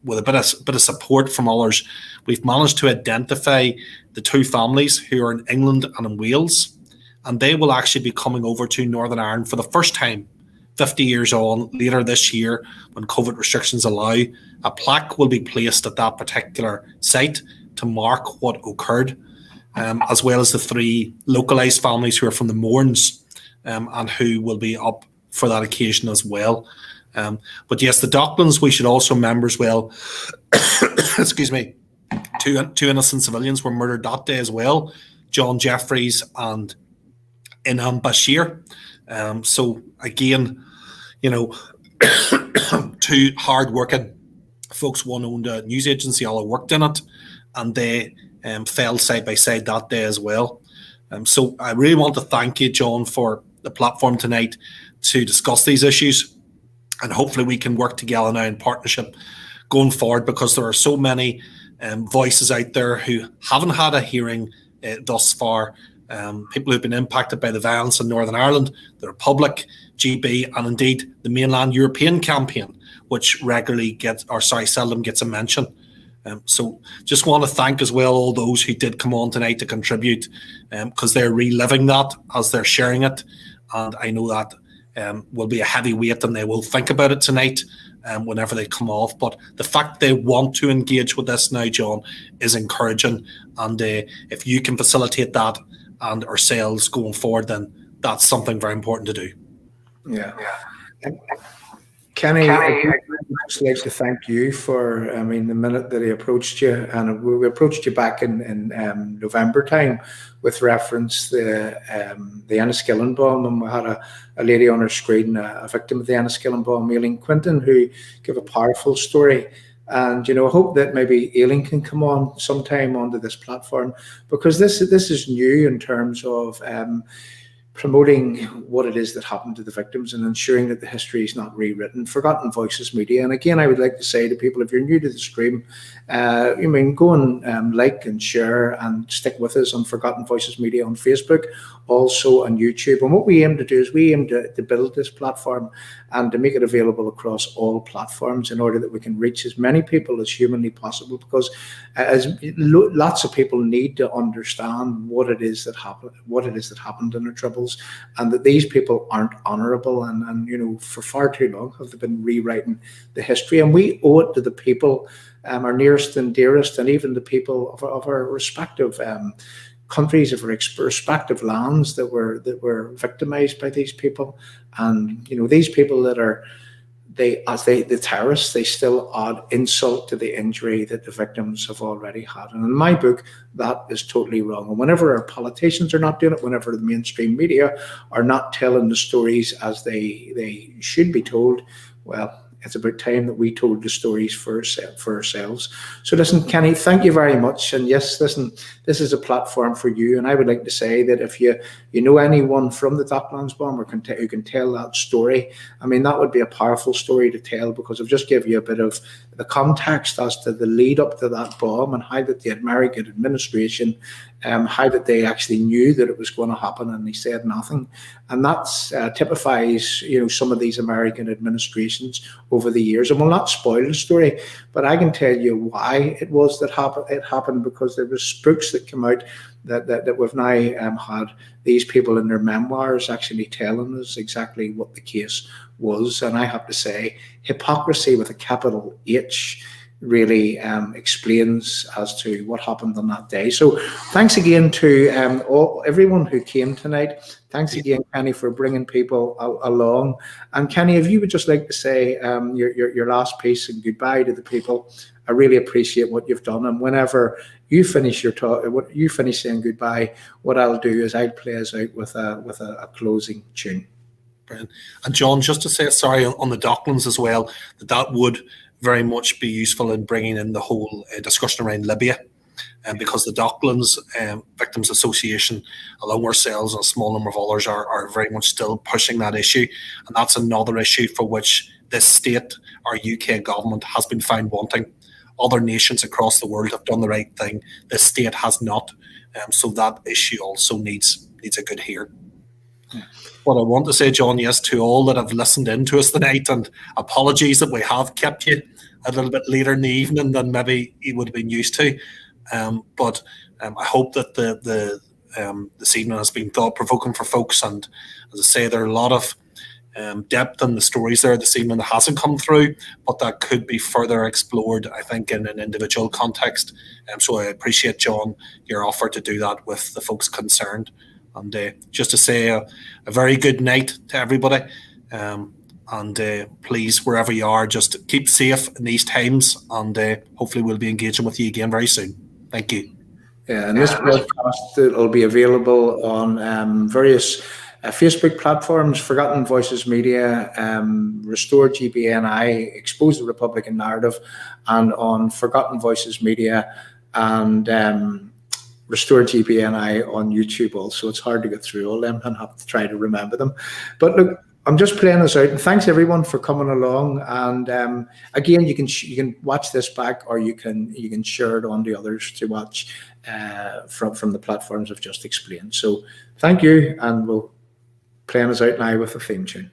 Speaker 2: with a bit of support from others, we've managed to identify the 2 families who are in England and in Wales, and they will actually be coming over to Northern Ireland for the first time 50 years on later this year when COVID restrictions allow. A plaque will be placed at that particular site to mark what occurred, as well as the 3 localised families who are from the Mourns and who will be up for that occasion as well. But yes, the Docklands, we should also remember as well, excuse me, two innocent civilians were murdered that day as well, John Jeffries and Inham Bashir. So again, you know, 2 hard-working folks, one owned a news agency, all worked in it, and they fell side by side that day as well. So I really want to thank you, John, for the platform tonight to discuss these issues, and hopefully we can work together now in partnership going forward, because there are so many voices out there who haven't had a hearing thus far. People who've been impacted by the violence in Northern Ireland, the Republic, GB, and indeed the mainland European campaign, which seldom gets a mention. So just want to thank as well all those who did come on tonight to contribute, because they're reliving that as they're sharing it, and I know that will be a heavy weight, and they will think about it tonight whenever they come off. But the fact they want to engage with this now, John, is encouraging. And if you can facilitate that and ourselves going forward, then that's something very important to do.
Speaker 1: Yeah. Kenny, I'd just like to thank you for, the minute that he approached you, and we approached you back in November time with reference to the Enniskillen bomb, and we had a lady on our screen, a victim of the Enniskillen bomb, Aileen Quinton, who gave a powerful story. And, I hope that maybe Aileen can come on sometime onto this platform, because this is new in terms of promoting what it is that happened to the victims and ensuring that the history is not rewritten. Forgotten Voices Media. And again, I would like to say to people, if you're new to the stream, go and like and share and stick with us on Forgotten Voices Media on Facebook, also on YouTube. And what we aim to do is we aim to build this platform and to make it available across all platforms in order that we can reach as many people as humanly possible, because lots of people need to understand what it is that happened in their troubles, and that these people aren't honourable, and for far too long have they been rewriting the history, and we owe it to the people, our nearest and dearest, and even the people of our respective countries, of our respective lands that were victimized by these people. And these people that are the terrorists, they still add insult to the injury that the victims have already had. And in my book, that is totally wrong. And whenever our politicians are not doing it, whenever the mainstream media are not telling the stories as they should be told, well, it's about time that we told the stories for ourselves. So listen, Kenny, thank you very much. And yes, listen, this is a platform for you. And I would like to say that if you know anyone from the Docklands bomb or who can tell that story, that would be a powerful story to tell, because I've just given you a bit of the context as to the lead up to that bomb, and how that the American administration, how that they actually knew that it was going to happen and they said nothing. And that typifies, some of these American administrations over the years. And we'll not spoil the story, but I can tell you why it was that it happened, because there was spooks that came out that we've now had these people in their memoirs actually telling us exactly what the case was. And I have to say, hypocrisy with a capital H really explains as to what happened on that day. So thanks again to everyone who came tonight. Thanks again, Kenny, for bringing people along. And Kenny, if you would just like to say your last piece and goodbye to the people, I really appreciate what you've done. And whenever you finish your talk, what you finish saying goodbye, what I'll do is I'll play us out with a closing tune.
Speaker 2: Brilliant. And John, just to say sorry on the Docklands as well, that would very much be useful in bringing in the whole discussion around Libya, because the Docklands Victims Association, along with ourselves and a small number of others, are very much still pushing that issue. And that's another issue for which this state, our UK government, has been found wanting. Other nations across the world have done the right thing. This state has not. So that issue also needs a good hearing. What I want to say, John, yes, to all that have listened in to us tonight, and apologies that we have kept you a little bit later in the evening than maybe you would have been used to. But I hope that this evening has been thought-provoking for folks. And as I say, there are a lot of depth in the stories there this evening that hasn't come through, but that could be further explored, I think, in an individual context. So I appreciate, John, your offer to do that with the folks concerned. And just to say a very good night to everybody. And please, wherever you are, just keep safe in these times. And hopefully we'll be engaging with you again very soon. Thank you.
Speaker 1: Yeah, and this podcast will be available on various Facebook platforms: Forgotten Voices Media, Restore GBNI, Expose the Republican Narrative, and on Forgotten Voices Media and Restore GBNI on YouTube also. It's hard to get through all them and have to try to remember them. But look, I'm just playing this out, and thanks everyone for coming along. And again, you can watch this back, or you can share it on to others to watch from the platforms I've just explained. So thank you, and we'll play us out now with a theme tune.